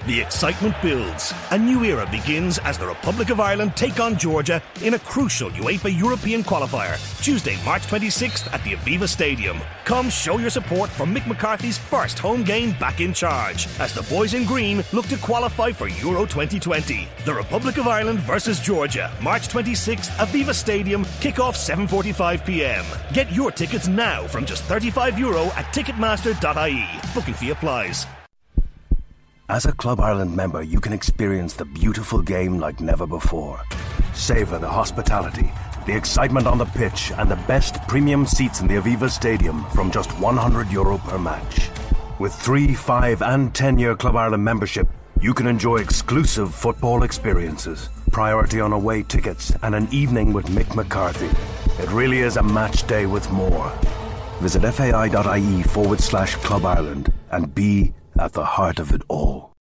The excitement builds. A new era begins as the Republic of Ireland take on Georgia in a crucial UEFA European qualifier, Tuesday, March 26th at the Aviva Stadium. Come show your support for Mick McCarthy's first home game back in charge, as the boys in green look to qualify for Euro 2020. The Republic of Ireland versus Georgia, March 26th, Aviva Stadium, kickoff 7:45pm. Get your tickets now from just €35 at ticketmaster.ie. Booking fee applies. As a Club Ireland member, you can experience the beautiful game like never before. Savour the hospitality, the excitement on the pitch, and the best premium seats in the Aviva Stadium from just €100 per match. With 3, 5 and 10-year Club Ireland membership, you can enjoy exclusive football experiences, priority on away tickets, and an evening with Mick McCarthy. It really is a match day with more. Visit fai.ie/Club Ireland and be at the heart of it all.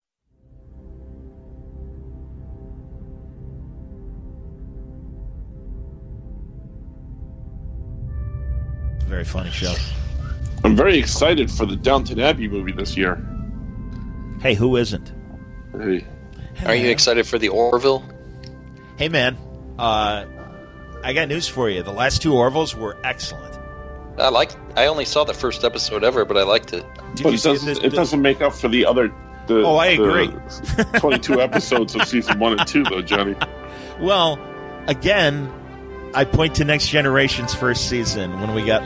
Very funny show. I'm very excited for the Downton Abbey movie this year. Hey, who isn't? Hey. Are you excited for the Orville? Hey, man. I got news for you. The last 2 Orvilles were excellent. I only saw the first episode ever, but I liked it. But it doesn't make up for the other... I agree. 22 episodes of season 1 and 2, though, Johnny. Well, again, I point to Next Generation's first season when we got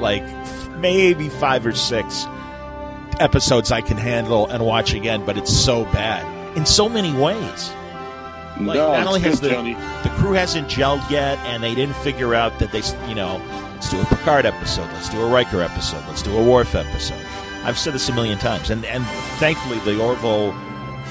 maybe 5 or 6 episodes I can handle and watch again, but it's so bad in so many ways. Not only has the crew hasn't gelled yet, and they didn't figure out that let's do a Picard episode, let's do a Riker episode, let's do a Worf episode. I've said this a million times, and thankfully the Orville...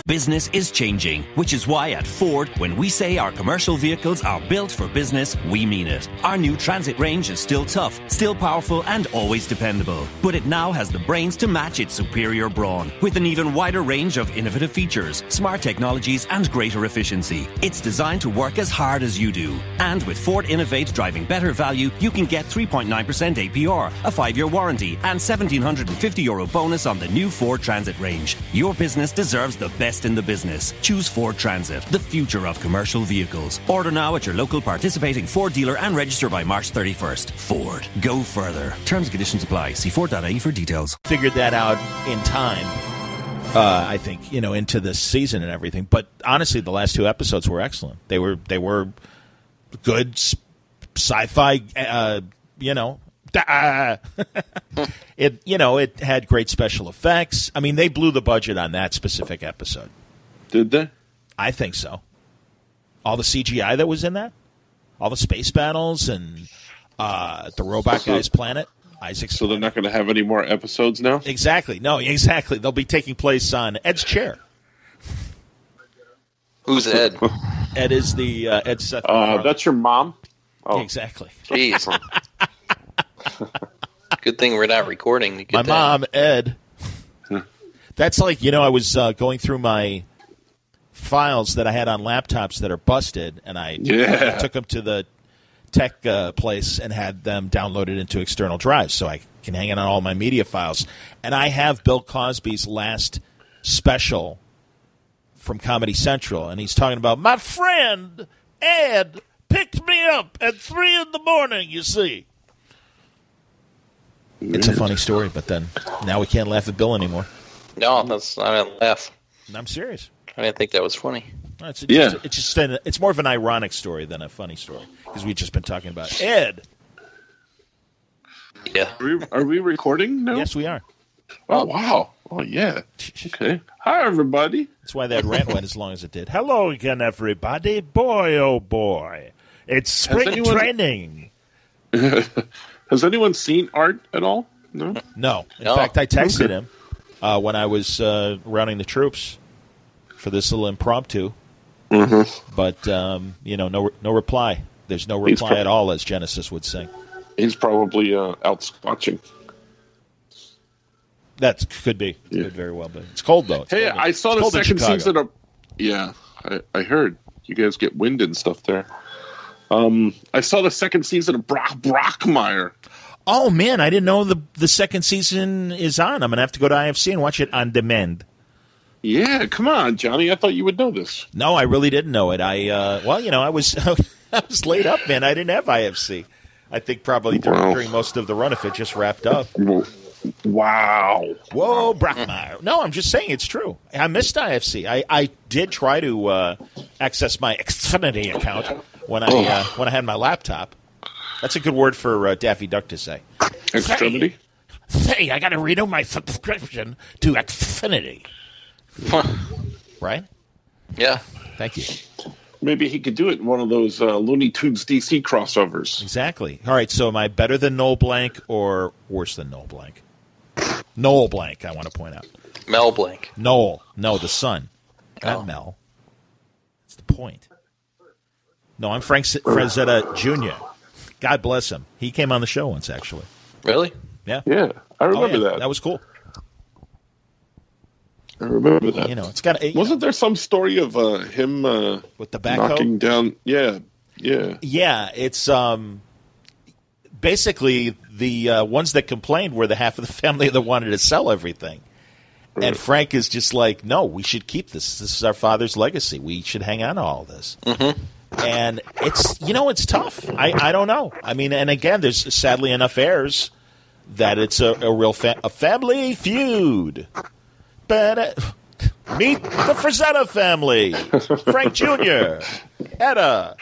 Business is changing, which is why at Ford, when we say our commercial vehicles are built for business, we mean it. Our new Transit range is still tough, still powerful, and always dependable. But it now has the brains to match its superior brawn, with an even wider range of innovative features, smart technologies, and greater efficiency. It's designed to work as hard as you do. And with Ford Innovate driving better value, you can get 3.9% APR, a 5-year warranty, and €1,750 bonus on the new Ford Transit range. Your business deserves the best in the business. Choose Ford Transit, the future of commercial vehicles. Order now at your local participating Ford dealer and register by March 31st. Ford. Go further. Terms and conditions apply. See Ford.ie for details. Figured that out in time, I think, into this season and everything. But honestly, the last 2 episodes were excellent. They were good sci-fi, It had great special effects. I mean, they blew the budget on that specific episode. Did they? I think so. All the CGI that was in that, all the space battles, and the robot guy's planet, Isaac's. So they're not going to have any more episodes now? Exactly. No, exactly. They'll be taking place on Ed's chair. Who's Ed? Ed is the Ed Seth. That's your mom? Oh. Exactly. Jeez. Good thing we're not recording. My mom, Ed. That's like, I was going through my files that I had on laptops that are busted, and I took them to the tech place and had them downloaded into external drives so I can hang it on all my media files. And I have Bill Cosby's last special from Comedy Central, and he's talking about, my friend Ed picked me up at 3 a.m, you see. It's a funny story, but then now we can't laugh at Bill anymore. No, that's not a laugh. I'm serious. I didn't think that was funny. It's more of an ironic story than a funny story, because we've just been talking about Ed. Yeah. Are we recording now? Yes, we are. Oh, wow. Oh, yeah. Okay. Hi, everybody. That's why that rant went as long as it did. Hello again, everybody. Boy, oh, boy. It's spring training. Has anyone seen Art at all? No? No. In fact, I texted him when I was rounding the troops for this little impromptu. Mm-hmm. But, no reply. There's no reply at all, as Genesis would sing. He's probably out squatching. That could be. Could very well be. It's cold, though. Hey, I saw the second season of... Yeah, I heard. You guys get wind and stuff there. I saw the second season of Brockmire. Oh, man, I didn't know the second season is on. I'm going to have to go to IFC and watch it on demand. Yeah, come on, Johnny. I thought you would know this. No, I really didn't know it. I was I was laid up, man. I didn't have IFC. I think probably during most of the run, if it just wrapped up. Wow. Whoa, Brockmeyer. No, I'm just saying it's true. I missed IFC. I did try to access my Xfinity account when I had my laptop. That's a good word for Daffy Duck to say. Extremity? Say, I got to renew my subscription to Xfinity. Right? Yeah. Thank you. Maybe he could do it in one of those Looney Tunes DC crossovers. Exactly. All right, so am I better than Noel Blanc or worse than Noel Blanc? Noel Blanc, I want to point out. Mel Blanc. Noel. No, the son. Not Mel. That's the point. No, I'm Frank Frazetta Jr. God bless him. He came on the show once, actually. Really? Yeah. Yeah, I remember that. That was cool. I remember that. You know, it's got. Wasn't there some story of him with the backhoe knocking down? Yeah. Yeah, it's basically the ones that complained were the half of the family that wanted to sell everything, and Frank is just like, no, we should keep this. This is our father's legacy. We should hang on to all this. Mm-hmm. And it's tough. I don't know. I mean, and again, there's sadly enough heirs that it's a real family feud. But meet the Frazetta family. Frank Jr., Etta.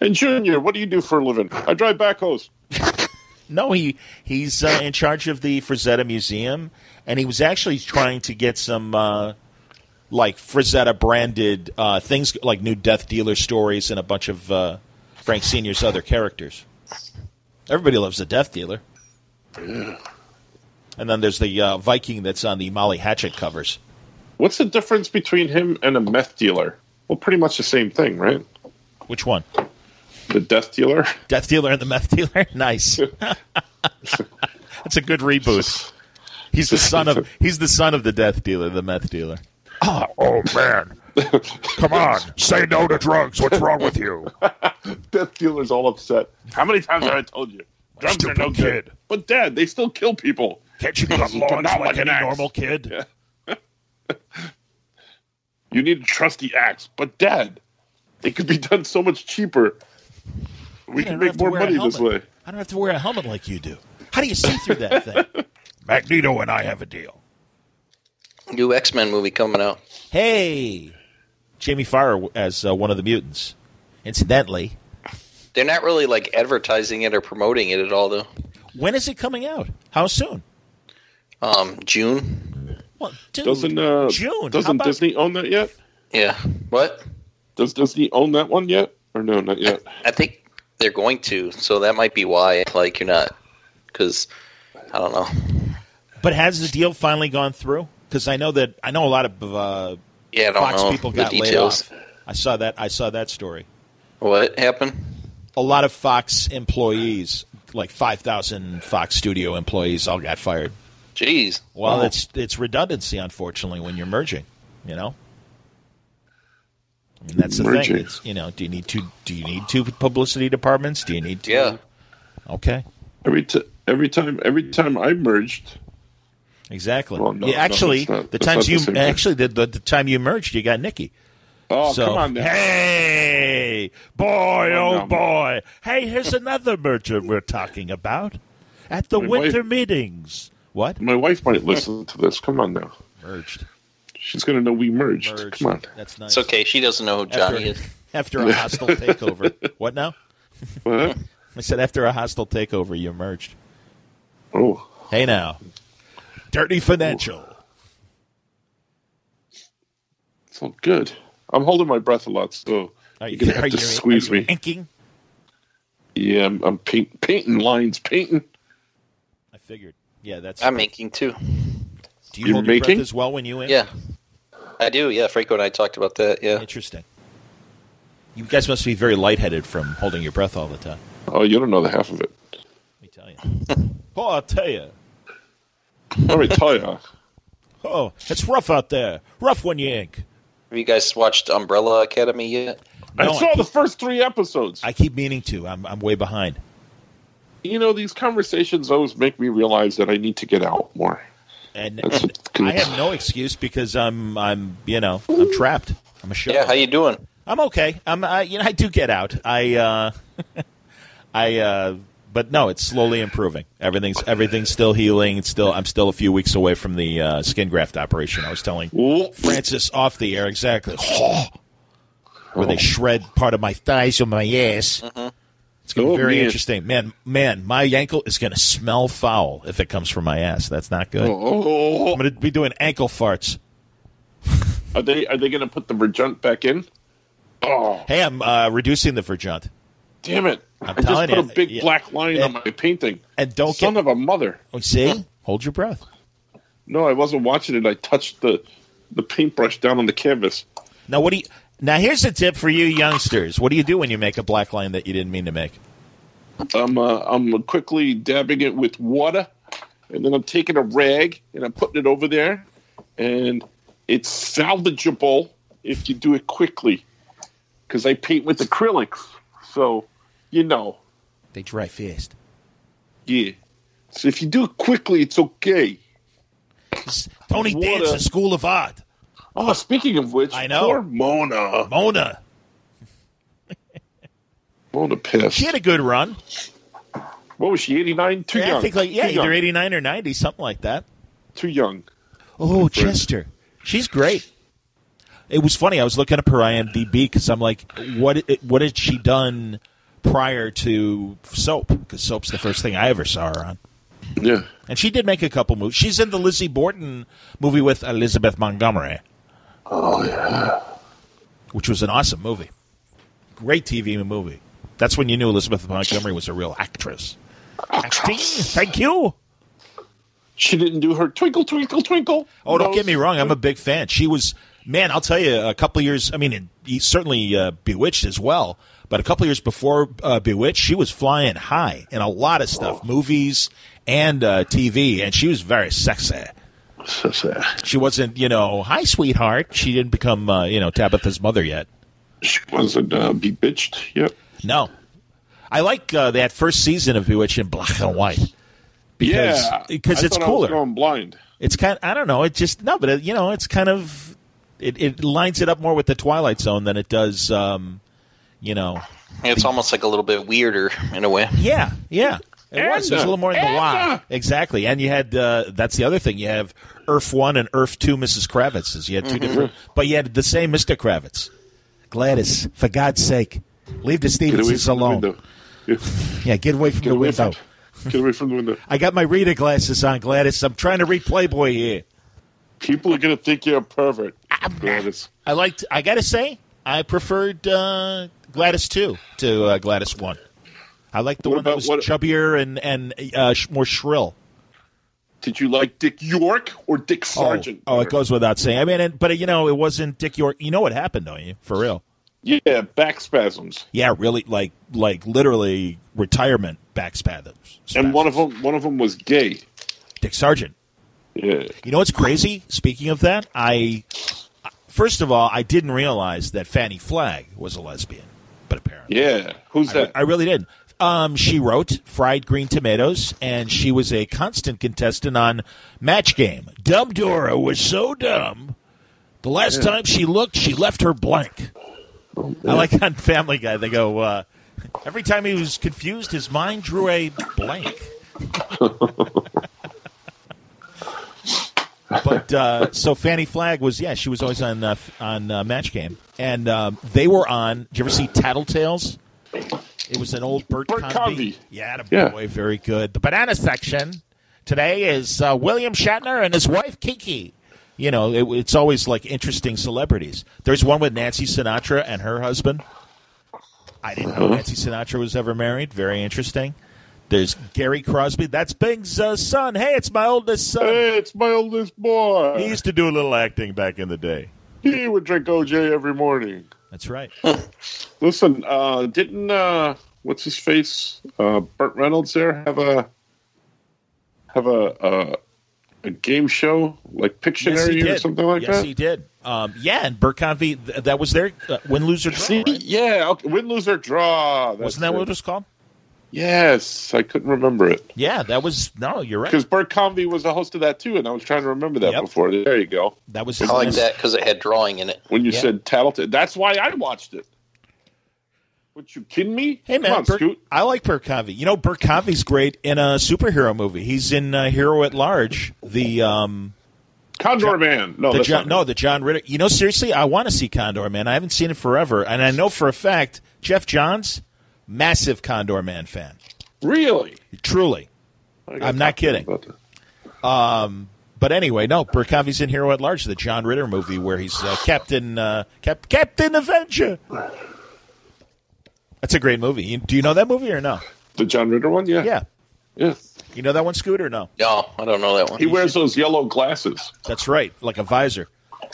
And Junior, what do you do for a living? I drive backhoes. No, he's in charge of the Frazetta Museum, and he was actually trying to get some like Frazetta branded things, like new Death Dealer stories and a bunch of Frank Sr.'s other characters. Everybody loves the Death Dealer. Yeah. And then there's the Viking that's on the Molly Hatchet covers. What's the difference between him and a meth dealer? Well, pretty much the same thing, right? Which one? The Death Dealer. Death Dealer and the Meth Dealer? Nice. That's a good reboot. He's the son of the Death Dealer, the Meth Dealer. Oh man. Come on, say no to drugs. What's wrong with you? Death Dealer's all upset. How many times have I told you? Drugs are no good. But Dad, they still kill people. Can't you cut lawns like any normal kid? Yeah. You need a trusty axe. But Dad, it could be done so much cheaper. We can make more money this way. I don't have to wear a helmet like you do. How do you see through that thing? Magneto and I have a deal. New X-Men movie coming out. Hey! Jamie Farrar as one of the mutants. Incidentally. They're not really like advertising it or promoting it at all, though. When is it coming out? How soon? June. Well, dude, June. Doesn't Disney own that yet? Yeah. What? Does Disney own that one yet? Or no, not yet? I think they're going to, so that might be why. Like, you're not, because I don't know. But has the deal finally gone through? Because I know a lot of Fox people got laid off. I saw that story. What happened? A lot of Fox employees, like 5,000 Fox studio employees, all got fired. Jeez. Well, it's redundancy, unfortunately, when you're merging. You know. I mean, that's the thing. It's, do you need two publicity departments? Do you need two? Yeah. Okay. Every time I merged. Exactly. Well, no, the time you merged, you got Nikki. Oh, come on now. Hey, boy, boy. Hey, here's another merger we're talking about at the winter meetings. What? My wife might listen to this. Come on now. Merged. She's going to know we merged. Come on. That's nice. It's okay. She doesn't know who Johnny is. After a hostile takeover. What now? What? I said after a hostile takeover, you merged. Oh. Hey now. Dirty Financial. It's all good. I'm holding my breath a lot, so you're going to have to squeeze me. Inking? Yeah, I'm painting lines. Painting. I figured. Yeah, I'm inking, too. Do you hold your breath as well when you ink? Yeah. I do, yeah. Franco and I talked about that, yeah. Interesting. You guys must be very lightheaded from holding your breath all the time. Oh, you don't know the half of it. Let me tell you. I'll tell you. Let me tell you. Oh, it's rough out there. Rough when you ink. Have you guys watched Umbrella Academy yet? No, I saw the first 3 episodes. I keep meaning to. I'm way behind. These conversations always make me realize that I need to get out more. And I have no excuse because I'm trapped. I'm a show. Yeah, how you doing? I'm okay. I do get out. But no, it's slowly improving. Everything's still healing. I'm still a few weeks away from the skin graft operation. I was telling Francis off the air exactly. Where they shred part of my thighs or my ass. Uh-huh. It's going to be very interesting. Man, my ankle is going to smell foul if it comes from my ass. That's not good. I'm going to be doing ankle farts. Are they going to put the Verjunt back in? Oh. Hey, I'm reducing the Verjunt. Damn it. I just put a big black line on my painting. And don't Son of a mother. Oh, see? Hold your breath. No, I wasn't watching it. I touched the paintbrush down on the canvas. Now, here's a tip for you youngsters. What do you do when you make a black line that you didn't mean to make? I'm quickly dabbing it with water, and then I'm taking a rag, and I'm putting it over there, and it's salvageable if you do it quickly, because I paint with acrylics, so, They dry fast. Yeah. So if you do it quickly, it's okay. Tony Dance, a school of art. Oh, speaking of which, I know. Poor Mona. Mona pissed. She had a good run. What was she, 89? Too young. I think either 89 or 90, something like that. Too young. Oh, Chester. She's great. It was funny. I was looking up her IMDb because I'm like, what had she done prior to Soap? Because Soap's the first thing I ever saw her on. Yeah. And she did make a couple movies. She's in the Lizzie Borden movie with Elizabeth Montgomery. Oh, yeah. Which was an awesome movie. Great TV movie. That's when you knew Elizabeth Montgomery was a real actress. Acting? Thank you. She didn't do her Twinkle, Twinkle, Twinkle. Oh, don't get me wrong. I'm a big fan. She was, man, I'll tell you, a couple of years, I mean, certainly Bewitched as well, but a couple of years before Bewitched, she was flying high in a lot of stuff, movies and TV, and she was very sexy. She wasn't, hi, sweetheart. She didn't become, Tabitha's mother yet. She wasn't Bewitched yet. No. I like that first season of Bewitched in black and white. Because it's cooler. I was going blind. It's kind of, I don't know. It just, no, but, it's kind of, it lines it up more with the Twilight Zone than it does, It's almost like a little bit weirder in a way. Yeah. It was a little more in the noir. Exactly. And you had, that's the other thing. You have Earth 1 and Earth 2 Mrs. Kravitz's. You had two different, but you had the same Mr. Kravitz. Gladys, for God's sake, leave the Stevensons alone. Yeah, get away from the window. Get away from the window. I got my reader glasses on, Gladys. I'm trying to read Playboy here. People are going to think you're a pervert, Gladys. I got to say, I preferred Gladys 2 to Gladys 1. I like the one that was chubbier and more shrill. Did you like Dick York or Dick Sargent? Oh, it goes without saying. I mean, but it wasn't Dick York. You know what happened, don't you? For real. Yeah, back spasms. Yeah, really, like literally retirement back spasms. And one of them was gay. Dick Sargent. Yeah. You know what's crazy? Speaking of that, first of all, I didn't realize that Fanny Flagg was a lesbian, but apparently. Yeah. Who's that? I really didn't. She wrote Fried Green Tomatoes, and she was a constant contestant on Match Game. Dumb Dora was so dumb. The last time she looked, she left her blank. Oh, I like on Family Guy, they go, every time he was confused, his mind drew a blank. But so Fanny Flagg was, she was always on Match Game. And they were on, did you ever see Tattletales? It was an old Bert Convy. Yeah, boy, very good. The banana section today is William Shatner and his wife Kiki. It's always like interesting celebrities. There's one with Nancy Sinatra and her husband. I didn't know Nancy Sinatra was ever married. Very interesting. There's Gary Crosby. That's Bing's son. Hey, it's my oldest son. Hey, it's my oldest boy. He used to do a little acting back in the day. He would drink OJ every morning. That's right. Listen, didn't what's his face? Burt Reynolds there have a game show like Pictionary or something like that? Yes, he did. And Burt Convy, that was their Win, Lose, or Draw. See, right? yeah, okay. Win, Lose, or Draw. Wasn't that what it was called? Yes, I couldn't remember it. Yeah, that was you're right. Because Bert Convy was the host of that too, and I was trying to remember that before. There you go. That was. I like that because it had drawing in it. When you said Tattletale, that's why I watched it. What, you kidding me? Hey man, Scoot. I like Bert Convy. You know, Bert Convy's great in a superhero movie. He's in Hero at Large. The Condor Man. No, the John Ritter. You know, seriously, I want to see Condor Man. I haven't seen it forever, and I know for a fact Jeff Johns, massive Condor Man fan. Really? Truly. I'm not kidding. But anyway, no, Bert Convy's in Hero at Large, the John Ritter movie where he's Captain Avenger. That's a great movie. Do you know that movie or no? The John Ritter one? Yeah. Yeah. You know that one, Scooter, or no? No, I don't know that one. He wears those yellow glasses. That's right, like a visor.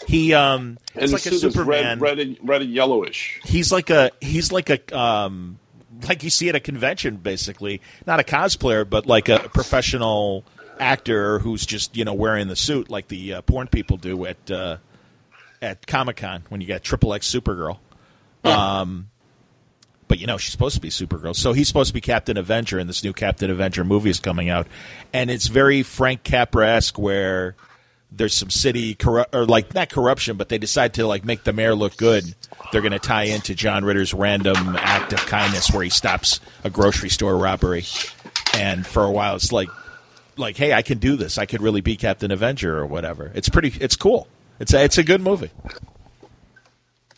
He it's like a Superman, red and yellowish. He's like a like you see at a convention, basically. Not a cosplayer, but like a professional actor who's just wearing the suit like the porn people do at Comic-Con when you got XXX Supergirl. But she's supposed to be Supergirl, so he's supposed to be Captain Avenger, and this new Captain Avenger movie is coming out, and it's very Frank Capra-esque, where there's some city not corruption, but they decide to make the mayor look good. They're going to tie into John Ritter's random act of kindness where he stops a grocery store robbery, and for a while it's like, hey, I can do this. I could really be Captain Avenger or whatever. It's cool. It's a good movie.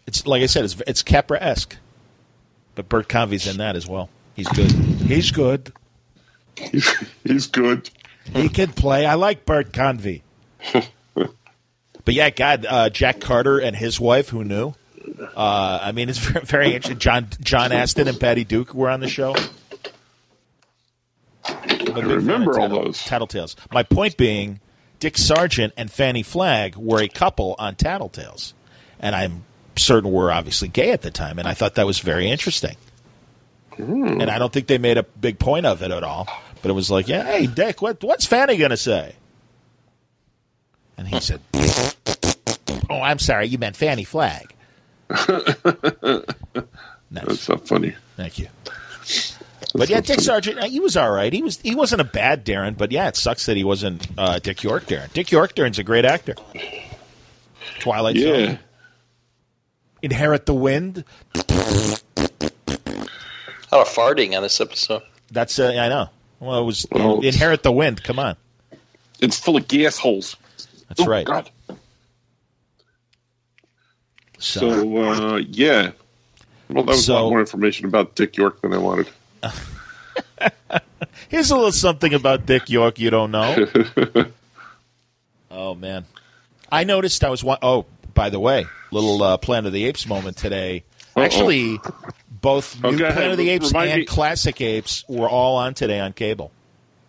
It's like I said, it's Capra-esque. But Bert Convy's in that as well. He's good. He's good. He's good. He can play. I like Bert Convy. But yeah, God, Jack Carter and his wife, who knew? I mean, it's very, very interesting. John Astin and Patty Duke were on the show. I remember all those. Tattletales. My point being, Dick Sargent and Fannie Flagg were a couple on Tattletales. And I'm certain were obviously gay at the time, and I thought that was very interesting. And I don't think they made a big point of it at all, but it was like, yeah, hey, Dick, what's Fanny going to say? And he said, oh, I'm sorry, you meant Fannie Flagg. Nice. That's not funny. Thank you. But yeah, Dick Sargent, he was all right. He wasn't a bad Darren, but yeah, it sucks that he wasn't Dick York Darren. Dick York Darren's a great actor. Twilight Zone. Inherit the Wind. A lot of farting on this episode. That's I know. Well, it was Inherit the Wind. Come on. It's full of gas holes. That's right. God. So yeah. Well, that was a lot more information about Dick York than I wanted. Here's a little something about Dick York you don't know. Oh, man. I noticed I was by the way, little Planet of the Apes moment today. Actually, both new Planet of the Apes and Classic Apes were all on today on cable.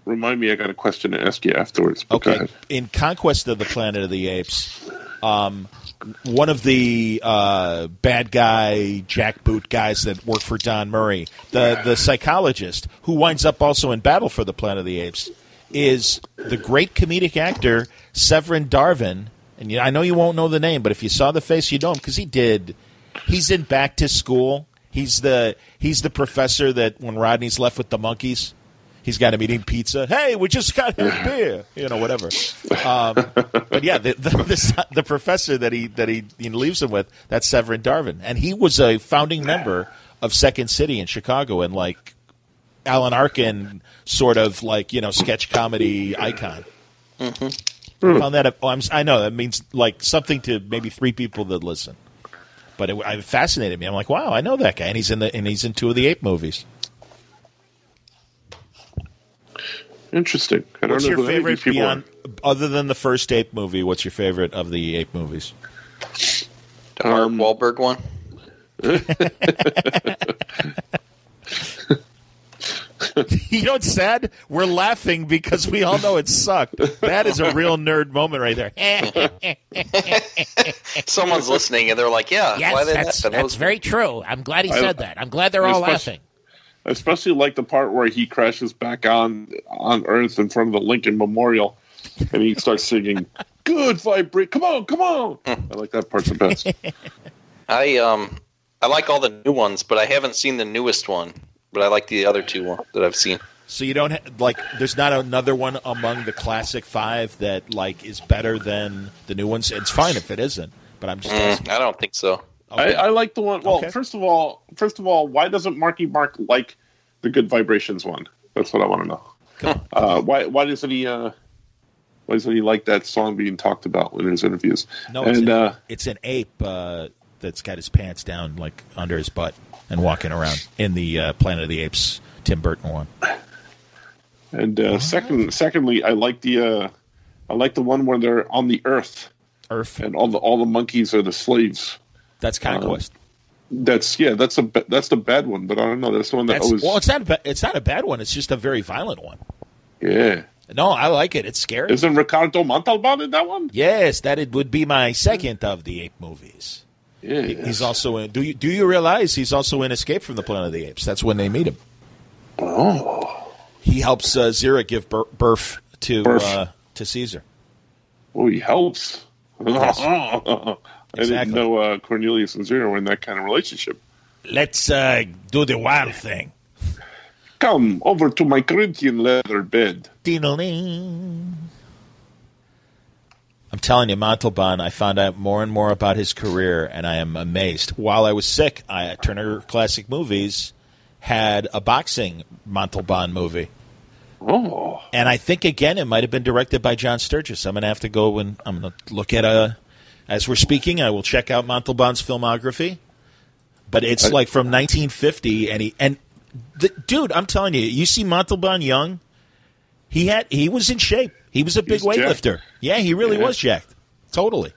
Remind me, I got a question to ask you afterwards. Okay. In Conquest of the Planet of the Apes, one of the bad guy jackboot guys that work for Don Murray, the psychologist, who winds up also in Battle for the Planet of the Apes, is the great comedic actor Severin Darvin. And I know you won't know the name, but if you saw the face, you know him because he did. He's in Back to School. He's the professor that when Rodney's left with the monkeys, he's got him eating pizza. Hey, we just got him beer, whatever. But yeah, the professor that he leaves him with, that's Severin Darvin, and he was a founding member of Second City in Chicago, and like Alan Arkin, sort of like sketch comedy icon. Mm-hmm. I found that. I know that means like something to maybe 3 people that listen, but it fascinated me. I'm like, wow, I know that guy, and he's in 2 of the Ape movies. Interesting. What's your favorite other than the first Ape movie? What's your favorite of the Ape movies? The Mark Wahlberg one. You know what's sad? We're laughing because we all know it sucked. That is a real nerd moment right there. Someone's listening and they're like, yeah, yes, why that's very true. I'm glad he said that. I'm glad they're all laughing. I especially like the part where he crashes back on Earth in front of the Lincoln Memorial and he starts singing, good vibrate, come on. I like that part the best. I like all the new ones, but I haven't seen the newest one. but I like the other two that I've seen. So you don't there's not another one among the classic 5 that is better than the new ones. It's fine if it isn't, but I'm just asking. I don't think so. Okay. I like the one. Well, first of all, why doesn't Marky Mark like the Good Vibrations one? That's what I want to know. Why doesn't he? Why doesn't he like that song being talked about in his interviews? No, it's an ape that's got his pants down under his butt and walking around in the Planet of the Apes Tim Burton one. And secondly, I like the one where they're on the Earth, and all the monkeys are the slaves. That's Conquest. That's the bad one, but I don't know. That's the one that always. Well, it's not a bad one. It's just a very violent one. Yeah. No, I like it. It's scary. Isn't Ricardo Montalban in that one? Yes, it would be my second of the ape movies. Yeah. He's also in. Do you realize he's also in Escape from the Planet of the Apes? That's when they meet him. Oh. He helps Zira give birth to Caesar. Oh, he helps. Yes. I didn't know Cornelius and Zira were in that kind of relationship. Let's do the wild thing. Come over to my Corinthian leather bed. Ding-a-ling. I'm telling you, Montalban, I found out more and more about his career, and I am amazed. While I was sick, Turner Classic Movies had a boxing Montalban movie. Oh. And I think, again, it might have been directed by John Sturges. I'm going to have to go and I'm going to look at as we're speaking, I will check out Montalban's filmography. But it's from 1950, dude, I'm telling you, you see Montalban young, he was in shape. He was a big weightlifter. Jacked. Yeah, he really was jacked. Totally.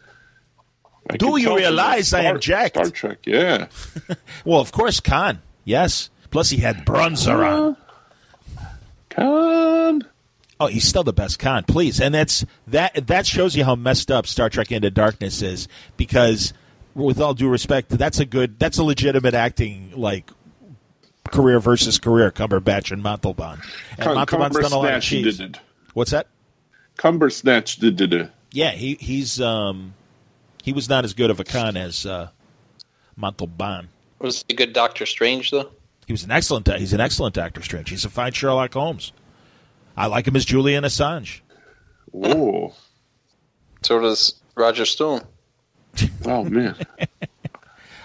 Do you realize I am jacked? Star Trek, yeah. Well, of course, Khan. Yes. Plus, he had bronzer on. Khan. Oh, he's still the best Khan, please. And that shows you how messed up Star Trek Into Darkness is, because with all due respect, that's a legitimate acting career versus career, Cumberbatch and Montalban. And Montalban's done a lot of cheese. Did it. What's that? Cumbersnatch did it. Yeah, he was not as good of a Khan as Montalban. Was he a good Doctor Strange though? He's an excellent Doctor Strange. He's a fine Sherlock Holmes. I like him as Julian Assange. Whoa. So does Roger Stone. Oh, man.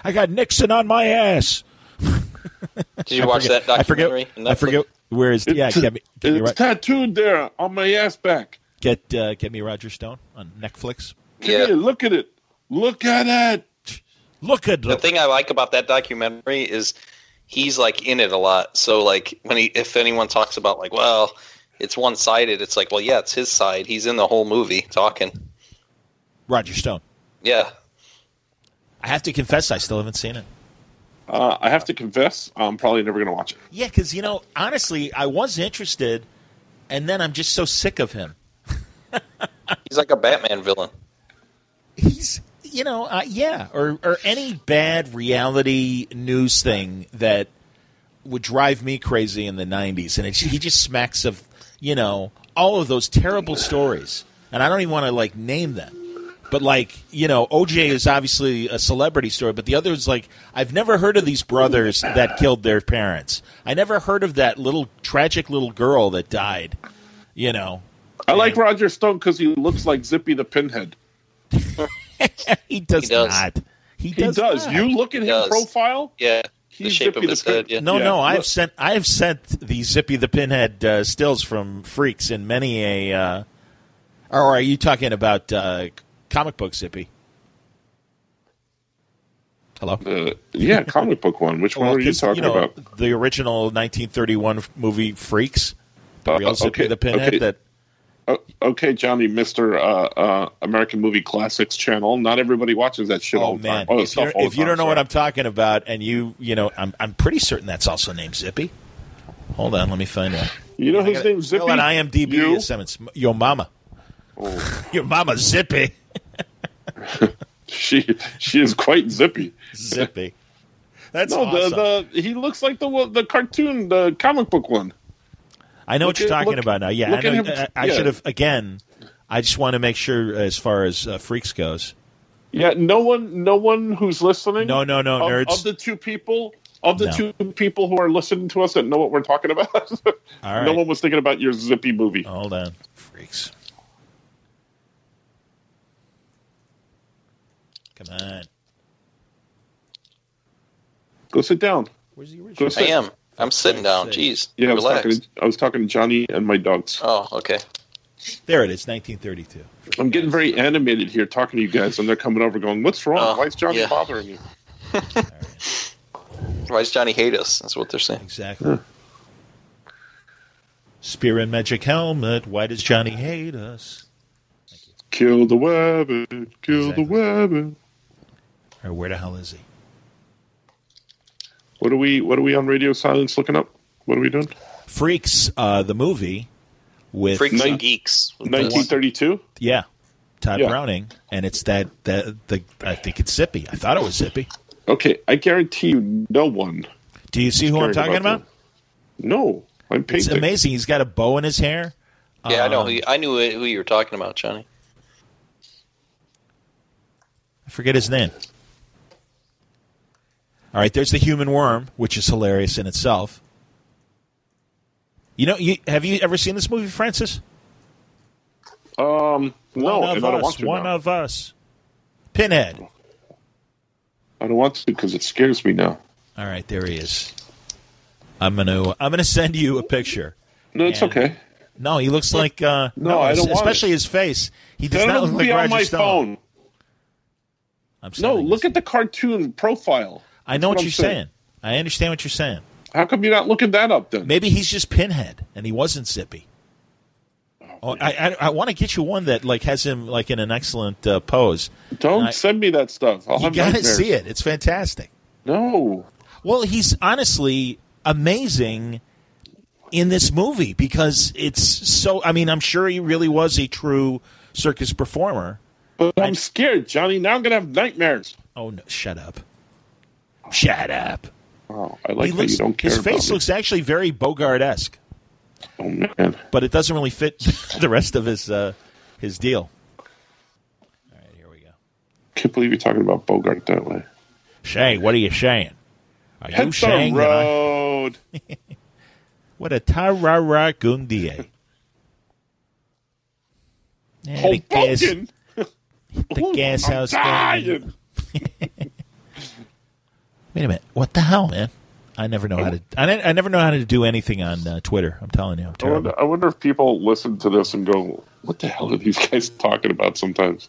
I got Nixon on my ass. Did you watch that documentary? I forget where is. Yeah, get me it's tattooed there on my ass back. Get me Roger Stone on Netflix. Yeah, look at it. Look at it. Look at the thing I like about that documentary is he's in it a lot. So if anyone talks about well, it's one-sided, it's well, yeah, it's his side. He's in the whole movie talking. Roger Stone. Yeah. I have to confess, I still haven't seen it. I have to confess, I'm probably never going to watch it. Yeah, because, honestly, I was interested, and then I'm just so sick of him. He's like a Batman villain. He's, yeah, or any bad reality news thing that would drive me crazy in the 90s. And he just smacks of, all of those terrible stories. And I don't even want to, name them. But, OJ is obviously a celebrity story, but the other is, I've never heard of these brothers that killed their parents. I never heard of that tragic little girl that died, I like Roger Stone because he looks like Zippy the Pinhead. He does not. He does. Not. You look at his profile? Yeah. He's the shape Zippy of his head, yeah. No, I have sent the Zippy the Pinhead stills from Freaks in many a or are you talking about comic book Zippy? Hello? Yeah, comic book one. Which one are you talking about? The original 1931 movie Freaks. The real Zippy the Pinhead that okay, Johnny, Mr. American Movie Classics channel. Not everybody watches that shit all the time. If you don't know what I'm talking about, and I'm pretty certain that's also named Zippy. Hold on, let me find out. You know his name's Zippy? On IMDb, it's your mama. Oh. Your mama Zippy. She is quite zippy. Zippy. That's awesome. He looks like the cartoon, the comic book one. I know what you're talking about now. Yeah, I should have. Again, I just want to make sure as far as Freaks goes. Yeah, no one who's listening. No, nerds. Of the two people, Of the two people who are listening to us that know what we're talking about, All right. No one was thinking about your Zippy movie. Hold on, freaks. Come on. Go sit down. Where's the original? I am. I'm sitting down. Jeez. Yeah, relax. I was talking to Johnny and my dogs. Oh, okay. There it is, 1932. I'm getting very animated here talking to you guys, and they're coming over going, what's wrong? Why is Johnny bothering you? Why does Johnny hate us? That's what they're saying. Exactly. Spear and magic helmet. Why does Johnny hate us? Kill the weapon. Kill the weapon. Or where the hell is he? What are we on Radio Silence looking up? What are we doing? Freaks, the movie with Freaks and Geeks. 1932? Yeah. Todd Browning, and it's the I think it's Zippy. I thought it was Zippy. Okay, I guarantee you no one. Do you see who I'm talking about? No, I'm painting. It's amazing. He's got a bow in his hair. Yeah, I know. I knew who you were talking about, Johnny. I forget his name. All right, there's the human worm, which is hilarious in itself. Have you ever seen this movie, Francis? No, One of us. Pinhead. I don't want to because it scares me now. All right, there he is. I'm gonna send you a picture. No, it's okay. No, he looks like I don't want especially his face. He does not look like on Roger my Stone. Phone. Look at the cartoon profile. I know what you're saying. I understand what you're saying. How come you're not looking that up then? Maybe he's just Pinhead and he wasn't Zippy. I want to get you one that has him in an excellent pose. Don't send me that stuff. You got to see it. It's fantastic. No. Well, he's honestly amazing in this movie because it's so. I mean, I'm sure he really was a true circus performer. But I'm scared, Johnny. Now I'm going to have nightmares. Oh no! Shut up! Shut up! Oh, I like that you don't care. His face looks actually very Bogart-esque. Oh man! But it doesn't really fit the rest of his deal. All right, here we go. Can't believe you're talking about Bogart that way. Shay, what are you saying? Are you saying the road? What a tarara gundie. Hoboken. The gas house. Wait a minute. What the hell, man? I never know how to. I never know how to do anything on Twitter. I'm telling you, I'm terrible. I wonder if people listen to this and go, "What the hell are these guys talking about?" Sometimes.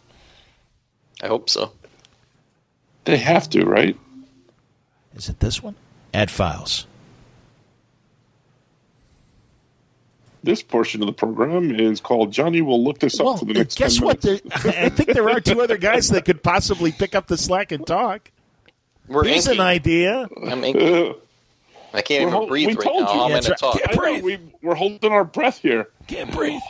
I hope so. They have to, right? Is it this one? Add files. This portion of the program is called Johnny will look this up for the next 10 minutes. Guess what? I think there are two other guys that could possibly pick up the slack and talk. Here's an idea. I'm inky. I can't even breathe right now. I'm going to talk. We're holding our breath here. Can't breathe.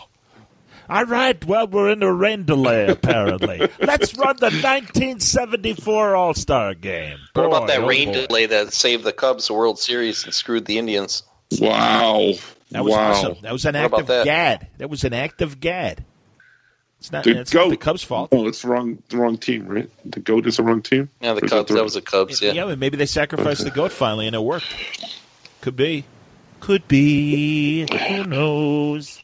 All right, well, we're in a rain delay, apparently. Let's run the 1974 All-Star Game. What about that rain delay that saved the Cubs World Series and screwed the Indians? Wow. That was awesome. That was an act of gad. That was an act of gad. It's not the Cubs' fault. Oh, it's the wrong team, right? The GOAT is the wrong team? Yeah, the Cubs. That was the Cubs, yeah. Yeah, maybe they sacrificed the GOAT finally, and it worked. Could be. Could be. Who knows?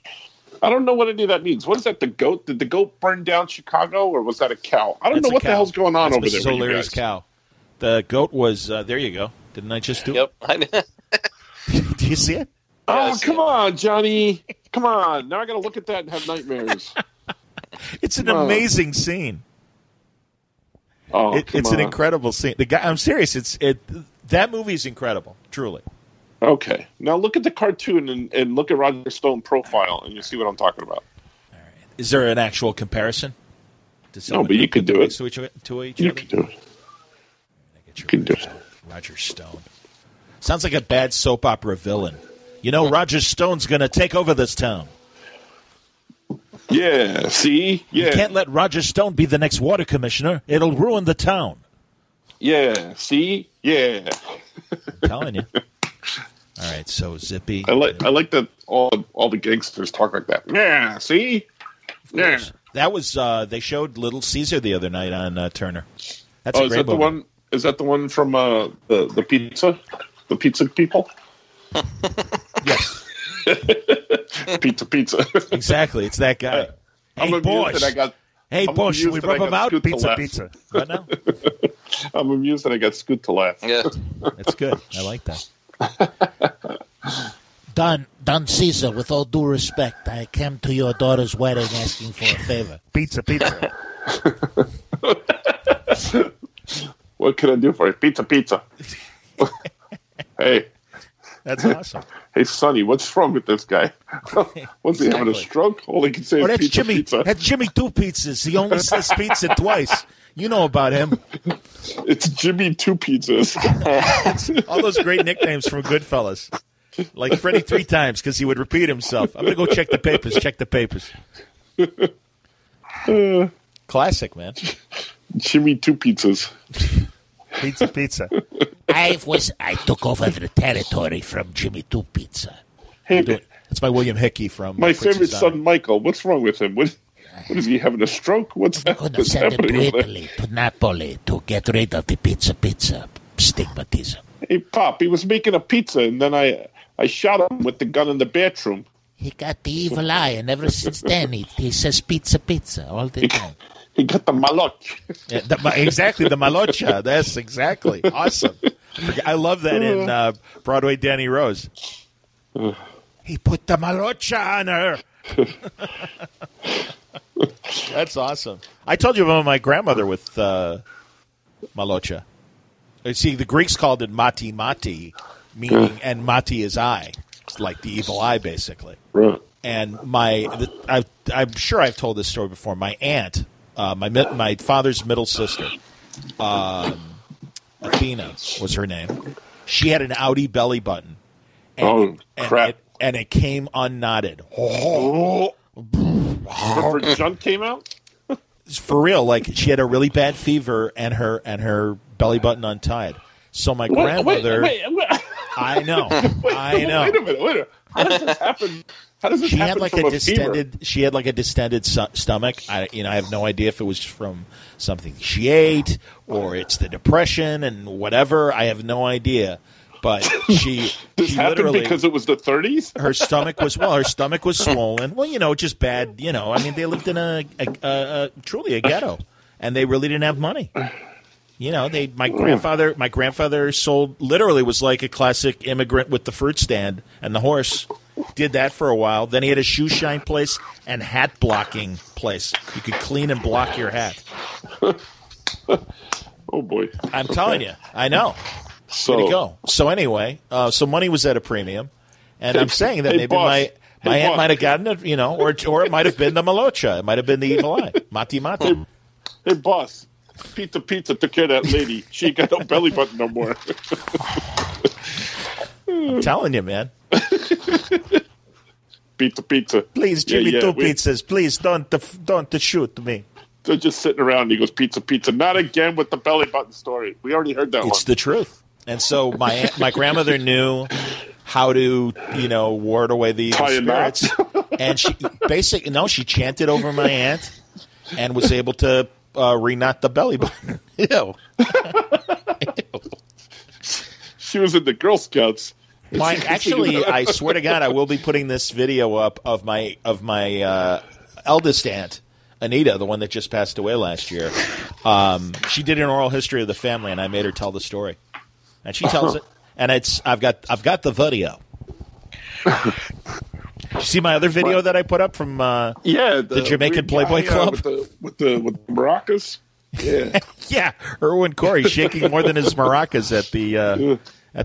I don't know what any of that means. What is that, the GOAT? Did the GOAT burn down Chicago, or was that a cow? I don't know what the hell's going on over there. Mrs. O'Leary's cow. The GOAT was, there you go. Didn't I just do it? Yep. Do you see it? Oh, come on, Johnny. Come on. Now I got to look at that and have nightmares. It's an amazing scene. Oh, it's an incredible scene. The guy, I'm serious. That movie is incredible, truly. Okay, now look at the cartoon and look at Roger Stone profile, and you see what I'm talking about. All right. Is there an actual comparison? No, but you could do it. To each other? You can do it. You can do it. Roger Stone. Sounds like a bad soap opera villain. You know, Roger Stone's going to take over this town. Yeah, see? Yeah. You can't let Roger Stone be the next water commissioner. It'll ruin the town. Yeah, see? Yeah. I'm telling you. All right, so Zippy. I like that all the gangsters talk like that. Yeah, see? Yeah. That was they showed Little Caesar the other night on Turner. That's a great is that movie. the one Is that the one from the pizza? The pizza people? Yes. Pizza. Exactly. It's that guy. Hey, boss. Hey, boss, should we rub him out? Pizza. What now? I'm amused that I got Scoot to laugh. Yeah. That's good. I like that. Don Caesar, with all due respect, I came to your daughter's wedding asking for a favor. Pizza. What can I do for you? Pizza. Hey. That's awesome. Hey, Sonny, what's wrong with this guy? Was he having a stroke? All he can say is that's Jimmy. pizza. That's Jimmy Two Pizzas. He only says pizza twice. You know about him. It's Jimmy Two Pizzas. All those great nicknames from Goodfellas. Like Freddie 3 times because he would repeat himself. I'm going to go check the papers. Classic, man. Jimmy Two Pizzas. Pizza. I took over the territory from Jimmy Two Pizza. Hey, that's my William Hickey from my favorite son, Michael. What's wrong with him? What is he having a stroke? What's I'm going to send him to Italy, to Napoli, to get rid of the pizza stigmatism. Hey, Pop, he was making a pizza, and then I shot him with the gun in the bathroom. He got the evil eye, and ever since then he says pizza all the time. He got the maloch. Yeah, exactly, the malocha. That's exactly awesome. I love that in Broadway Danny Rose. He put the malocha on her. That's awesome. I told you about my grandmother with malocha. See, the Greeks called it mati, meaning, and mati is eye. It's like the evil eye, basically. Right. And I'm sure I've told this story before. My aunt, my father's middle sister, Athena was her name. She had an outie belly button. And, crap. And it came unknotted. Her junk came out? For real, like she had a really bad fever and her belly button untied. So my grandmother... Wait. I know. Wait a minute. How does this happen? She had like a distended stomach. I have no idea if it was from something she ate or it's the depression and whatever. I have no idea. But she happened because it was the 30s. Her stomach was swollen. Well, just bad. I mean, they lived in a truly a ghetto, and they really didn't have money. My grandfather sold, literally was like a classic immigrant with the fruit stand and the horse. Did that for a while. Then he had a shoe shine place and hat blocking place. You could clean and block your hat. Oh boy! I'm telling you, I know. So, way to go. So anyway, so money was at a premium, and I'm saying that maybe my aunt might have gotten it, or it might have been the malocha. It might have been the evil eye. Mati. Hey, boss. Pizza took care of that lady. She ain't got no belly button no more. I'm telling you, man. Pizza. Please, Jimmy, two pizzas. Please don't shoot me. They're just sitting around. He goes, pizza. Not again with the belly button story. We already heard that one. It's the truth. And so my grandmother knew how to, ward away the evil spirits. And she chanted over my aunt and was able to re-knot the belly button. Ew. She was in the Girl Scouts. I swear to God, I will be putting this video up of my eldest aunt, Anita, the one that just passed away last year. She did an oral history of the family, and I made her tell the story. And she tells it, and I've got the video. You see my other video that I put up from the Jamaican Playboy Club with the maracas. Yeah, yeah. Erwin Corey shaking more than his maracas at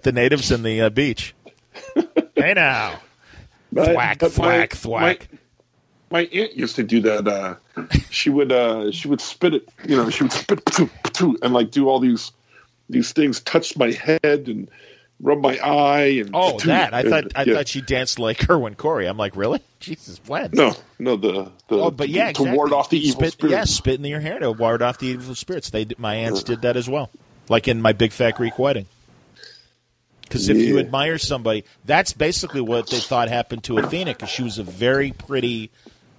the natives in the beach. Hey now, thwack. My aunt used to do that. She would spit it. She would spit and like do all these things, touch my head and rub my eye. And I thought she danced like Erwin Corey. I'm like, really? Jesus, when? No. To ward off the evil spirits. Yeah, spit in your hair to ward off the evil spirits. My aunts did that as well, like in my big fat Greek wedding. Because if you admire somebody, that's basically what they thought happened to Athena. Because she was a very pretty.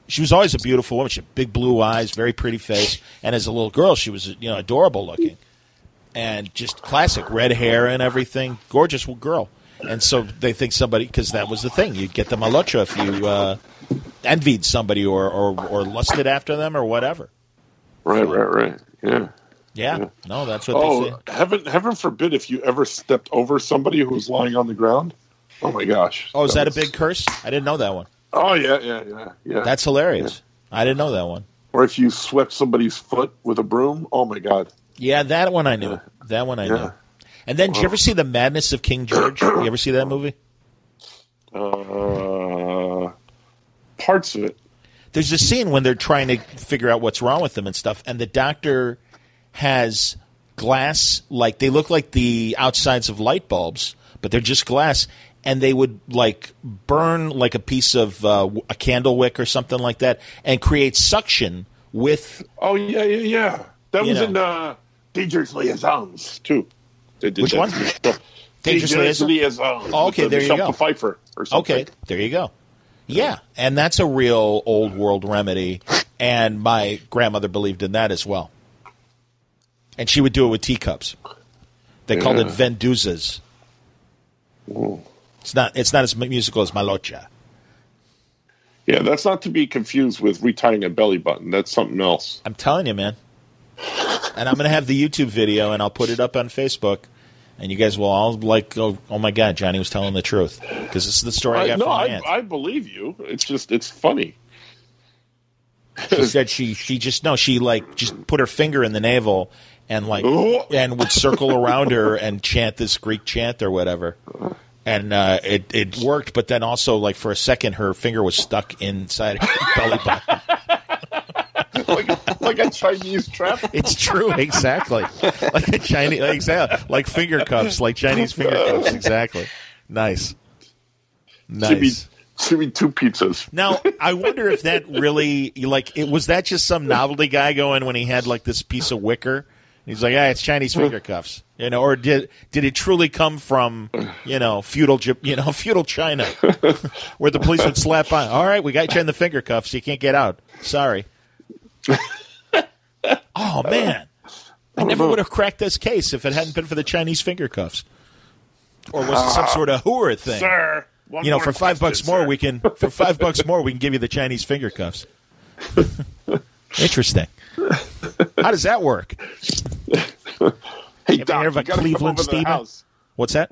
She was always a beautiful woman. She had big blue eyes, very pretty face, and as a little girl, she was adorable looking. and just classic red hair and everything, gorgeous girl. And so they think somebody, because that was the thing, you'd get the malocha if you envied somebody or lusted after them or whatever. Right. Yeah. No, that's what they say. Heaven forbid if you ever stepped over somebody who was lying on the ground. Oh my gosh. Oh, is that a big curse? I didn't know that one. Oh yeah. That's hilarious. Yeah. I didn't know that one. Or if you swept somebody's foot with a broom. Oh my God. Yeah, that one I knew. That one I knew. And then, did you ever see The Madness of King George? You ever see that movie? Parts of it. There's a scene when they're trying to figure out what's wrong with them and stuff, and the doctor has glass, like they look like the outsides of light bulbs, but they're just glass, and they would like burn like a piece of a candle wick or something like that, and create suction with. Oh yeah. That was in Dangerous Liaisons too. They did Which one? Dangerous Liaisons. Oh, okay, there you go. Pfeiffer or something. Okay, there you go. Yeah, and that's a real old world remedy, and my grandmother believed in that as well. And she would do it with teacups. They called it venduzas. It's not as musical as malocha. Yeah, that's not to be confused with retying a belly button. That's something else. I'm telling you, man. And I'm going to have the YouTube video, and I'll put it up on Facebook, and you guys will all go, oh my God, Johnny was telling the truth. Because this is the story I got from my aunt. I believe you. It's funny. She said she just put her finger in the navel and and would circle around her and chant this Greek chant or whatever. And it worked, but then also, for a second, her finger was stuck inside her belly button. like a Chinese trap. It's true, exactly. Like a Chinese, exactly, like finger cuffs, like Chinese finger cuffs, exactly. Nice. Should be 2 pizzas. Now, I wonder if that really, was that just some novelty guy going when he had this piece of wicker? He's like, it's Chinese finger cuffs, or did it truly come from, feudal China, where the police would slap on? All right, we got you in the finger cuffs. You can't get out. Sorry. Oh man, I never would have cracked this case if it hadn't been for the Chinese finger cuffs. Or was it some sort of hooer thing? Sir, for $5 more, we can give you the Chinese finger cuffs. Interesting. How does that work? Hey, Doc, you got to come over to the house. What's that?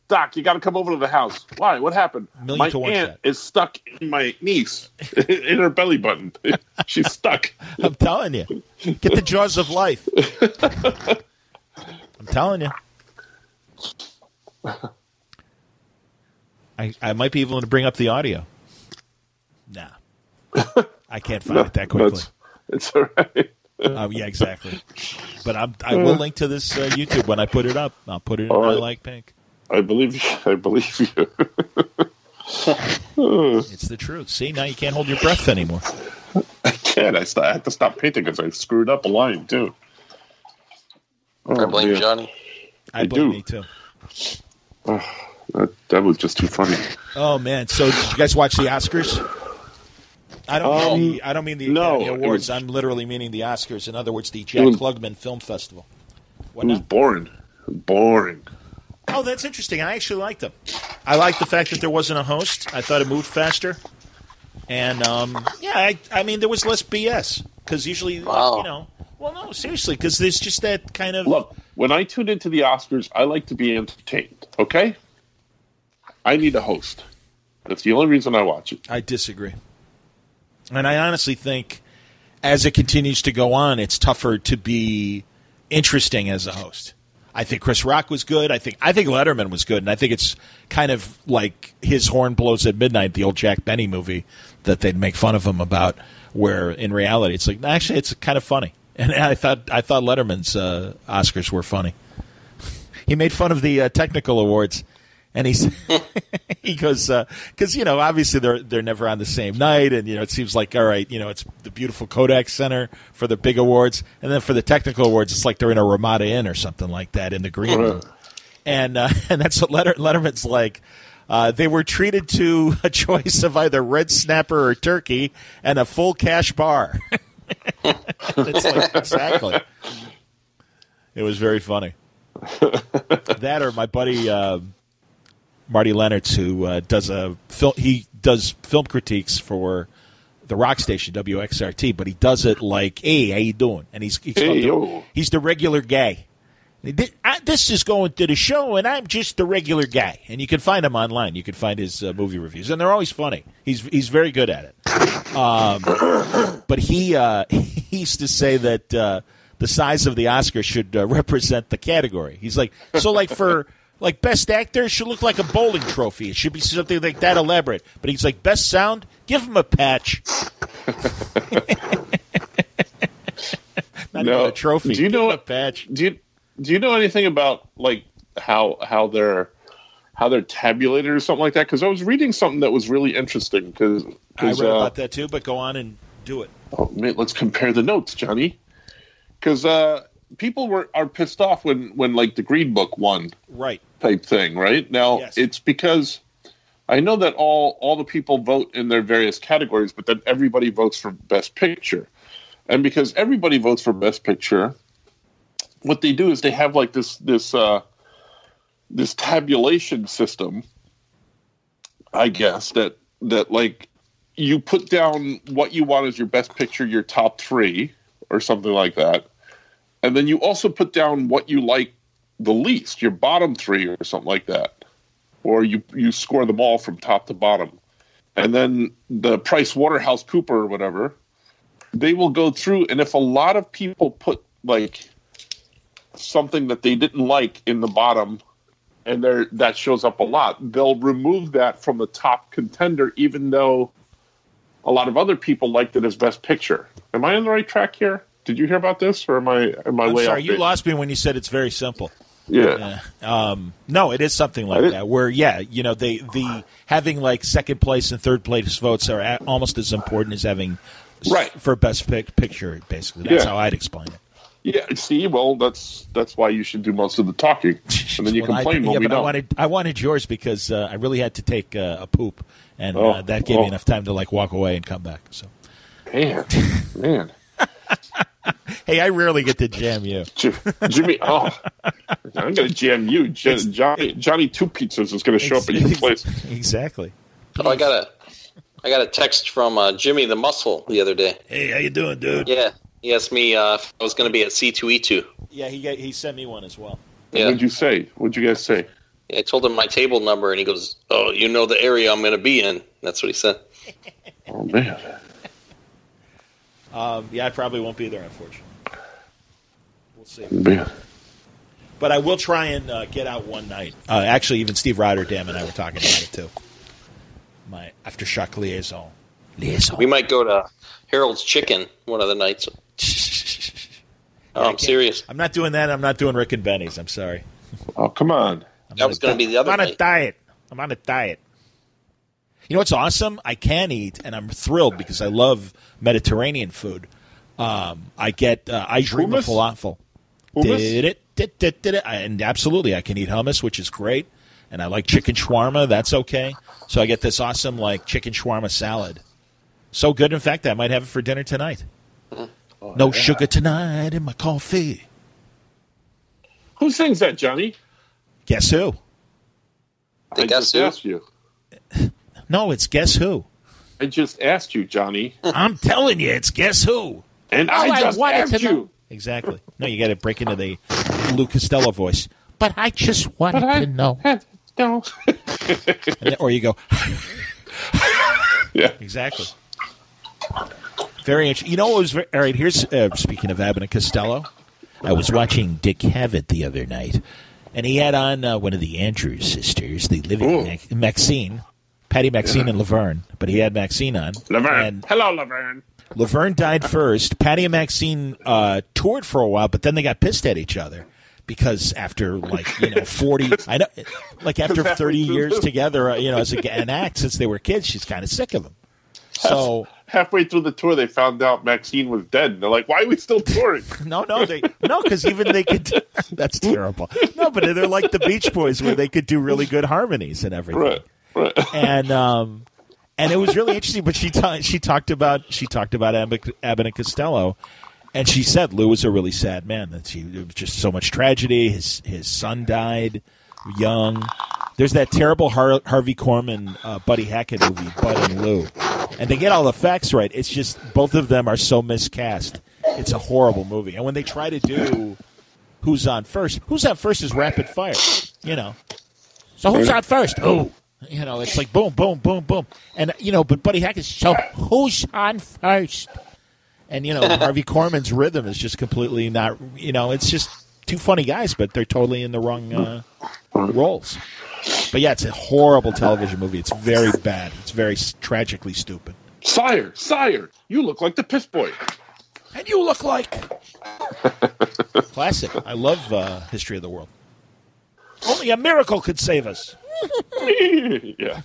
Doc, you got to come over to the house. Why? What happened? My aunt is stuck in my niece, in her belly button. She's stuck. I'm telling you. Get the jaws of life. I'm telling you. I might be able to bring up the audio. Nah. I can't find it that quickly. It's all right. Yeah, exactly. But I will link to this YouTube when I put it up. I'll put it in I Like Pink. I believe you. It's the truth. See, now you can't hold your breath anymore. I can't. I had to stop painting because I screwed up a line, too. I blame Johnny. I blame me, too. That was just too funny. Oh, man. So did you guys watch the Oscars? I don't mean the Academy Awards. I'm literally meaning the Oscars. In other words, the Jack Klugman Film Festival. It was boring. Oh, that's interesting. I actually liked them. I liked the fact that there wasn't a host. I thought it moved faster. And, I mean, there was less BS. Because usually, well, no, seriously, because there's just that kind of... Look, when I tune into the Oscars, I like to be entertained, okay? I need a host. That's the only reason I watch it. I disagree. And I honestly think as it continues to go on, it's tougher to be interesting as a host. I think Chris Rock was good. I think Letterman was good. And I think it's kind of like His Horn Blows at Midnight, the old Jack Benny movie that they'd make fun of him about, where in reality it's like, actually, it's kind of funny. And I thought Letterman's Oscars were funny. He made fun of the technical awards. And he goes, because, obviously they're never on the same night. And, it seems like, all right, it's the beautiful Kodak Center for the big awards. And then for the technical awards, it's like they're in a Ramada Inn or something like that in the green room. And that's what Letterman's like. They were treated to a choice of either red snapper or turkey and a full cash bar. It's like, exactly. It was very funny. That or my buddy Marty Lennertz, who does film critiques for the rock station WXRT, but he does it like, "Hey, how you doing?" And he's the regular guy. This is going to the show, and I'm just the regular guy. And you can find him online. You can find his movie reviews, and they're always funny. He's very good at it. But he used to say that the size of the Oscar should represent the category. He's like, so like for like best actor, it should look like a bowling trophy. It should be something like that elaborate. But he's like, best sound, give him a patch. Not even a trophy. Do you know a patch? Do you know anything about like how they're tabulated or something like that? Because I was reading something that was really interesting. Because I read about that too, but go on and do it. Oh man, let's compare the notes, Johnny. Because people are pissed off when like the Green Book won, right? Type thing, right? Now It's because I know that all the people vote in their various categories, but then everybody votes for Best Picture, and because everybody votes for Best Picture, what they do is they have like this tabulation system, I guess, that like you put down what you want as your best picture, your top 3 or something like that. And then you also put down what you like the least, your bottom 3 or something like that. Or you score them all from top to bottom. And then the PricewaterhouseCoopers or whatever, they will go through, and if a lot of people put like something that they didn't like in the bottom, and that shows up a lot, they'll remove that from the top contender, even though a lot of other people liked it as Best Picture. Am I on the right track here? Did you hear about this, or am I way off? Sorry, you lost me when you said it's very simple. Yeah. No, it is something like that. Where the having like second place and third place votes are almost as important as having for Best Picture. Basically, that's how I'd explain it. Yeah, see, well, that's why you should do most of the talking, and then you complain when we don't. I wanted yours because I really had to take a poop, and that gave me enough time to like walk away and come back. So, man. Hey, I rarely get to jam you, Jimmy. I'm going to jam you, Johnny. 2 pizzas is going to show up at your place. Exactly. Oh, I got a text from Jimmy the Muscle the other day. Hey, how you doing, dude? Yeah. He asked me if I was going to be at C2E2. Yeah, he sent me one as well. Yeah. What'd you say? What'd you guys say? I told him my table number, and he goes, "Oh, you know the area I'm going to be in." That's what he said. Oh, man. Yeah, I probably won't be there, unfortunately. We'll see. Man. But I will try and get out one night. Actually, even Steve Rotterdam and I were talking about it, too. My Aftershock liaison. We might go to Harold's Chicken one of the nights. I'm serious. I'm not doing that. I'm not doing Rick and Benny's. I'm sorry. Oh, come on. That was going to be the other night. I'm on a diet. You know what's awesome? I can eat, and I'm thrilled because I love Mediterranean food. I get I dream of falafel. And absolutely, I can eat hummus, which is great. And I like chicken shawarma. That's okay. So I get this awesome like chicken shawarma salad. So good, in fact, I might have it for dinner tonight. No sugar tonight in my coffee. Who sings that, Johnny? Guess who? I just asked you. No, it's Guess Who. I just asked you, Johnny. I'm telling you, it's Guess Who. And I just asked you. Exactly. No, you got to break into the Lou Costello voice. But I just wanted to know. No. Or you go. Yeah. Exactly. Very interesting. You know what was all right? Here's speaking of Abbott and Costello. I was watching Dick Cavett the other night, and he had on one of the Andrews sisters, the living Maxine, Patty Maxine and Laverne, but he had Maxine on. Laverne. Hello, Laverne. Laverne died first. Patty and Maxine toured for a while, but then they got pissed at each other because after 40, I know, like after 30 years together, as an act since they were kids, she's kind of sick of him. So halfway through the tour, they found out Maxine was dead. And they're like, "Why are we still touring?" No, because even they could. That's terrible. No, but they're like the Beach Boys, where they could do really good harmonies and everything. Right. And it was really interesting. But she talked about Abbott and Costello, And she said Lou was a really sad man. That it was just so much tragedy. His son died young. There's that terrible Harvey Korman, Buddy Hackett movie, Bud and Lou. And they get all the facts right. It's just both of them are so miscast. It's a horrible movie. And when they try to do Who's on First is rapid fire, you know. So who's on first? Who? You know, it's like boom, boom, boom, boom. And, you know, but Buddy Hackett's, so who's on first? And, you know, Harvey Korman's rhythm is just completely not, you know, it's just two funny guys, but they're totally in the wrong roles. But, yeah, it's a horrible television movie. It's very bad. It's very tragically stupid. Sire, you look like the Piss Boy. And you look like... Classic. I love History of the World. Only a miracle could save us. Yeah.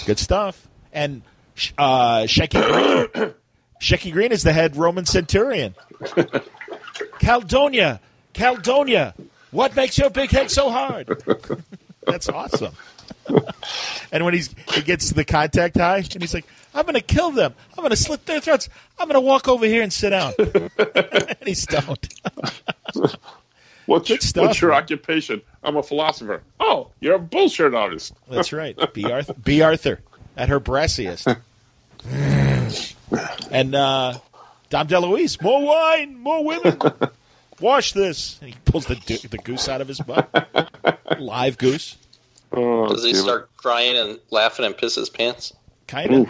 Good stuff. And Shecky Green. Shecky Green is the head Roman centurion. Caldonia, what makes your big head so hard? That's awesome. And when he gets the contact high, and he's like, I'm going to kill them. I'm going to slit their throats. I'm going to walk over here and sit down. And he's stoned. What's your occupation? I'm a philosopher. Oh, you're a bullshit artist. That's right. B. Arthur at her brassiest. And Dom DeLuise, more wine, more women. Wash this. And he pulls the goose out of his butt. Live goose. Oh, does he start crying and laughing and piss his pants? Kind of.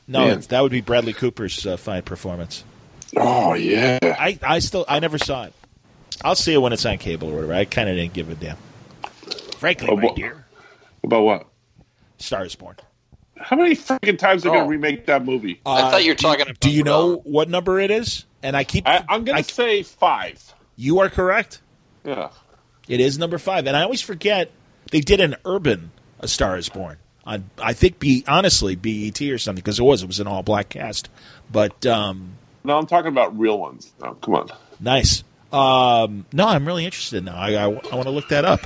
No, that would be Bradley Cooper's fine performance. Oh, yeah. I never saw it. I'll see it when it's on cable or whatever. I kind of didn't give a damn. Frankly, my dear. About what? Star is Born. How many freaking times are they going to remake that movie? I thought you were talking about... Do you know what number it is? And I'm going to say 5. You are correct. Yeah. It is number 5. And I always forget they did an urban A Star is Born. On, I think, BET or something, because it was an all-black cast. But... No, I'm talking about real ones. No, come on. Nice. No, I'm really interested now. I want to look that up.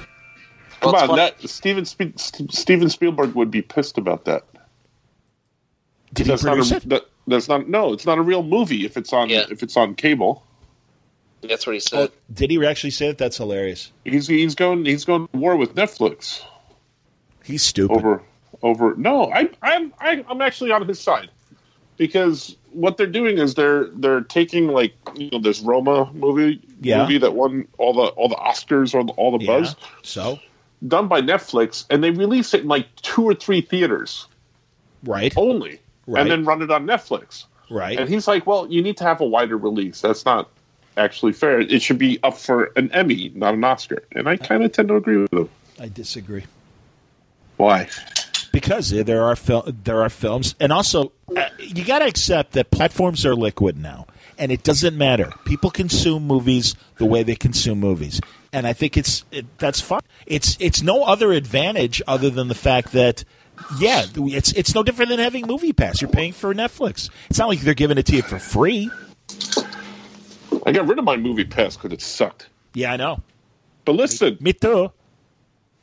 Come on, Steven Spielberg would be pissed about that. Did he produce it? That's not. No, it's not a real movie if it's on cable. That's what he said. Did he actually say that? That's hilarious. He's going to war with Netflix. He's stupid. Over. No, I'm actually on his side. Because what they're doing is they're taking this Roma movie that won all the Oscars or all the buzz. So done by Netflix, and they release it in 2 or 3 theaters, right? Only, right. And then run it on Netflix, right? And he's like, "Well, you need to have a wider release. That's not actually fair. It should be up for an Emmy, not an Oscar." And I kind of tend to agree with him. I disagree. Why? Because there are films, and also you got to accept that platforms are liquid now, and it doesn't matter. People consume movies the way they consume movies, and I think that's fine. It's no other advantage other than the fact that it's no different than having Movie Pass. You're paying for Netflix. It's not like they're giving it to you for free. I got rid of my Movie Pass because it sucked. Yeah, I know. But listen, me too.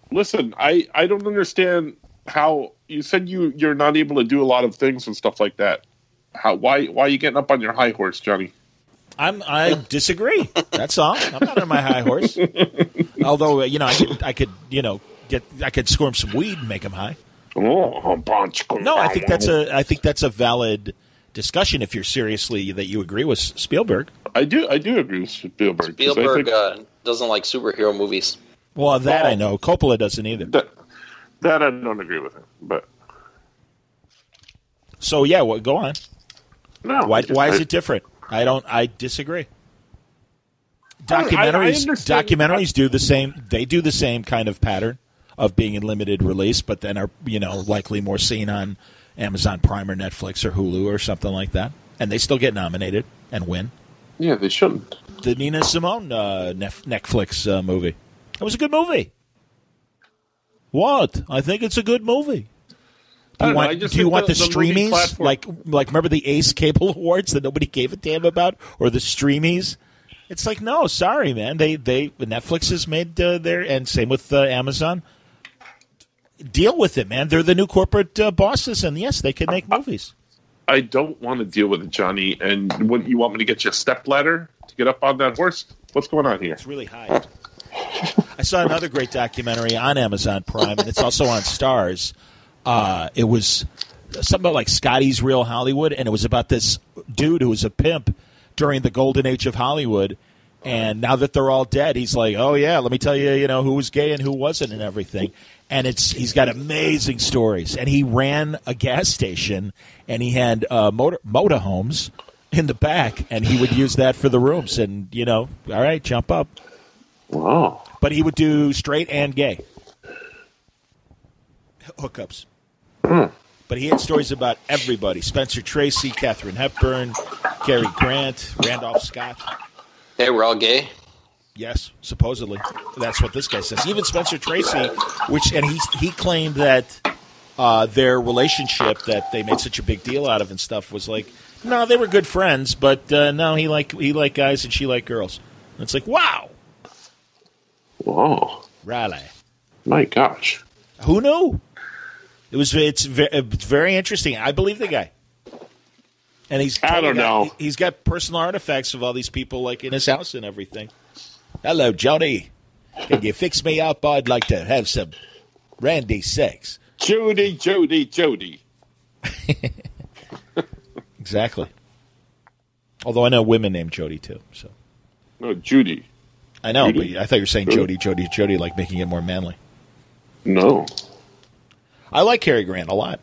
Listen, I don't understand. How you said you're not able to do a lot of things and stuff like that. Why are you getting up on your high horse, Johnny? I disagree. That's all. I'm not on my high horse. Although I could score him some weed and make him high. No, I think that's a valid discussion if you're seriously that you agree with Spielberg. I do agree with Spielberg. Spielberg doesn't like superhero movies. Well, that I know. Coppola doesn't either. That I don't agree with him, but so go on. No, why is it different? I disagree. Documentaries do the same. They do the same kind of pattern of being in limited release, but then are likely more seen on Amazon Prime or Netflix or Hulu or something like that, and they still get nominated and win. Yeah, they shouldn't. The Nina Simone Netflix movie. It was a good movie. What? I think it's a good movie. Do you want the streamies? Like remember the Ace Cable Awards that nobody gave a damn about, or the streamies? It's like, no, sorry, man. Netflix has made their, and same with Amazon. Deal with it, man. They're the new corporate bosses, and yes, they can make movies. I don't want to deal with it, Johnny. And what, you want me to get you a stepladder to get up on that horse? What's going on here? It's really high. I saw another great documentary on Amazon Prime, and it's also on Stars. It was something about like Scotty's Real Hollywood, and it was about this dude who was a pimp during the golden age of Hollywood. And now that they're all dead, he's like, oh, yeah, let me tell you, who was gay and who wasn't and everything. And he's got amazing stories. And he ran a gas station, and he had motorhomes in the back, and he would use that for the rooms. And, all right, jump up. Wow. But he would do straight and gay hookups. But he had stories about everybody. Spencer Tracy, Katharine Hepburn, Cary Grant, Randolph Scott. They were all gay? Yes, supposedly. That's what this guy says. Even Spencer Tracy, and he claimed that their relationship that they made such a big deal out of and stuff was like, no, they were good friends, but no, he liked guys and she liked girls. And it's like, wow. Whoa. Really? My gosh. Who knew? It's very interesting. I believe the guy. And I don't know. He's got personal artifacts of all these people, like in his house and everything. Hello, Johnny. Can you fix me up? I'd like to have some Randy sex. Jody. Exactly. Although I know women named Jody too. So. No, Judy. I know, Judy? but I thought you were saying Jody, like making it more manly. No. I like Cary Grant a lot.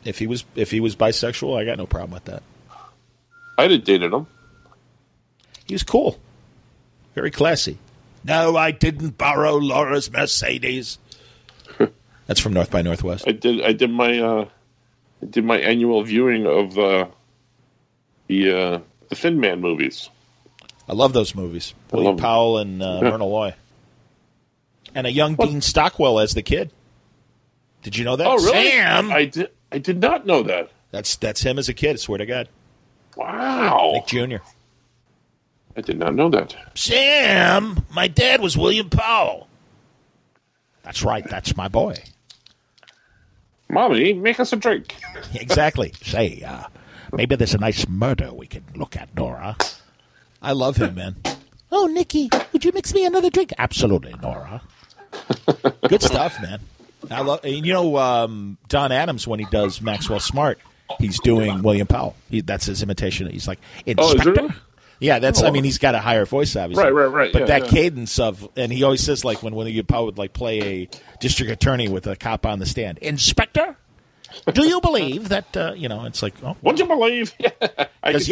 If he was bisexual, I got no problem with that. I'd have dated him. He was cool. Very classy. No, I didn't borrow Laura's Mercedes. That's from North by Northwest. I did my annual viewing of the Thin Man movies. I love those movies. William Powell and Myrna Loy. And a young Dean Stockwell as the kid. Did you know that? Oh, really? Sam! I did not know that. That's him as a kid, I swear to God. Wow. Nick Jr. I did not know that. Sam, my dad was William Powell. That's right, that's my boy. Mommy, make us a drink. Exactly. Say, maybe there's a nice murder we can look at, Nora. I love him, man. Oh, Nikki, would you mix me another drink? Absolutely, Nora. Good stuff, man. I love, Don Adams, when he does Maxwell Smart, he's doing William Powell. That's his imitation. He's like, Inspector? Yeah, he's got a higher voice, obviously. Right. But cadence of, and he always says, like, when William Powell would, like, play a district attorney with a cop on the stand, Inspector? Do you believe that, it's like, oh. What'd you believe? Because,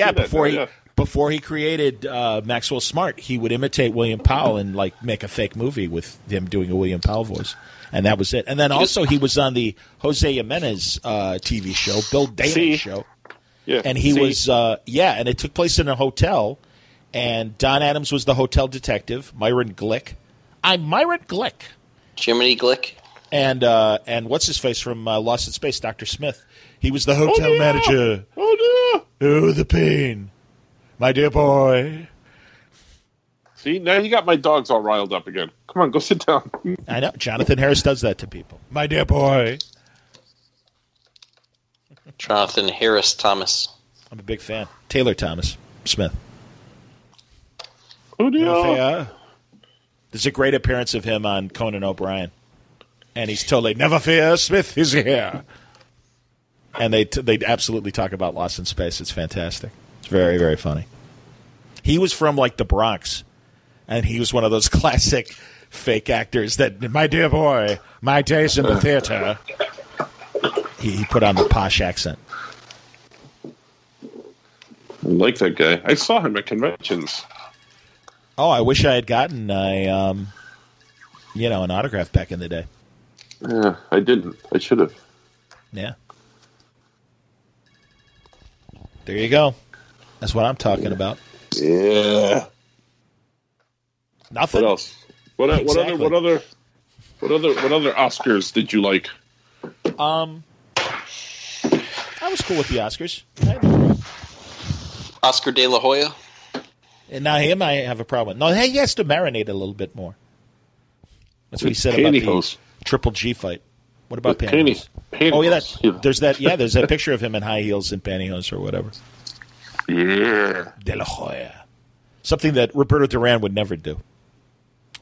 before he created Maxwell Smart, he would imitate William Powell and, like, make a fake movie with him doing a William Powell voice. And that was it. And then also he was on the Jose Jimenez TV show, Bill Dana's show. Yeah. And he was, and it took place in a hotel. And Don Adams was the hotel detective, Myron Glick. I'm Myron Glick. Jiminy Glick. And what's his face from Lost in Space, Dr. Smith. He was the hotel manager. Oh, no. Oh, the pain. My dear boy. See, now you got my dogs all riled up again. Come on, go sit down. I know. Jonathan Harris does that to people. My dear boy. Jonathan Harris Thomas. I'm a big fan. Taylor Thomas Smith. Oh, dear. There's a great appearance of him on Conan O'Brien. And he's totally, never fear, Smith is here. And they absolutely talk about Lost in Space. It's fantastic. It's very, very funny. He was from, like, the Bronx. And he was one of those classic fake actors that, my dear boy, my days in the theater. He put on the posh accent. I like that guy. I saw him at conventions. Oh, I wish I had gotten an autograph back in the day. Yeah, I didn't. I should have. Yeah. There you go. That's what I'm talking about. Yeah. Nothing. What else? What other Oscars did you like? I was cool with the Oscars. Oscar De La Hoya. And now him, I have a problem. No, he has to marinate a little bit more. That's what he said about the Triple G fight. What about With pantyhose? Oh, yeah, there's that picture of him in high heels and pantyhose or whatever. Yeah. De La Hoya. Something that Roberto Duran would never do.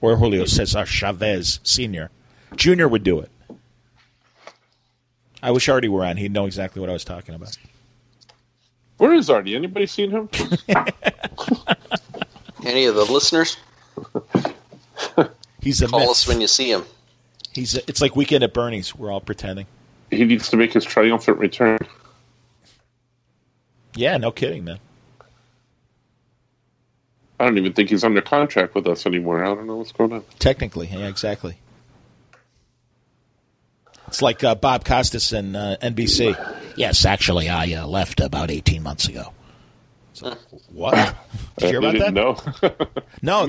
Or Julio Cesar Chavez Sr. Jr. would do it. I wish Artie were on. He'd know exactly what I was talking about. Where is Artie? Anybody seen him? Any of the listeners? He's a Call myth. us when you see him. It's like Weekend at Bernie's. We're all pretending. He needs to make his triumphant return. Yeah, no kidding, man. I don't even think he's under contract with us anymore. I don't know what's going on. Technically, yeah, exactly. It's like Bob Costas and NBC. Yes, actually, I left about 18 months ago. So, what? Did you hear about that? No. No,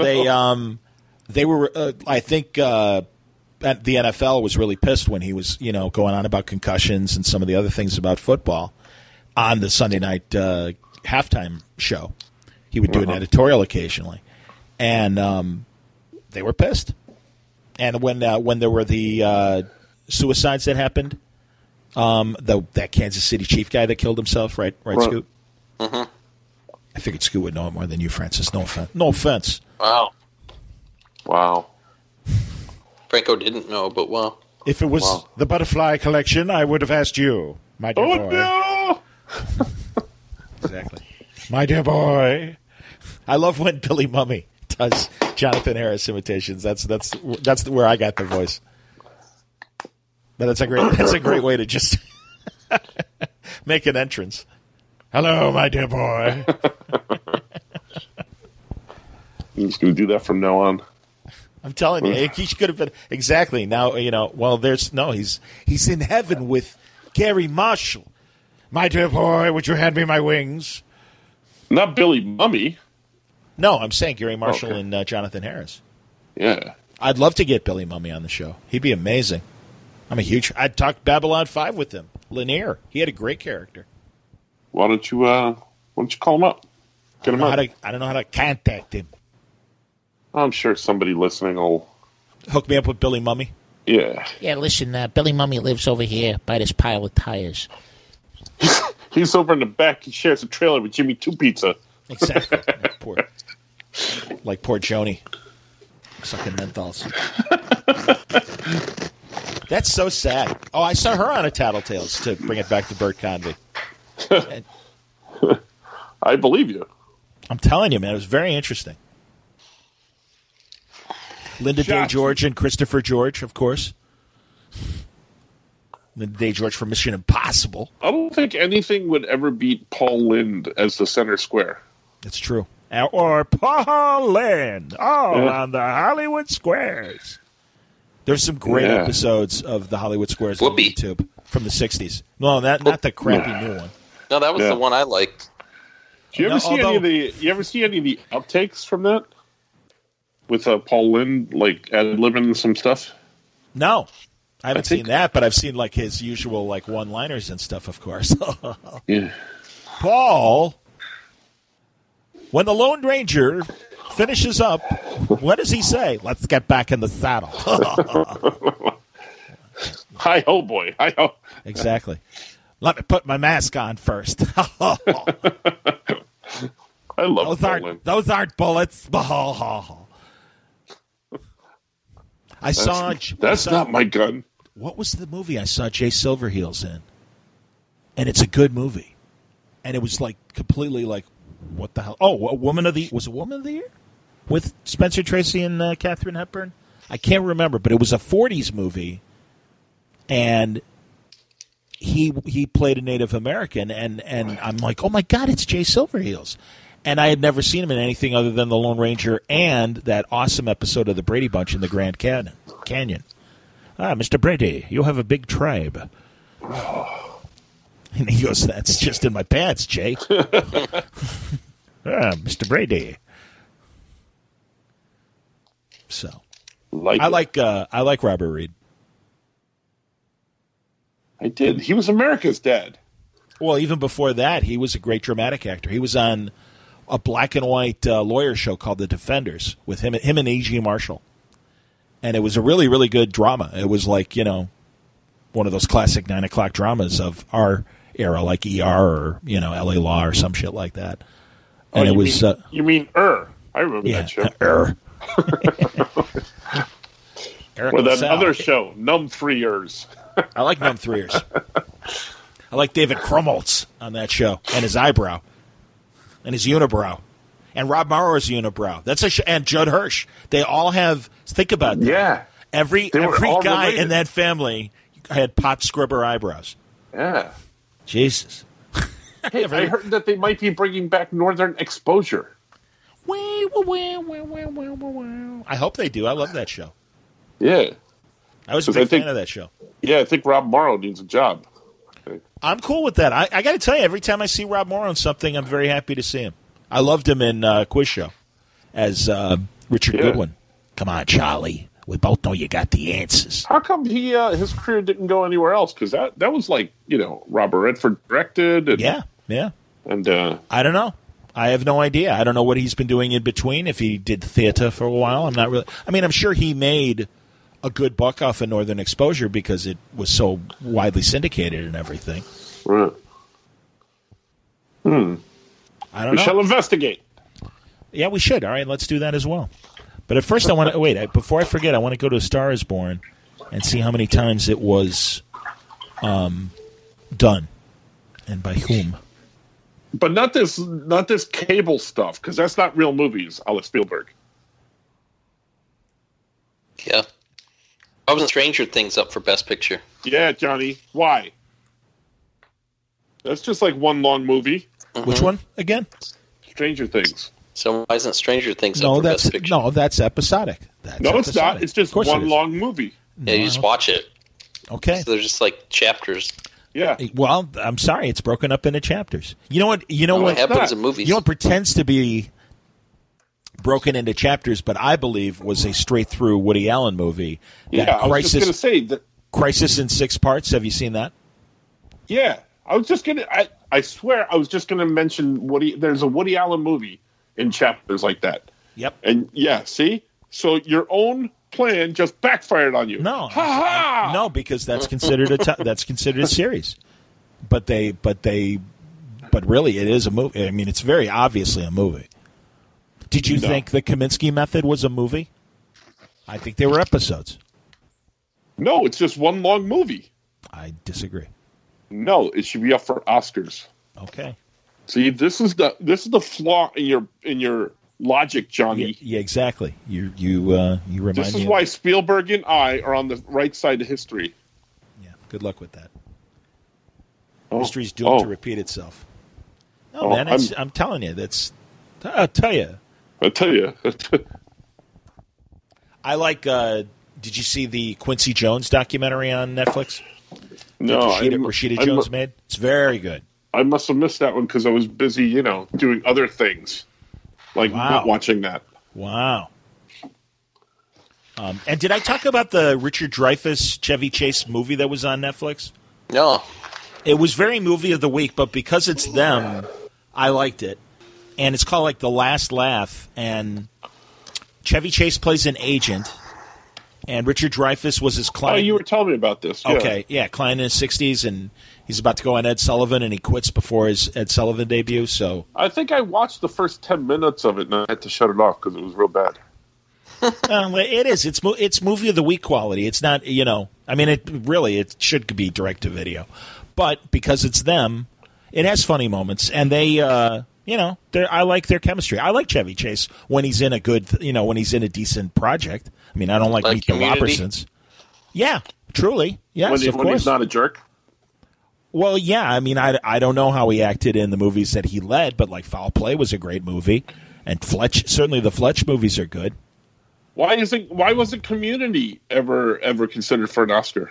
they were. I think the NFL was really pissed when he was, going on about concussions and some of the other things about football on the Sunday night halftime show. He would do an editorial occasionally, and they were pissed. And when there were the suicides that happened, that Kansas City Chief guy that killed himself, right, Scoot? Mm-hmm. I figured Scoot would know it more than you, Francis. No offense. No offense. Wow. Franco didn't know, but wow. If it was the butterfly collection, I would have asked you, my dear boy. No! Exactly. My dear boy. I love when Billy Mummy does Jonathan Harris imitations. That's where I got the voice. But that's a great way to just make an entrance. Hello, my dear boy. I'm just going to do that from now on. I'm telling you, he could have been exactly now. He's in heaven with Gary Marshall. My dear boy, would you hand me my wings? Not Billy Mummy. No, I'm saying Gary Marshall and Jonathan Harris. Yeah. I'd love to get Billy Mummy on the show. He'd be amazing. I'd talk Babylon 5 with him. Lanier. He had a great character. Why don't you call him up? Get him up. I don't know how to contact him. I'm sure somebody listening will hook me up with Billy Mummy. Yeah. Yeah, listen, Billy Mummy lives over here by this pile of tires. He's over in the back. He shares a trailer with Jimmy Two Pizza. Exactly. Poor Joni. Sucking menthols. That's so sad. Oh, I saw her on a Tattletales, to bring it back to Bert Convy. I believe you. I'm telling you, man, it was very interesting. Linda Day George and Christopher George, of course. Linda Day George from Mission Impossible. I don't think anything would ever beat Paul Lynde as the center square. It's true. Or Paul Lynde, on the Hollywood Squares. There's some great episodes of the Hollywood Squares on YouTube from the 60s. No, not the crappy new one. No, that was the one I liked. Do you ever see any of the outtakes from that? With Paul Lynde, like, ad-libbing some stuff? No. I haven't seen that, but I've seen, like, his usual, like, one-liners and stuff, of course. Yeah. Paul, when the Lone Ranger finishes up, what does he say? Let's get back in the saddle. Hi-ho, boy. Hi-ho. Exactly. Let me put my mask on first. I love those aren't bullets. That's not my gun. What was the movie I saw Jay Silverheels in? And it's a good movie. And it was like completely like, what the hell? Oh, was it Woman of the Year? With Spencer Tracy and Katharine Hepburn? I can't remember, but it was a 40s movie. And he played a Native American, and I'm like, oh my God, it's Jay Silverheels. And I had never seen him in anything other than The Lone Ranger and that awesome episode of The Brady Bunch in the Grand Canyon. Mr. Brady, you have a big tribe. And he goes, that's just in my pants, Jay. Mr. Brady. So, I like Robert Reed. I did. He was America's dad. Well, even before that, he was a great dramatic actor. He was on a black and white lawyer show called The Defenders with him and A.G. Marshall. And it was a really, really good drama. It was like, one of those classic 9 o'clock dramas of our era, like ER or L.A. Law or some shit like that. And it was you mean I remember that show. Or that other show, Numb 3 Years. I like Numb 3 Years. I like David Krumholtz on that show and his eyebrow and his unibrow. And Rob Morrow's unibrow. That's and Judd Hirsch. They all have. Think about that. Yeah. Every guy related in that family had pot scribber eyebrows. Yeah. Jesus. Hey, I heard that they might be bringing back Northern Exposure. I hope they do. I love that show. Yeah. I was a big fan of that show. Yeah, I think Rob Morrow needs a job. I'm cool with that. I got to tell you, every time I see Rob Morrow on something, I'm very happy to see him. I loved him in Quiz Show as Richard Goodwin. Come on, Charlie. We both know you got the answers. How come his career didn't go anywhere else? Because that was like, Robert Redford directed. And, yeah. And I don't know. I have no idea. I don't know what he's been doing in between. If he did theater for a while, I'm not really. I mean, I'm sure he made a good buck off of Northern Exposure because it was so widely syndicated and everything. Right. I don't know. We shall investigate. Yeah, we should. All right, let's do that as well. But at first, I want to wait. Before I forget, I want to go to A Star Is Born and see how many times it was done and by whom. But not this cable stuff, because that's not real movies, a la Spielberg. Yeah. Why wasn't Stranger Things up for Best Picture? Yeah, Johnny. Why? That's just like one long movie. Mm-hmm. Which one again? Stranger Things. So why isn't Stranger Things up for Best Picture? No, that's episodic. It's not. It's just one long movie. Yeah, you just watch it. Okay. So they're just like chapters. Yeah. Well, I'm sorry. It's broken up into chapters. You know what? What happens in movies? You know what pretends to be broken into chapters, but I believe was a straight-through Woody Allen movie. Yeah, I was just going to say that. Crisis in 6 Parts. Have you seen that? Yeah. I was just going to. I swear I was just going to mention there's a Woody Allen movie in chapters like that. Yep. And yeah, see? So your own plan just backfired on you. No. Ha-ha! No, because that's considered a series. But really it is a movie. I mean, it's very obviously a movie. Did you think the Kaminsky Method was a movie? I think they were episodes. No, it's just one long movie. I disagree. No, it should be up for Oscars. Okay. See, this is the flaw in your logic, Johnny. Yeah, exactly. You remind me. This is why Spielberg and I are on the right side of history. Yeah. Good luck with that. History's doomed to repeat itself. No, man. I'm telling you. I'll tell you. I like. Did you see the Quincy Jones documentary on Netflix? No, Rashida Jones made. It's very good. I must have missed that one because I was busy, doing other things, like not watching that. Wow. And did I talk about the Richard Dreyfuss Chevy Chase movie that was on Netflix? No. It was very movie of the week, but because it's them, I liked it. And it's called like The Last Laugh, and Chevy Chase plays an agent. And Richard Dreyfuss was his client. Oh, you were telling me about this. Yeah. Okay, yeah, client in his 60s, and he's about to go on Ed Sullivan, and he quits before his Ed Sullivan debut. So I think I watched the first 10 minutes of it, and I had to shut it off because it was real bad. It is. It's movie of the week quality. It's not, I mean, it should be direct to video. But because it's them, it has funny moments, and they, I like their chemistry. I like Chevy Chase when he's in a good, when he's in a decent project. I mean, I don't like Meet the Robertsons. Yeah, truly. Yes, of course. When he's not a jerk? Well, yeah. I mean, I don't know how he acted in the movies that he led, but like Foul Play was a great movie. And certainly the Fletch movies are good. Why wasn't Community ever considered for an Oscar?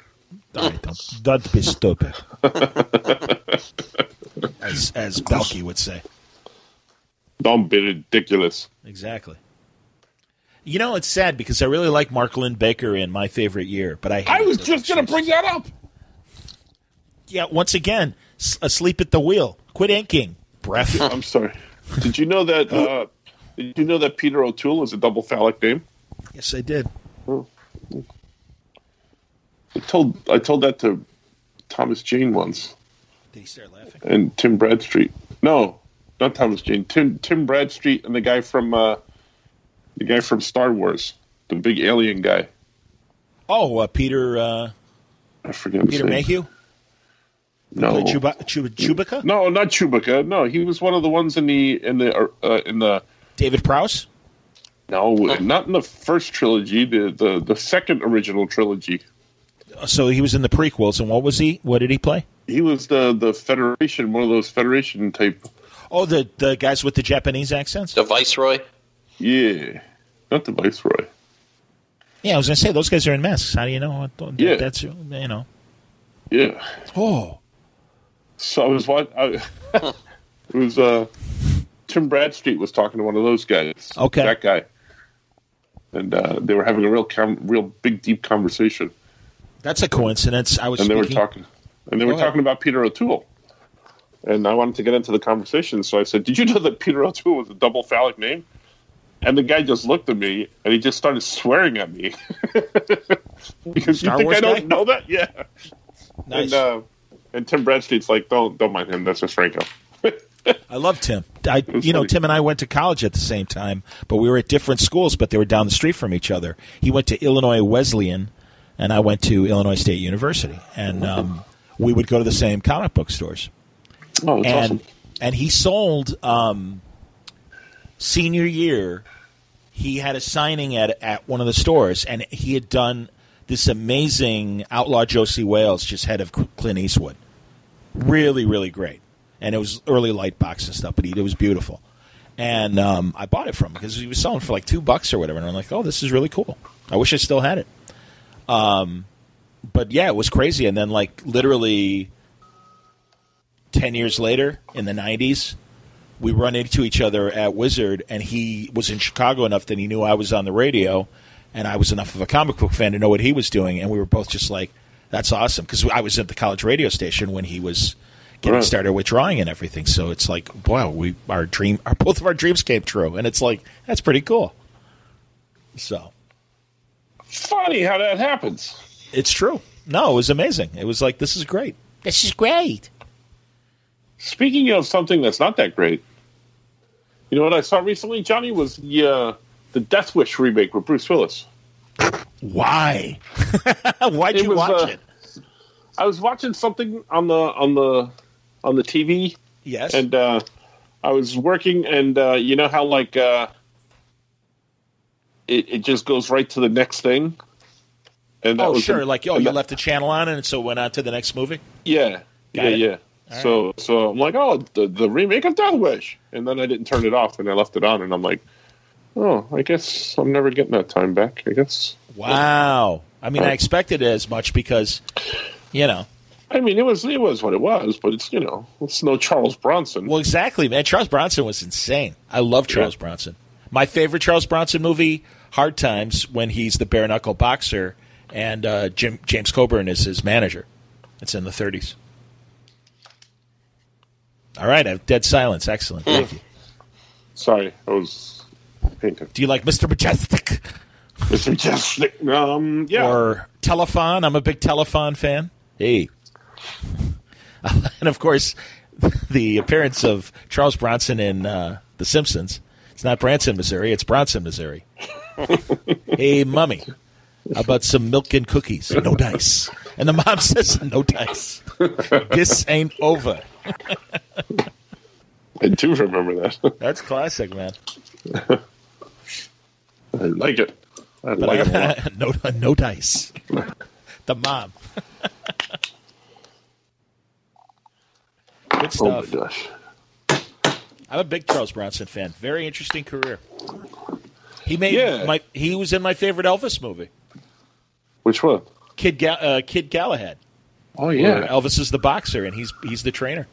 All right, don't be stupid. as Belky would say. Don't be ridiculous. Exactly. It's sad because I really like Mark Lynn Baker in My Favorite Year, but I was just going to bring that up. Yeah, once again, asleep at the wheel. Quit inking, breath. I'm sorry. Did you know that? Did you know that Peter O'Toole is a double phallic name? Yes, I did. I told that to Thomas Jane once. Did he start laughing? And Tim Bradstreet. No, not Thomas Jane. Tim Bradstreet and the guy from Star Wars, the big alien guy. Oh, Peter. I forget his Peter name. Mayhew. No, Chewbacca. No, not Chewbacca. No, he was one of the ones in the David Prowse. No, not in the first trilogy. The second original trilogy. So he was in the prequels, and what was he? What did he play? He was the Federation, one of those Federation type. Oh, the guys with the Japanese accents. The Viceroy. Yeah, not the Viceroy. Yeah, I was going to say those guys are in masks. How do you know? Yeah, that's Yeah. Oh. So I was watching. It was Tim Bradstreet was talking to one of those guys. Okay. That guy. And they were having a real big, deep conversation. That's a coincidence. They were talking about Peter O'Toole. And I wanted to get into the conversation, so I said, "Did you know that Peter O'Toole was a double phallic name?" And the guy just looked at me, and he just started swearing at me. Because Star you think Wars I don't guy? know that? Yeah. Nice. And Tim Bradstreet's like, don't mind him. That's just Franco. I love Tim. Tim and I went to college at the same time, but we were at different schools, but they were down the street from each other. He went to Illinois Wesleyan, and I went to Illinois State University. And we would go to the same comic book stores. Oh, that's awesome. And he sold senior year. He had a signing at one of the stores, and he had done this amazing Outlaw Josie Wales, just head of Clint Eastwood. Really, really great. And it was early light box and stuff, but it was beautiful. And I bought it from him because he was selling for like $2 or whatever. And I'm like, oh, this is really cool. I wish I still had it. But yeah, it was crazy. And then like literally 10 years later in the 90s, we run into each other at Wizard, and he was in Chicago enough that he knew I was on the radio, and I was enough of a comic book fan to know what he was doing. And we were both just like, that's awesome. Because I was at the college radio station when he was getting started with drawing and everything. So it's like, wow, both of our dreams came true. And it's like, that's pretty cool. So. Funny how that happens. It's true. No, it was amazing. It was like, this is great. This is great. Speaking of something that's not that great, you know what I saw recently, Johnny, was the Death Wish remake with Bruce Willis. Why? Why'd you watch it? I was watching something on the TV. Yes. And I was working, and you know how like it just goes right to the next thing. And that was sure. You left the channel on, and so it went on to the next movie. Yeah. Yeah. So I'm like, oh, the remake of Death Wish, and then I didn't turn it off, and I left it on, and I'm like, oh, I guess I'm never getting that time back. I guess. Wow. I mean, I expected it as much because, you know. I mean, it was what it was, but it's it's no Charles Bronson. Well, exactly, man. Charles Bronson was insane. I love Charles Bronson. My favorite Charles Bronson movie, Hard Times, when he's the bare knuckle boxer, and James Coburn is his manager. It's in the 30s. All right, I have dead silence. Excellent. Thank you. Sorry, I was painting. Do you like Mr. Majestic? Mr. Majestic? Yeah. Or Telefon? I'm a big Telefon fan. Hey. And, of course, the appearance of Charles Bronson in The Simpsons. It's not Branson, Missouri. It's Bronson, Missouri. Hey, Mummy, how about some milk and cookies? No dice. And the mom says, no dice. This ain't over. I do remember that. That's classic, man. I like it. I like it a lot. No dice. The mom. Good stuff. Oh, my gosh. I'm a big Charles Bronson fan. Very interesting career. He he was in my favorite Elvis movie. Which one? Kid Galahad. Oh yeah. Where Elvis is the boxer and he's the trainer.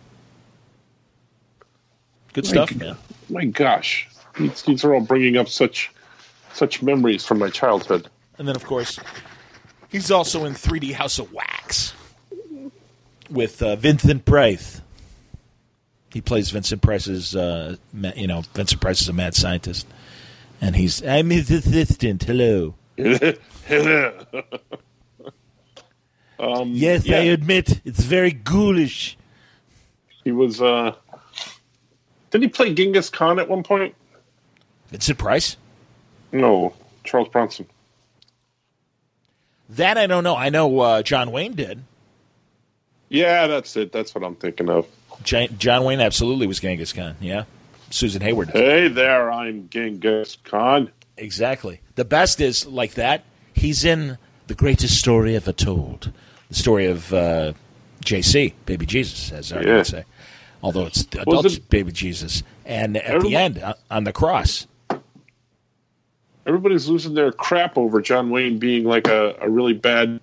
Good stuff, man. My gosh, these are all bringing up such memories from my childhood. And then, of course, he's also in 3D House of Wax with Vincent Price. He plays Vincent Price's, Vincent Price is a mad scientist. And I'm his assistant. Hello. Hello. Yes, I admit it's very ghoulish. He was. Did he play Genghis Khan at one point? Vincent Price? No, Charles Bronson. That I don't know. I know John Wayne did. Yeah, that's it. That's what I'm thinking of. John Wayne absolutely was Genghis Khan. Yeah, Susan Hayward. Hey there, I'm Genghis Khan. Exactly. The best is like that. He's in The Greatest Story Ever Told, the story of J.C., Baby Jesus, as I would say. Although it's the adult Baby Jesus. And at the end, on the cross. Everybody's losing their crap over John Wayne being like a really bad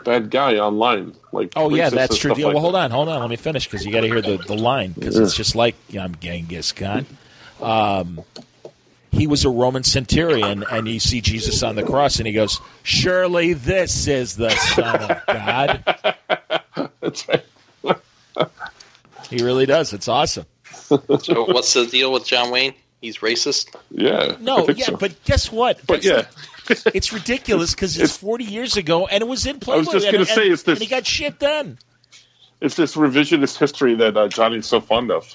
guy online. Like, oh, yeah, that's true. Yeah, well, hold on. Let me finish because you got to hear the line because it's just like I'm Genghis Khan. He was a Roman centurion, and you see Jesus on the cross, and he goes, "Surely this is the Son of God." That's right. He really does. It's awesome. So what's the deal with John Wayne? He's racist? Yeah. No, yeah, so. But guess what? But yeah. It's ridiculous because it's 40 years ago, and it was in Playboy. I was just going to say, it's this. And he got shit done. It's this revisionist history that Johnny's so fond of.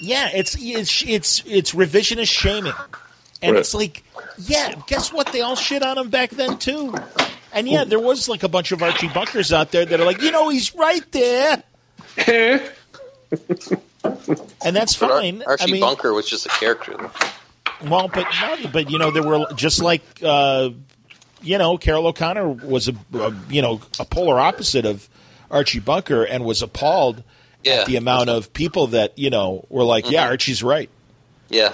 Yeah, it's revisionist shaming, and it's like, yeah, guess what? They all shit on him back then too, and yeah, there was like a bunch of Archie Bunkers out there that are like, he's right there, and that's fine. Archie Bunker was just a character. Well, but there were just like Carol O'Connor was a polar opposite of Archie Bunker and was appalled. Yeah. At the amount of people that, were like, yeah, Archie's right. Yeah.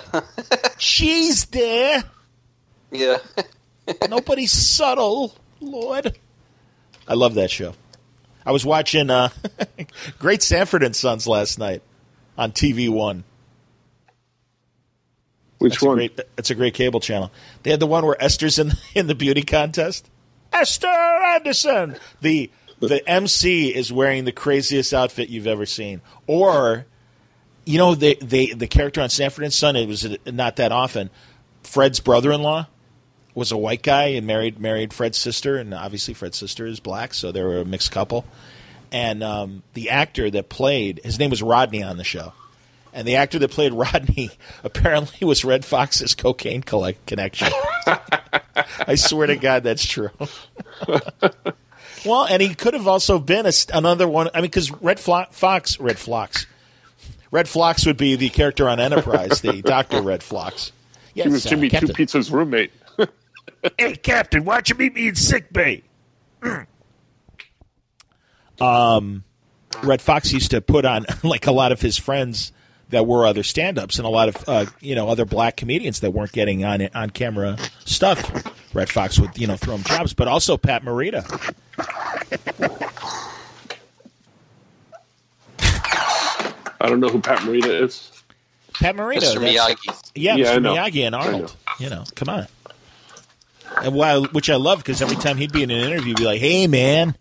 She's there. Yeah. Nobody's subtle, Lord. I love that show. I was watching Great Sanford and Sons last night on TV1. Which one? It's a great cable channel. They had the one where Esther's in the beauty contest. Esther Anderson! The MC is wearing the craziest outfit you've ever seen. Or, the character on Sanford and Son, it was not that often. Fred's brother-in-law was a white guy and married Fred's sister, and obviously Fred's sister is black, so they were a mixed couple. And the actor that played, his name was Rodney on the show, and the actor that played Rodney apparently was Red Fox's cocaine connection. I swear to God, that's true. Well, and he could have also been another one. I mean, because Red Fox would be the character on Enterprise, the Dr. Red Fox. Yes, he was Jimmy Two Pizza's roommate. Hey, Captain, why don't you meet me in sickbay? Red Fox used to put on like a lot of his friends that were other stand-ups and a lot of other black comedians that weren't getting on camera stuff. Red Fox would throw them jobs, but also Pat Morita. I don't know who Pat Morita is. Pat Morita, Mr. Miyagi. Yeah, Mr. Miyagi and Arnold. Come on. And which I love because every time he'd be in an interview, he'd be like, "Hey, man."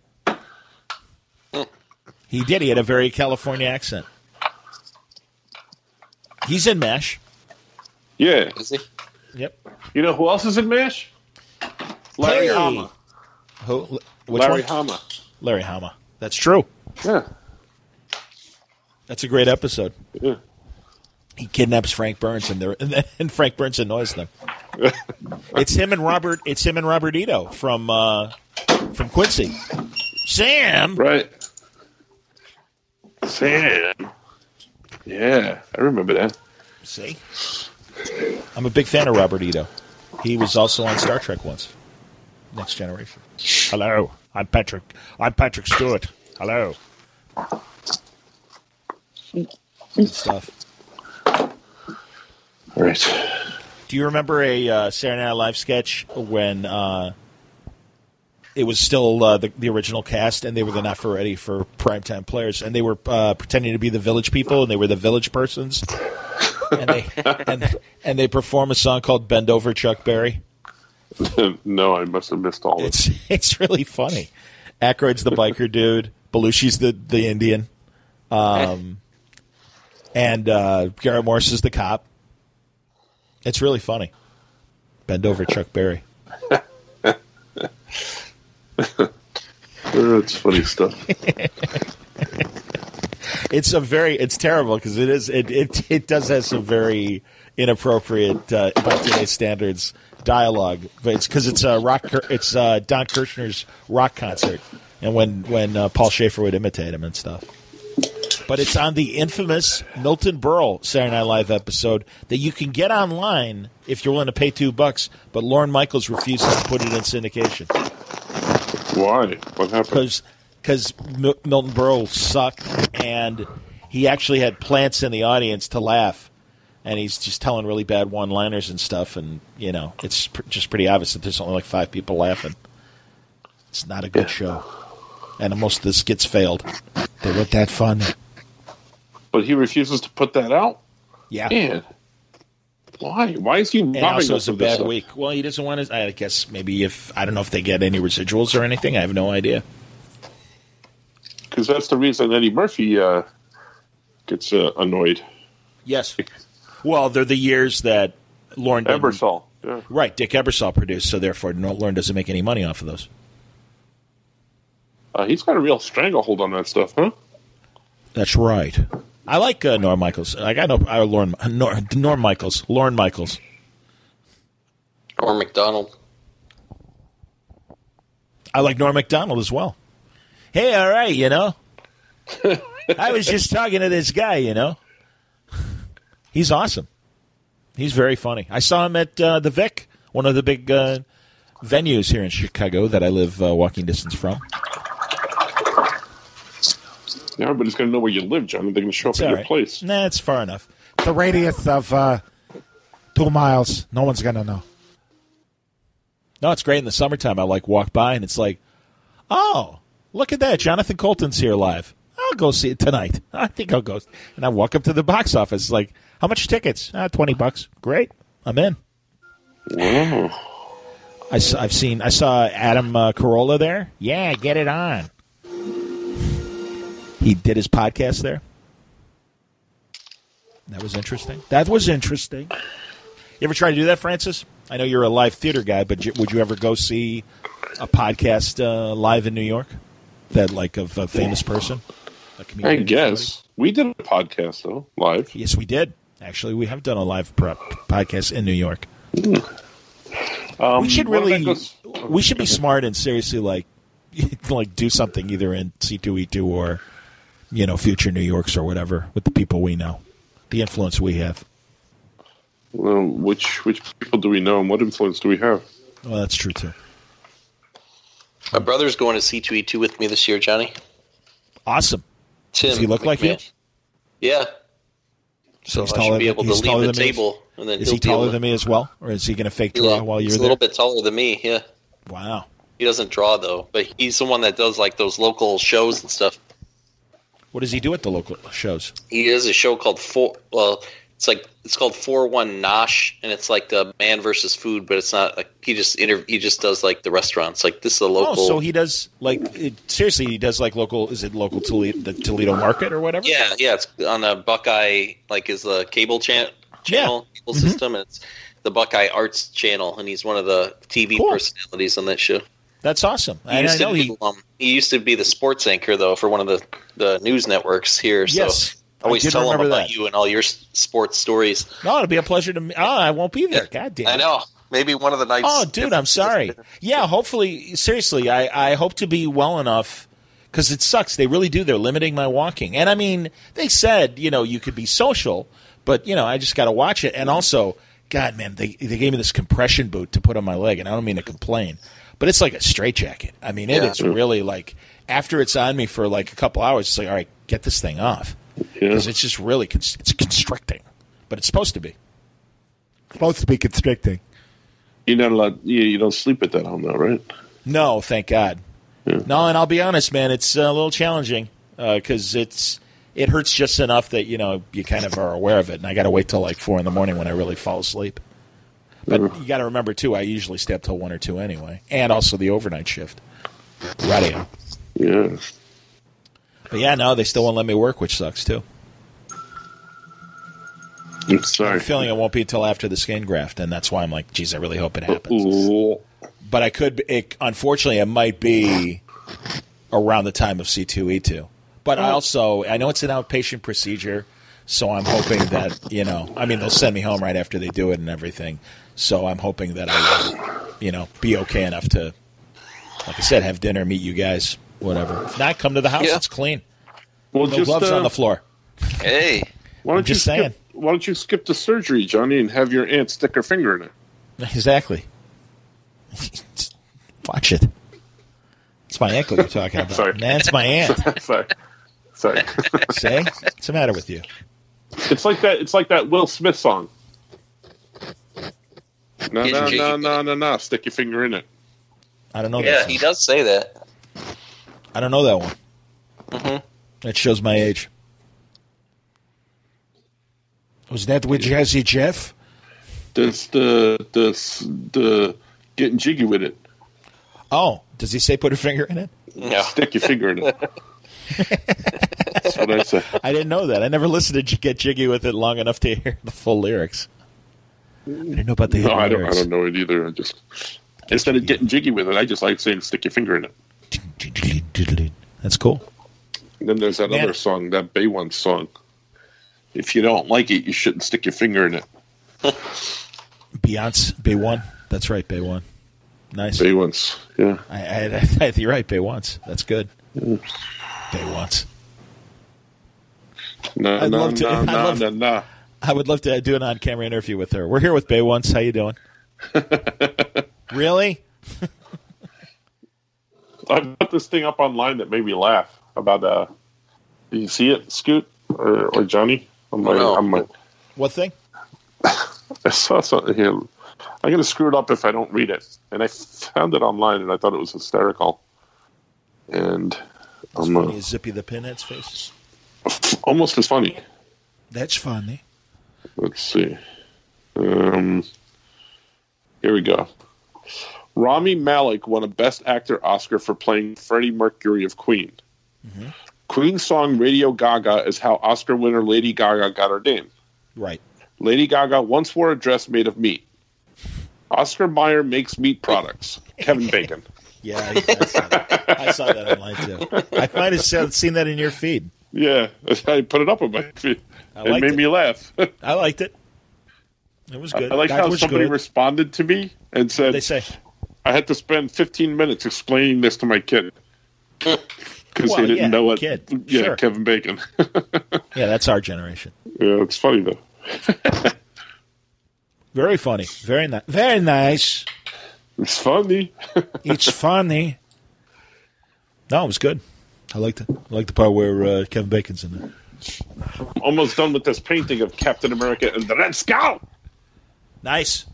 He did. He had a very California accent. He's in MASH. Yeah. Is he? Yep. You know who else is in MASH? Larry Hama. Who? Larry Hama. Larry Hama. That's true. Yeah. That's a great episode. Yeah. He kidnaps Frank Burns, and Frank Burns annoys them. It's him and Robert Ito from Quincy. Sam. Right. Sam. Yeah, I remember that. See? I'm a big fan of Robert Ito. He was also on Star Trek once. Next Generation. Hello, I'm Patrick. I'm Patrick Stewart. Hello. Good stuff. All right. Do you remember a Saturday Night Live sketch when it was still the original cast, and they were the not for ready for primetime players, and they were pretending to be the village people, and they were the village persons, and they perform a song called "Bend Over, Chuck Berry." No, I must have missed all of it. It's really funny. Aykroyd's the biker dude, Belushi's the Indian, and Garrett Morris is the cop. It's really funny. Bend Over, Chuck Berry. That's funny stuff. It's terrible because it does have some very inappropriate by today's standards dialogue, but it's because it's Don Kirshner's rock concert, and when Paul Schaefer would imitate him and stuff. But it's on the infamous Milton Berle Saturday Night Live episode that you can get online if you're willing to pay $2. But Lorne Michaels refuses to put it in syndication. Why? What happened? Because Milton Berle sucked, and he actually had plants in the audience to laugh, and he's just telling really bad one-liners and stuff, and it's just pretty obvious that there's only like 5 people laughing. It's not a good show, and most of the skits failed. They weren't that fun. But he refuses to put that out? Yeah. Man. Why? Why is he robbing us? And also, it's a bad stuff? week. Well, he doesn't want to. I guess maybe I don't know if they get any residuals or anything. I have no idea. Because that's the reason Eddie Murphy gets annoyed. Yes. Well, they're the years that Lorne Ebersol. Yeah. Right, Dick Ebersol produced, so therefore Lorne doesn't make any money off of those. He's got a real stranglehold on that stuff, huh? That's right. I like Norm Michaels. I got Norm Michaels. Lorne Michaels. Or McDonald. I like Norm Macdonald as well. Hey, all right, I was just talking to this guy, He's awesome. He's very funny. I saw him at the Vic, one of the big venues here in Chicago that I live walking distance from. Now everybody's going to know where you live, John, and they're going to show up at your place. Nah, it's far enough. The radius of 2 miles. No one's going to know. No, it's great in the summertime. I walk by and it's like, oh, look at that. Jonathan Colton's here live. I'll go see it tonight. I think I'll go. And I walk up to the box office. It's like, how much tickets? $20. Great. I'm in. Wow. I saw Adam Carolla there. Yeah, get it on. He did his podcast there. That was interesting. You ever try to do that, Francis? I know you're a live theater guy, but would you ever go see a podcast live in New York? That of a famous person? I guess. We did a podcast, though, live. Yes, we did. Actually, we have done a live podcast in New York. We should we should be smart and seriously do something either in C2E2 or future New Yorks or whatever with the people we know, the influence we have. Well, which people do we know, and what influence do we have? Well, that's true too. My brother's going to C2E2 with me this year, Johnny. Awesome. Tim, does he look like you? Yeah. So I should be able to leave the table. And then is he taller than me as well? Or is he going to fake draw while you're there? He's a little bit taller than me, yeah. Wow. He doesn't draw, though. But he's the one that does, those local shows and stuff. What does he do at the local shows? He does a show called it's called 4-1 Nosh, and it's like the Man versus Food, but it's not he just does the restaurants. This is a local. Oh, so he does seriously? He does local. Is it local the Toledo market or whatever? Yeah. It's on a Buckeye is the cable channel cable system, and it's the Buckeye Arts channel, and he's one of the TV personalities on that show. That's awesome. He used to be the sports anchor though for one of the news networks here. Yes. So I always tell him about you and all your sports stories. No, it'll be a pleasure to. I won't be there. God damn it. I know. Maybe one of the nights. Oh, dude, I'm sorry. Yeah, hopefully, seriously, I hope to be well enough because it sucks. They really do. They're limiting my walking. And I mean, they said, you could be social, but, I just got to watch it. And also, God, man, they gave me this compression boot to put on my leg, and I don't mean to complain, but it's like a straitjacket. I mean, it is really after it's on me for a couple hours, it's all right, get this thing off. Because it's just really it's constricting, but it's supposed to be. Supposed to be constricting. You're not allowed. You don't sleep at that home, though, right? No, thank God. Yeah. No, and I'll be honest, man, it's a little challenging because it hurts just enough that you kind of are aware of it, and I got to wait till 4 a.m. when I really fall asleep. But you got to remember too, I usually stay up till 1 or 2 anyway, and also the overnight shift. Radio. Yeah. But yeah, no, they still won't let me work, which sucks too. I'm sorry. I'm feeling it won't be until after the skin graft, and that's why I'm like, geez, I really hope it happens. But unfortunately, it might be around the time of C2E2. But I know it's an outpatient procedure, so I'm hoping that, they'll send me home right after they do it and everything. So I'm hoping that I will, be okay enough to, like I said, have dinner, meet you guys, whatever. If not, come to the house. Yeah. It's clean. Well, no gloves on the floor. Hey. Why don't you skip the surgery, Johnny, and have your aunt stick her finger in it? Exactly. Watch it. It's my ankle you're talking about. Sorry. Man, it's my aunt. Sorry. Say? What's the matter with you? It's like that Will Smith song. No. Stick your finger in it. I don't know that Yeah, song. he does say that. I don't know that one. Mm-hmm. That shows my age. Was that with Jazzy Jeff? That's the getting jiggy with it. Oh, does he say put a finger in it? No. Stick your finger in it. That's what I said. I didn't know that. I never listened to Get Jiggy with It long enough to hear the full lyrics. I didn't know about the hidden lyrics. I don't know it either. Instead of getting jiggy with it, I just like saying stick your finger in it. That's cool. And then there's that other song, that Bay One song. If you don't like it, you shouldn't stick your finger in it. Beyonce, Bay One. That's right, Bay One. Nice. Bay Ones, yeah. You're right, Bay Once. That's good. Yeah. Bay Once. No. I would love to do an on-camera interview with her. We're here with Bay Once. How you doing? Really? I put this thing up online that made me laugh about. Do you see it, Scoot or Johnny? What thing? I saw something here. I'm going to screw it up if I don't read it. And I found it online, and I thought it was hysterical. And it's funny as Zippy the Pinhead's face. Almost as funny. That's funny. Let's see. Here we go. Rami Malek won a Best Actor Oscar for playing Freddie Mercury of Queen. Mm-hmm. Queen's song Radio Gaga is how Oscar winner Lady Gaga got her name. Right. Lady Gaga once wore a dress made of meat. Oscar Mayer makes meat products. Kevin Bacon. Yeah, I saw that online too. I might have seen that in your feed. Yeah, I put it up on my feed. It made me laugh. I liked it. It was good. I like how somebody responded to me and said, they say? I had to spend 15 minutes explaining this to my kid. Because they didn't know what. Kid. Yeah, sure. Kevin Bacon. Yeah, that's our generation. Yeah, it's funny though. Very funny. Very nice. Very nice. It's funny. It's funny. No, it was good. I liked it. I liked the part where Kevin Bacon's in there. I'm almost done with this painting of Captain America and the Red Skull. Nice.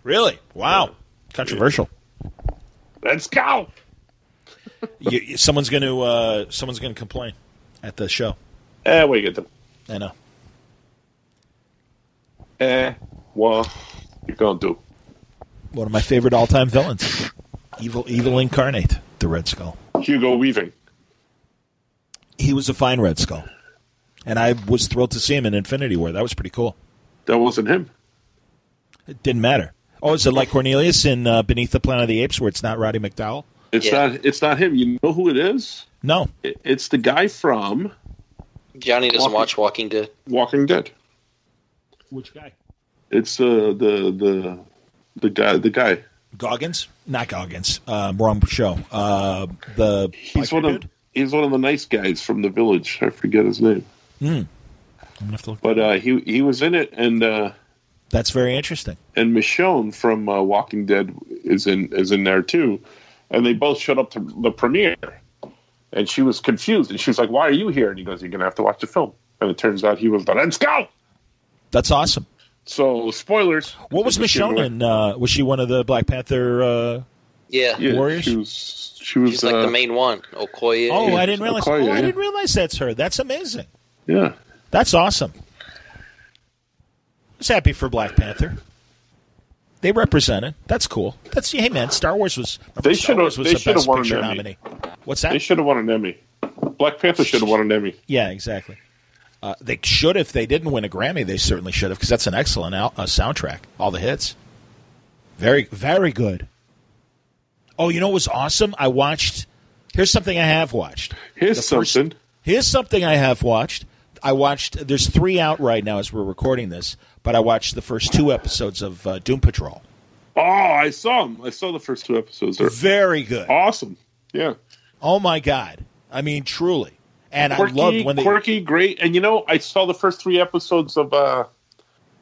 Really? Wow. Controversial. Let's go. Someone's going to complain at the show. What you get them? I know. What you gonna do? One of my favorite all-time villains, evil incarnate, the Red Skull. Hugo Weaving. He was a fine Red Skull, and I was thrilled to see him in Infinity War. That was pretty cool. That wasn't him. It didn't matter. Oh, is it like Cornelius in Beneath the Planet of the Apes, where it's not Roddy McDowell? It's not him. You know who it is? No. It's the guy from Johnny doesn't watch Walking Dead. Walking Dead. Which guy? It's the guy. Goggins? Not Goggins. Wrong show. He's one of the nice guys from the village. I forget his name. I'm gonna have to look. But he was in it, and that's very interesting. And Michonne from Walking Dead is in there too, and they both showed up to the premiere, and she was confused, and she was like, "Why are you here?" And he goes, "You're gonna have to watch the film." And it turns out he was the Red Skull. That's awesome. So, spoilers. What was Michonne in? Was she one of the Black Panther warriors? She was She's like the main one. Okoye. Oh, I didn't realize. Okoye, I didn't realize that's her. That's amazing. Yeah. That's awesome. I was happy for Black Panther. They represented. That's cool. Hey man, Star Wars was. They should have won an Emmy. Nominee. What's that? They should have won an Emmy. Black Panther should have won an Emmy. Yeah, exactly. They should, if they didn't win a Grammy, they certainly should have, because that's an excellent soundtrack. All the hits. Very, very good. Oh, you know what was awesome? I watched Here's something I have watched. Here's something I have watched. There's 3 out right now as we're recording this, but I watched the first 2 episodes of Doom Patrol. Oh, I saw them. I saw the first 2 episodes. They're very good. Awesome. Yeah. Oh, my God. I mean, truly. And quirky, I loved when they... Quirky, great. And, I saw the first 3 episodes of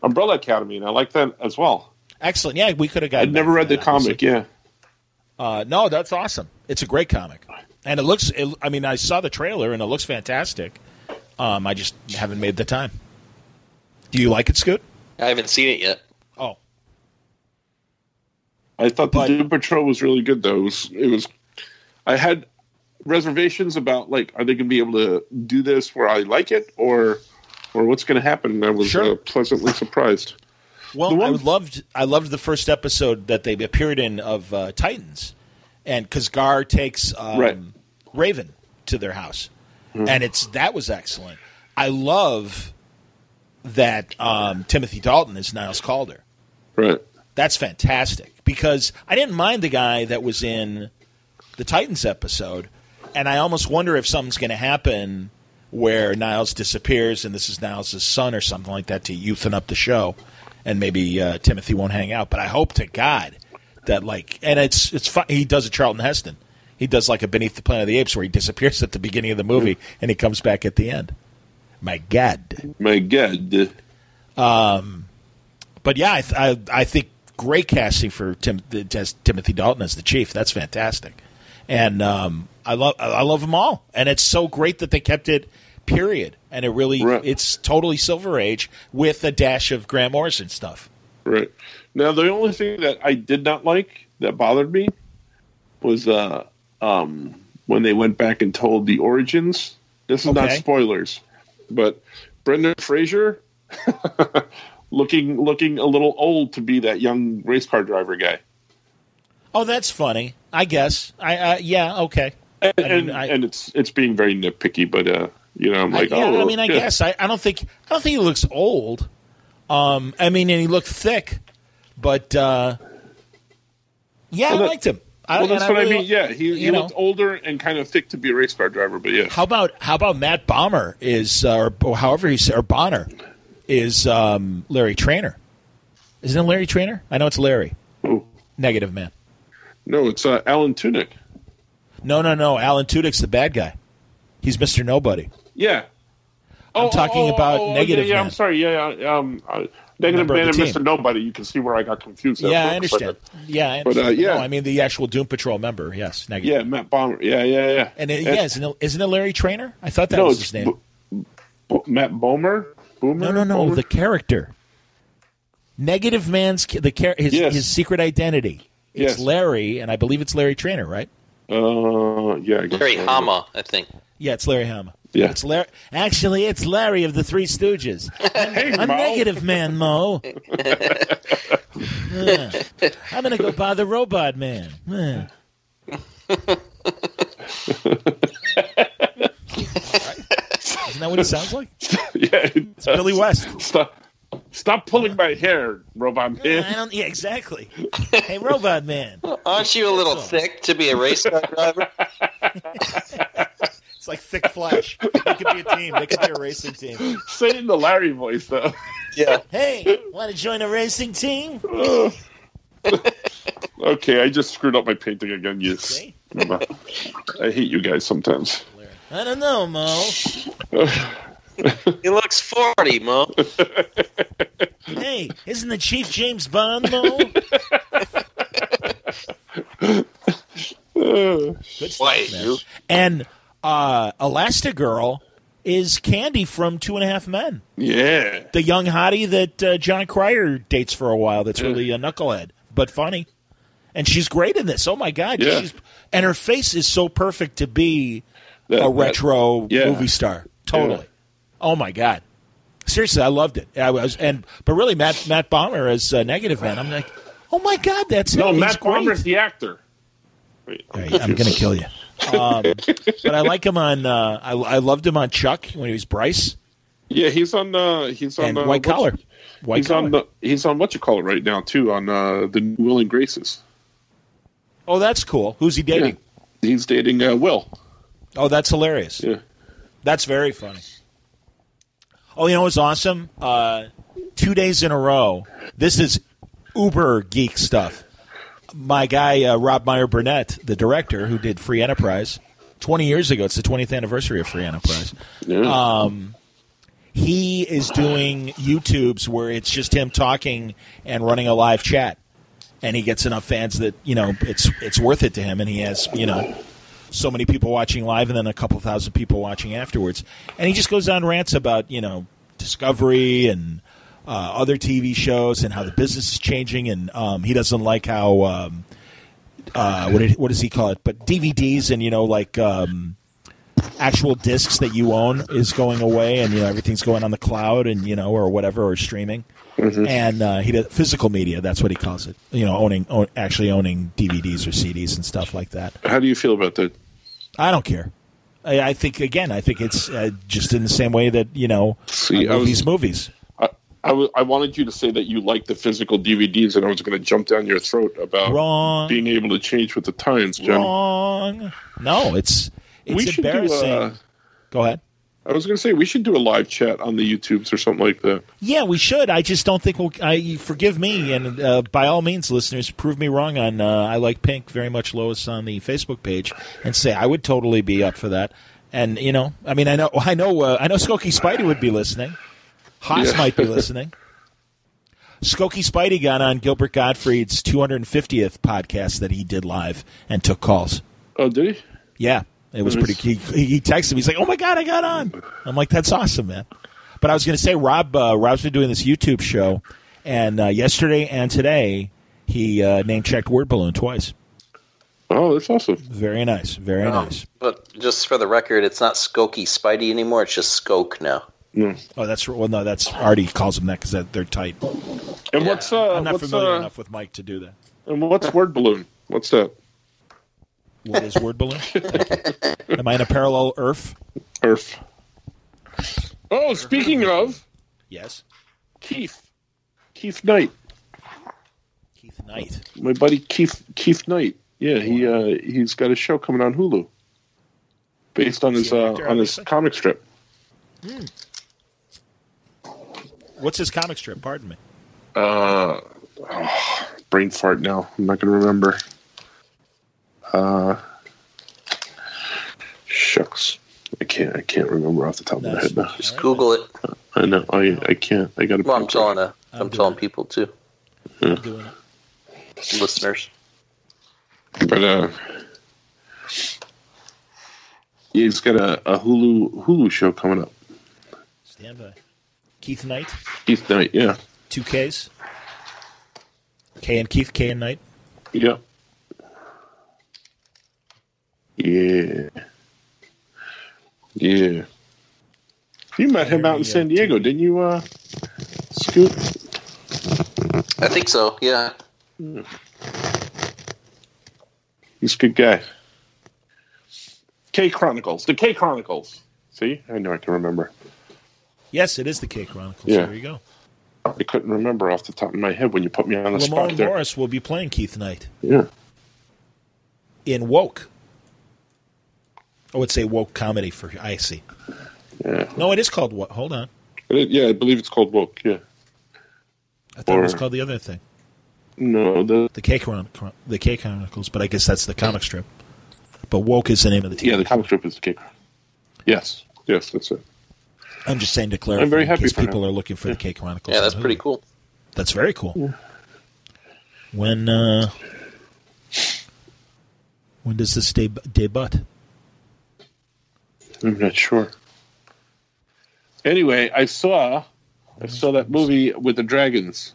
Umbrella Academy, and I like that as well. Excellent. Yeah, we could have gotten... I'd never read the comic, yeah. No, that's awesome. It's a great comic. And it looks... I saw the trailer, and it looks fantastic. I just haven't made the time. Do you like it, Scoot? I haven't seen it yet. Oh. I thought the Doom Patrol was really good, though. It was. I had reservations about, are they going to be able to do this where I like it, or what's going to happen? And I was pleasantly surprised. Well, I loved the first episode that they appeared in of Titans, and because Gar takes Raven to their house, and that was excellent. I love that Timothy Dalton is Niles Calder. Right. That's fantastic because I didn't mind the guy that was in the Titans episode, and I almost wonder if something's going to happen where Niles disappears and this is Niles' son or something like that to youthen up the show, and maybe Timothy won't hang out. But I hope to God that and it's fun. He does a Charlton Heston. He does a Beneath the Planet of the Apes where he disappears at the beginning of the movie and he comes back at the end. My God. But yeah, I think great casting for Timothy Dalton as the Chief. That's fantastic, and I love them all. And it's so great that they kept it period, and it's totally Silver Age with a dash of Grant Morrison stuff. Right. Now, the only thing that I did not like that bothered me was when they went back and told the origins. This is not spoilers, but Brendan Fraser looking a little old to be that young race car driver guy. Oh, that's funny. I guess. Yeah. Okay. And it's being very nitpicky, but I'm like, I guess I don't think he looks old. And he looked thick, but I liked him. That's what I mean. Yeah, he looked older and kind of thick to be a race car driver, but yeah. How about Matt Bomber or however he said, or Bonner is Larry Trainer? Isn't it Larry Trainer? I know it's Larry. Ooh. Negative Man. No, it's Alan Tudyk. No. Alan Tudyk's the bad guy. He's Mr. Nobody. Yeah. I'm talking about Negative Man. I'm sorry. Negative Man and Mr. Nobody. You can see where I got confused. Yeah, I understand. But yeah. No, I mean the actual Doom Patrol member. Yes, Negative. Yeah, Matt Bomber. Yeah. And isn't it Larry Trainer? I thought that was his name. Matt Bomer. No. Bomer? The character. Negative Man's his secret identity. It's Larry, and I believe it's Larry Trainer, right? Yeah. Larry Hama, I think. Yeah, it's Larry Hama. Yeah. It's Larry. Actually, it's Larry of the Three Stooges. I'm Negative Man, Mo. I'm going to go bother Robot Man. Isn't that what he sounds like? Yeah. It's Billy West. Stop pulling my hair, Robot Man. Exactly. Hey, Robot Man. Aren't you a little thick to be a race car driver? It's like Thick Flash. They could be a team. They could be a racing team. Say it in the Larry voice, though. Yeah. Hey, want to join a racing team? Okay, I just screwed up my painting again. Yes. I hate you guys sometimes. I don't know, Mo. He looks 40, Mo. Hey, isn't the Chief James Bond, Mo? Good stuff, man. And Elastigirl is Candy from 2.5 Men. Yeah. The young hottie that John Cryer dates for a while that's really a knucklehead, but funny. And she's great in this. Oh, my God. Yeah. And her face is so perfect to be a retro movie star. Totally. Yeah. Oh, my God. Seriously, I loved it. But really, Matt Bomber as Negative Man. I'm like, oh, my God, that's him. No, Matt Bomber's the actor. Wait, I'm going to kill you. But I like him on. I loved him on Chuck when he was Bryce. Yeah, he's on White Collar. He's on what you call it right now too on the Will and Graces. Oh, that's cool. Who's he dating? He's dating Will. Oh, that's hilarious. Yeah. That's very funny. Oh, you know what's awesome? 2 days in a row. This is uber geek stuff. My guy, Rob Meyer Burnett, the director who did Free Enterprise, 20 years ago. It's the 20th anniversary of Free Enterprise. Yeah. He is doing YouTubes where it's just him talking and running a live chat. And he gets enough fans that, it's worth it to him. And he has, so many people watching live and then a couple thousand people watching afterwards. And he just goes on rants about, Discovery and other TV shows and how the business is changing. And he doesn't like how, what does he call it? But DVDs and, actual discs that you own is going away and, everything's going on the cloud and, or whatever, or streaming. Mm-hmm. And he does physical media. That's what he calls it. Actually owning DVDs or CDs and stuff like that. How do you feel about that? I don't care. I think it's just in the same way that I love these movies. I wanted you to say that you like the physical DVDs, and I was going to jump down your throat about being able to change with the times, John. Wrong. No, it's embarrassing. Go ahead. I was going to say we should do a live chat on the YouTubes or something like that. Yeah, we should. I just don't think forgive me, and by all means, listeners, prove me wrong on I Like Pink very much, Lois, on the Facebook page, and say I would totally be up for that. And I know Skokie Spidey would be listening. Haas might be listening. Skokie Spidey got on Gilbert Gottfried's 250th podcast that he did live and took calls. Oh, did he? Yeah. It was pretty. He texted me. He's like, "Oh my God, I got on." I'm like, "That's awesome, man." But I was going to say, Rob's been doing this YouTube show, and yesterday and today he name checked Word Balloon twice. Oh, that's awesome. Very nice, very nice. But just for the record, it's not Skokie Spidey anymore. It's just Skoke now. Mm. Oh, no, that's Artie calls them that because they're tight. And what's I'm not familiar enough with Mike to do that. And what's Word Balloon? What's that? What is Word Balloon? Am I in a parallel Earth? Oh, speaking of, yes, Keith Knight. Keith Knight, my buddy Keith Knight. Yeah, he's got a show coming on Hulu, based on his comic strip. What's his comic strip? Pardon me. Brain fart now. I'm not going to remember. Shucks. I can't remember off the top of my head now. Just Google it. I know. I can't. I got to. Well, I'm telling people too. I'm doing it. Listeners. But he's got a Hulu show coming up. Stand by. Keith Knight. Keith Knight, yeah. 2 Ks. K and Keith, K and Knight. Yeah. Yeah. Yeah. You met him out in San Diego, didn't you, Scoot? I think so, yeah. He's a good guy. The K Chronicles. See? I know I can remember. Yes, it is the K Chronicles. Yeah. There you go. I couldn't remember off the top of my head when you put me on the spot there. Morris will be playing Keith Knight. Yeah. In Woke. I would say Woke comedy for I see. Yeah. No, it is called what? Hold on. Yeah, I believe it's called Woke, yeah. I thought it was called the other thing. No, the K Chronicles, but I guess that's the comic strip. But Woke is the name of the TV. Yeah, the comic strip is the K Chronicles. Yes, that's it. I'm just saying to clarify. I'm very happy in case for people him. are looking for the K Chronicles. Yeah, that's pretty cool. That's very cool. Yeah. When does this debut? I'm not sure. Anyway, I saw that movie with the dragons.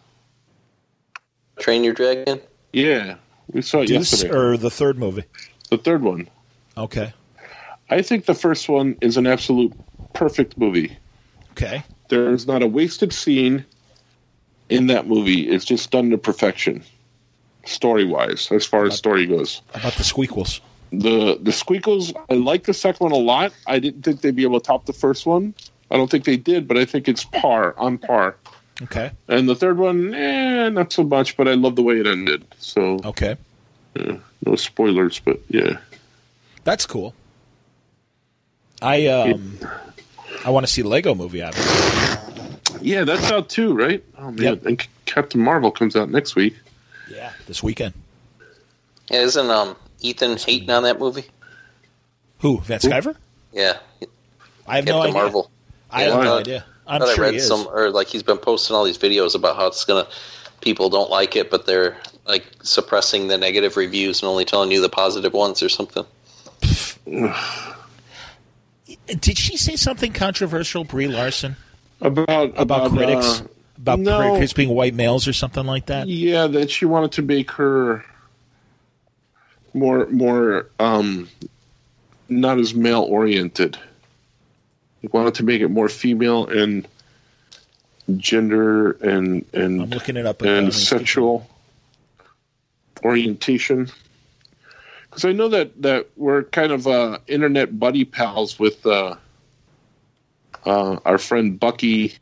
Train Your Dragon? Yeah, we saw it yesterday. Or the third movie? The third one. Okay. I think the first one is an absolute perfect movie. Okay. There's not a wasted scene in that movie. It's just done to perfection, story-wise, as far as story goes. How about the Squeakles? The Squeakles, I like the second one a lot. I didn't think they'd be able to top the first one. I don't think they did, but I think it's on par. Okay. And the third one, not so much, but I love the way it ended. So okay. Yeah, no spoilers, but yeah. That's cool. I want to see the Lego movie, obviously. Yeah, that's out too, right? Oh man, yep. And Captain Marvel comes out next week. Yeah, this weekend. Yeah, isn't Ethan hating on that movie? Who? Van Sciver? Yeah. I have no idea. Marvel. I have no idea. I'm sure I read some, or like he's been posting all these videos about how it's gonna. People don't like it, but they're like suppressing the negative reviews and only telling you the positive ones or something. Did she say something controversial, Brie Larson? About critics? About critics being white males or something like that? Yeah, that she wanted to make her more not as male-oriented. She wanted to make it more female and gender and I'm looking it up and sexual orientation. Because I know that we're kind of internet buddy pals with our friend Bucky.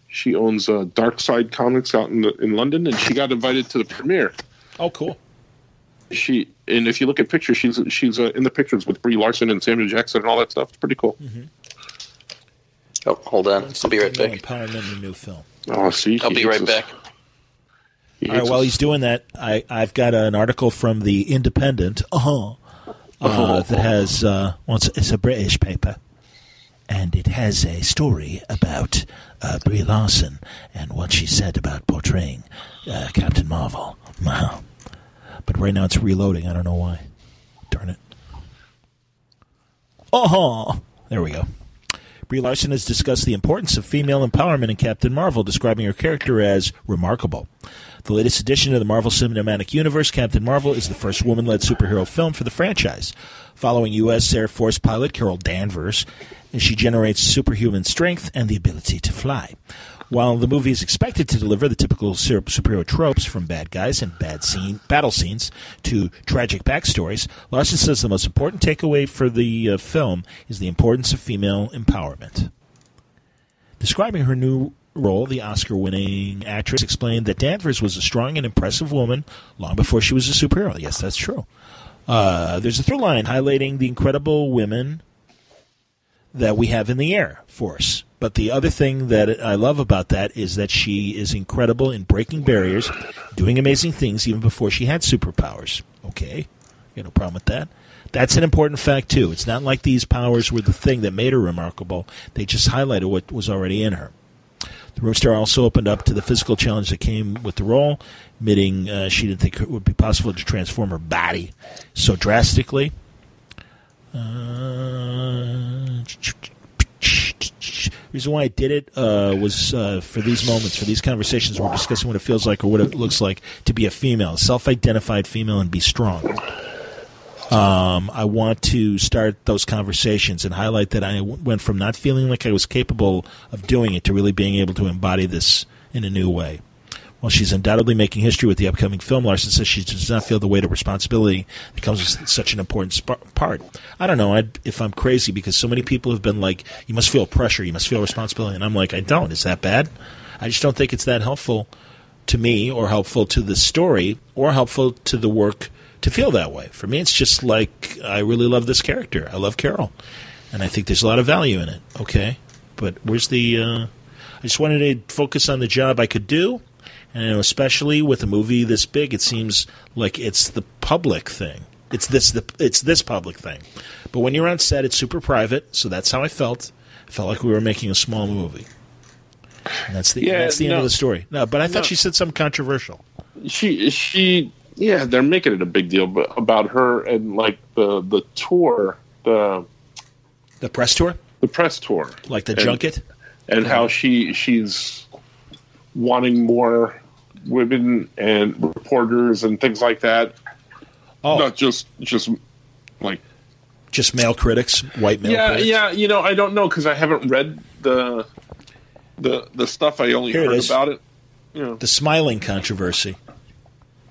She owns Dark Side Comics out in London, and she got invited to the premiere. Oh, cool! And if you look at pictures, she's in the pictures with Brie Larson and Samuel Jackson and all that stuff. It's pretty cool. Mm-hmm. Oh, hold on, I'll be right back. Empowerment in a new film. Oh, see, I'll be right back. All right, while he's doing that, I've got an article from The Independent that has, it's a British paper, and it has a story about Brie Larson and what she said about portraying Captain Marvel. Wow. But right now it's reloading. I don't know why. Darn it. There we go. Brie Larson has discussed the importance of female empowerment in Captain Marvel, describing her character as remarkable. The latest addition to the Marvel Cinematic Universe, Captain Marvel, is the first woman-led superhero film for the franchise. Following U.S. Air Force pilot Carol Danvers, she generates superhuman strength and the ability to fly. While the movie is expected to deliver the typical superhero tropes, from bad guys and battle scenes to tragic backstories, Larson says the most important takeaway for the film is the importance of female empowerment. Describing her new role, the Oscar-winning actress explained that Danvers was a strong and impressive woman long before she was a superhero. Yes, that's true. There's a through line highlighting the incredible women that we have in the Air Force. But the other thing that I love about that is that she is incredible in breaking barriers, doing amazing things even before she had superpowers. Okay, I got no problem with that. That's an important fact, too. It's not like these powers were the thing that made her remarkable. They just highlighted what was already in her. The Roomstar also opened up to the physical challenge that came with the role, admitting she didn't think it would be possible to transform her body so drastically. Reason why I did it was for these moments, for these conversations, we're discussing what it feels like or what it looks like to be a female, self-identified female, and be strong. I want to start those conversations and highlight that I went from not feeling like I was capable of doing it to really being able to embody this in a new way. While she's undoubtedly making history with the upcoming film, Larson says she does not feel the weight of responsibility that comes with such an important part. I don't know if I'm crazy, because so many people have been like, you must feel pressure, you must feel responsibility. And I'm like, I don't. Is that bad? I just don't think it's that helpful to me or helpful to the story or helpful to the work to feel that way. For me, it's just like, I really love this character. I love Carol. And I think there's a lot of value in it. Okay. But where's the... I just wanted to focus on the job I could do. And especially with a movie this big, it seems like it's the public thing. It's this public thing. But when you're on set, it's super private. So that's how I felt. I felt like we were making a small movie. And that's the end of the story. No, but I thought she said something controversial. They're making it a big deal, but about her and like the tour, the press tour, like the junket, and how she's wanting more women and reporters and things like that. Oh, not just like just male critics, white male. Critics. Yeah. I don't know because I haven't read the stuff. I only heard about it. The smiling controversy.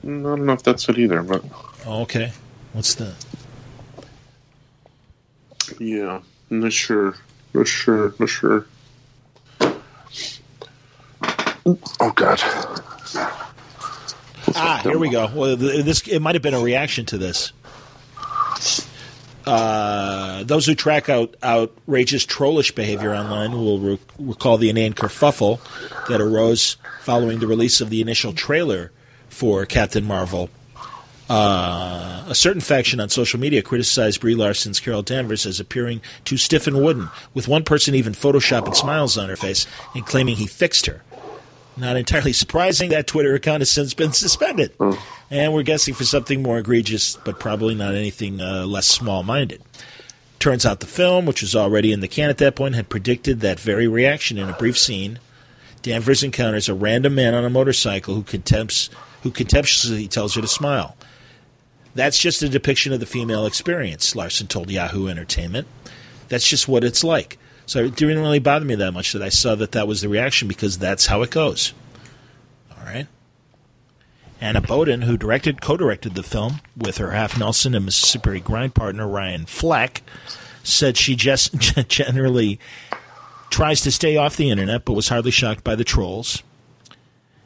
I don't know if that's it either, but okay. What's that? Yeah, not sure. Oh God! Here we go. Well, it might have been a reaction to this. Those who track outrageous trollish behavior online will recall the inane kerfuffle that arose following the release of the initial trailer for Captain Marvel. A certain faction on social media criticized Brie Larson's Carol Danvers as appearing too stiff and wooden, with one person even photoshopping smiles on her face and claiming he fixed her. Not entirely surprising, that Twitter account has since been suspended. And we're guessing for something more egregious, but probably not anything less small-minded. Turns out the film, which was already in the can at that point, had predicted that very reaction in a brief scene. Danvers encounters a random man on a motorcycle who contemptuously tells her to smile. That's just a depiction of the female experience, Larson told Yahoo Entertainment. That's just what it's like. So it didn't really bother me that much that I saw that was the reaction, because that's how it goes. All right. Anna Boden, who co-directed the film with her half Nelson and Mississippi Grind partner Ryan Fleck, said she just generally tries to stay off the internet, but was hardly shocked by the trolls.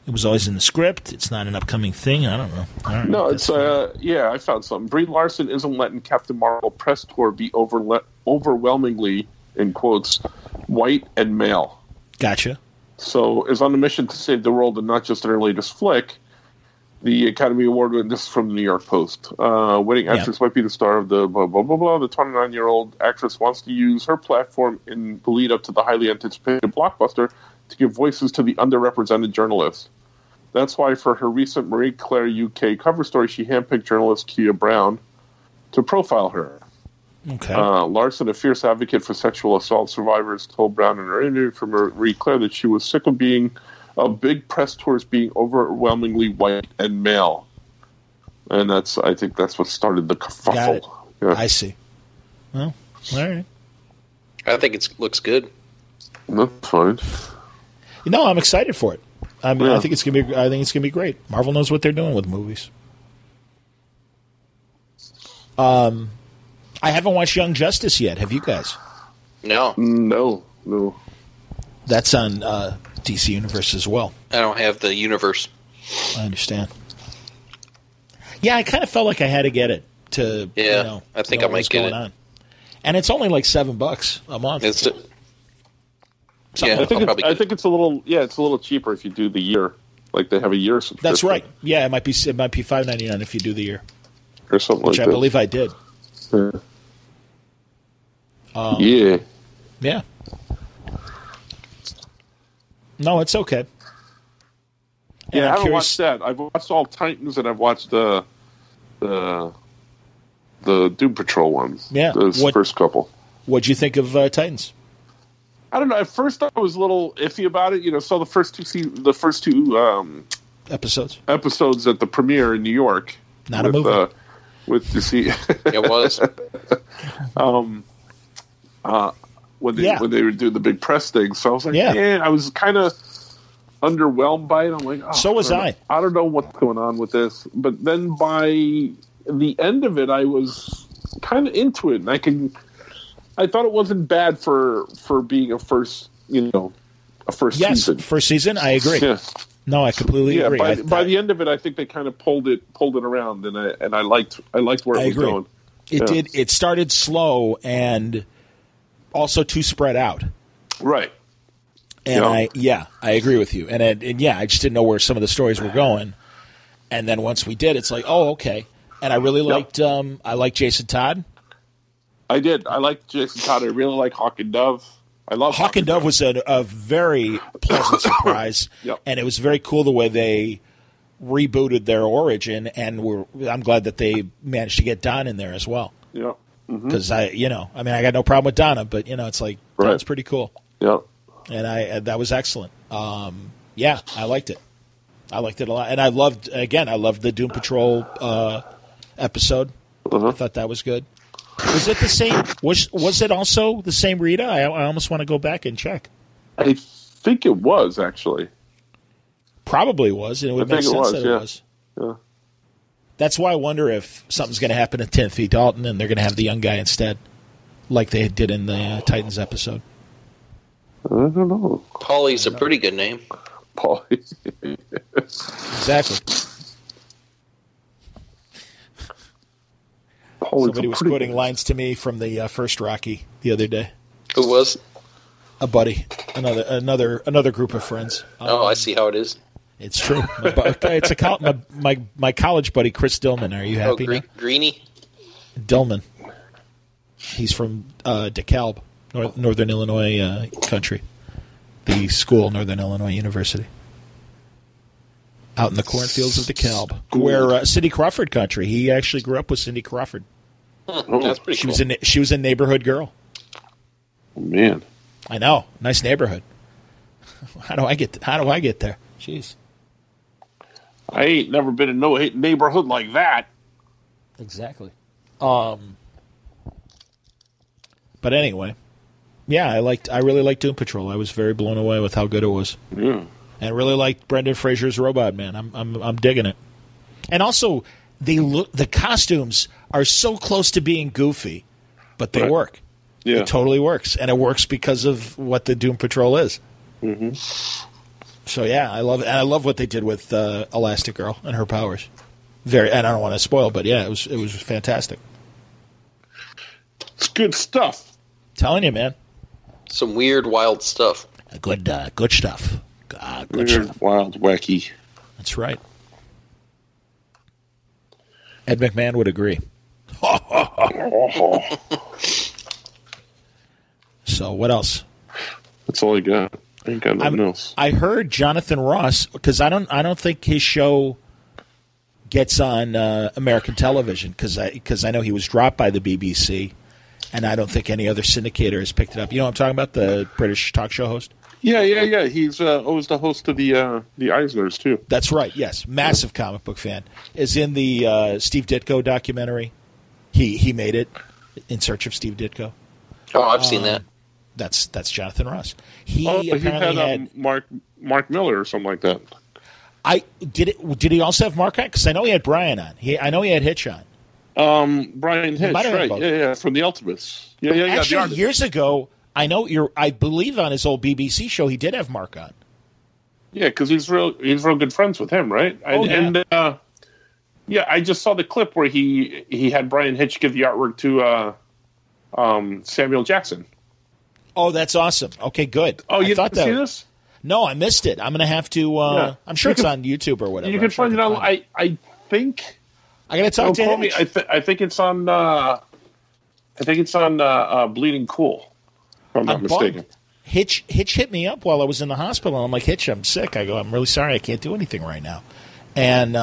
It was always in the script. It's not an upcoming thing. I don't know. All right, no, it's I found something. Brie Larson isn't letting Captain Marvel press tour be overwhelmingly, in quotes, white and male. Gotcha. So is on a mission to save the world, and not just in her latest flick. The Academy Award winner, this is from the New York Post. Winning actress might be the star of the blah, blah, blah, blah. The 29-year-old actress wants to use her platform in the lead up to the highly anticipated blockbuster to give voices to the underrepresented journalists. That's why for her recent Marie Claire UK cover story, she handpicked journalist Kia Brown to profile her. Okay. Larson, a fierce advocate for sexual assault survivors, told Brown in her interview for Marie Claire that she was sick of big press tours being overwhelmingly white and male. And I think that's what started the kerfuffle. Got it. Yeah. I see. Well, all right. I think it looks good. That's fine. I'm excited for it. I think it's gonna be great. Marvel knows what they're doing with movies. I haven't watched Young Justice yet. Have you guys? No. That's on DC Universe as well. I don't have the universe. I understand. Yeah, I kind of felt like I had to get it to. Yeah, I think I might get it. On. And it's only like $7 a month. Yeah, I think it's a little cheaper if you do the year. Like they have a year subscription. That's right. Yeah, it might be $5.99 if you do the year, or something which like I that. believe I did. Yeah. Yeah. No, it's okay. And I haven't watched that. I've watched all Titans, and I've watched the Doom Patrol ones. Yeah, the first couple. What'd you think of Titans? I don't know. At first, I was a little iffy about it. Saw the first two episodes at the premiere in New York. Not a movie. With DC. It was. When they would do the big press thing, so I was like, I was kind of underwhelmed by it. I'm like, so was I. I don't know what's going on with this, but then by the end of it, I was kind of into it, and I thought it wasn't bad for being a first season. First season, I agree. Yeah. No, I completely agree. By the end of it, I think they kind of pulled it around, and I liked where it was going. It did. It started slow and also too spread out. Right. And I agree with you. And I just didn't know where some of the stories were going. And then once we did, it's like, oh, okay. And I really liked Jason Todd. I did. I liked Jason Todd. I really like Hawk and Dove. I love Hawk and Dove was a very pleasant surprise. Yep. And it was very cool the way they rebooted their origin, and I'm glad that they managed to get Don in there as well. Yeah. Because I got no problem with Donna, but it's like Donna's pretty cool. Yeah. And that was excellent. I liked it. I liked it a lot, and I loved the Doom Patrol episode. I thought that was good. Was it the same? Was it also the same Rita? I almost want to go back and check. I think it was actually. Probably was, and it would make sense that it was. Yeah. That's why I wonder if something's going to happen to Timothy Dalton, and they're going to have the young guy instead, like they did in the Titans episode. I don't know. Paulie's a pretty good name. Paulie. Exactly. Somebody was quoting lines to me from the first Rocky the other day. Who was? A buddy, another group of friends. I see how it is. It's true. My college buddy Chris Dillman. Are you happy? Greenie? Dillman. He's from DeKalb, Northern Illinois country. The school, Northern Illinois University. Out in the cornfields of DeKalb, where Cindy Crawford country. He actually grew up with Cindy Crawford. That's pretty cool. She was a neighborhood girl. Oh, man. I know. Nice neighborhood. How do I get there? Jeez. I ain't never been in no neighborhood like that. Exactly. But anyway, yeah, I really liked Doom Patrol. I was very blown away with how good it was. Yeah. And really liked Brendan Fraser's Robot Man. I'm digging it. And also, the costumes are so close to being goofy, but they work. Yeah. It totally works, and it works because of what the Doom Patrol is. Mm-hmm. So yeah, I love it. And I love what they did with Elastigirl and her powers. And I don't want to spoil, but yeah, it was fantastic. It's good stuff. Telling you, man. Some weird, wild stuff. Good stuff. Good weird, stuff. Wild, wacky. That's right. Ed McMahon would agree. So what else? That's all I got. I ain't got nothing else. I heard Jonathan Ross, because I don't think his show gets on American television, because I know he was dropped by the BBC, and I don't think any other syndicator has picked it up. You know what I'm talking about? The British talk show host? Yeah. He's always the host of the Eisners, too. That's right, yes. Massive comic book fan. Is in the Steve Ditko documentary. He made it, In Search of Steve Ditko. Oh, I've seen that. That's Jonathan Ross. He had Mark Miller or something like that. Did he also have Mark on? Because I know he had Brian on. I know he had Hitch on. Brian Hitch, right? Yeah, from the Ultimates. Yeah. Actually, years ago, I believe on his old BBC show he did have Mark on. Yeah, because he's real good friends with him, right? I just saw the clip where he had Brian Hitch give the artwork to Samuel Jackson. Oh, that's awesome. Okay, good. Oh, you didn't see this? No, I missed it. I'm going to have to. I'm sure it's on YouTube or whatever. You can find it on. I think. I got to talk to him. I think it's on. I think it's on Bleeding Cool. If I'm not mistaken. Hitch hit me up while I was in the hospital. I'm like, Hitch, I'm sick. I go, I'm really sorry. I can't do anything right now. And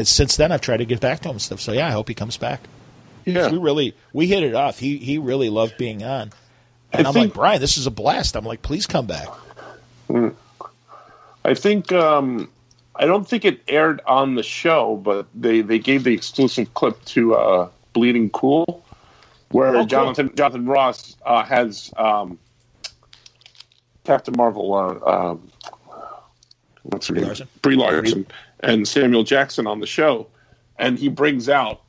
since then I've tried to get back to him and stuff. So yeah, I hope he comes back. Yeah, we hit it off. He really loved being on. And I'm like, Brian, this is a blast. I'm like, please come back. I think I don't think it aired on the show, but they gave the exclusive clip to Bleeding Cool, where Jonathan Ross has Captain Marvel, what's her name? Brie Larson, and Samuel Jackson on the show, and he brings out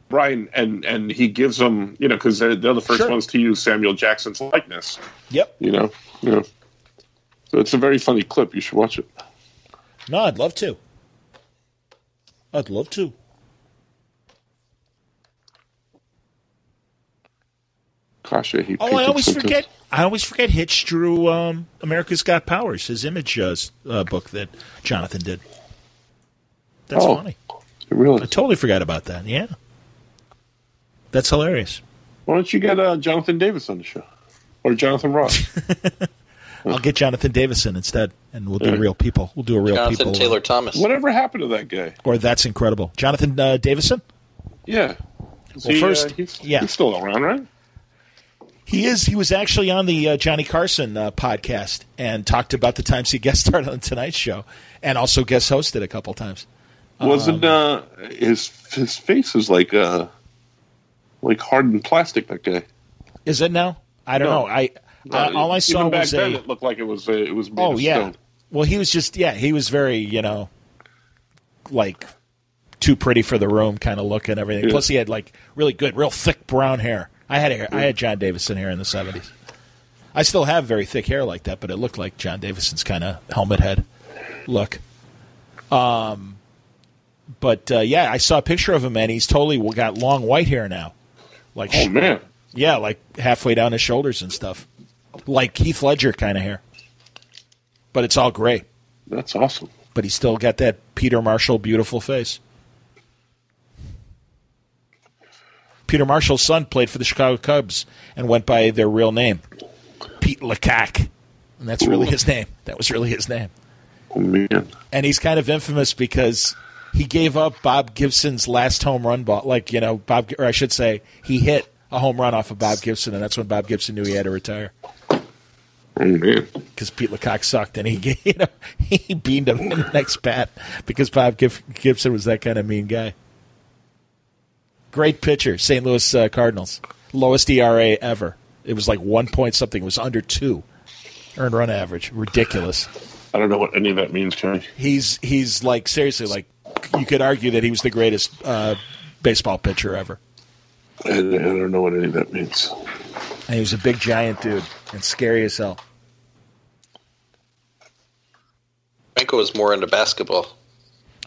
Brian, and he gives them, because they're the first ones to use Samuel Jackson's likeness. Yep. So it's a very funny clip. You should watch it. No, I'd love to. Gosh, I always forget Hitch drew America's Got Powers, his Image book that Jonathan did. That's funny. Really? I totally forgot about that. Yeah. That's hilarious. Why don't you get Jonathan Davis on the show? Or Jonathan Ross? I'll get Jonathan Davison instead, and we'll do real people. We'll do a real Jonathan people. Taylor Thomas. Whatever happened to that guy? Or That's Incredible. Jonathan Davison? Yeah. He's still around, right? He is. He was actually on the Johnny Carson podcast and talked about the times he guest starred on the Tonight Show, and also guest hosted a couple times. Wasn't his face is like hardened plastic? That guy. Is it now? I don't know. All I saw back was then it looked like it was made of stone. Well, he was just he was very like too pretty for the room kind of look and everything. Yeah. Plus, he had like really good, real thick brown hair. I had John Davison hair in the 70s. I still have very thick hair like that, but it looked like John Davison's kind of helmet head look. But yeah, I saw a picture of him, and he's totally got long white hair now. Like, oh man, yeah, like halfway down his shoulders and stuff, like Heath Ledger kind of hair. But it's all gray. That's awesome. But he's still got that Peter Marshall beautiful face. Peter Marshall's son played for the Chicago Cubs and went by their real name, Pete LeCac. And that's really his name. That was really his name. Oh, man. And he's kind of infamous because he gave up Bob Gibson's last home run ball. Like, you know, or I should say, he hit a home run off of Bob Gibson, and that's when Bob Gibson knew he had to retire. Oh, man. Because Pete LeCoq sucked, and he beamed him in the next bat because Bob Gibson was that kind of mean guy. Great pitcher, St. Louis Cardinals. Lowest ERA ever. It was like 1 point something. It was under 2 earned run average. Ridiculous. I don't know what any of that means, Johnny. He's like, seriously, like, you could argue that he was the greatest baseball pitcher ever. I don't know what any of that means. And he was a big, giant dude and scary as hell. Franco was more into basketball.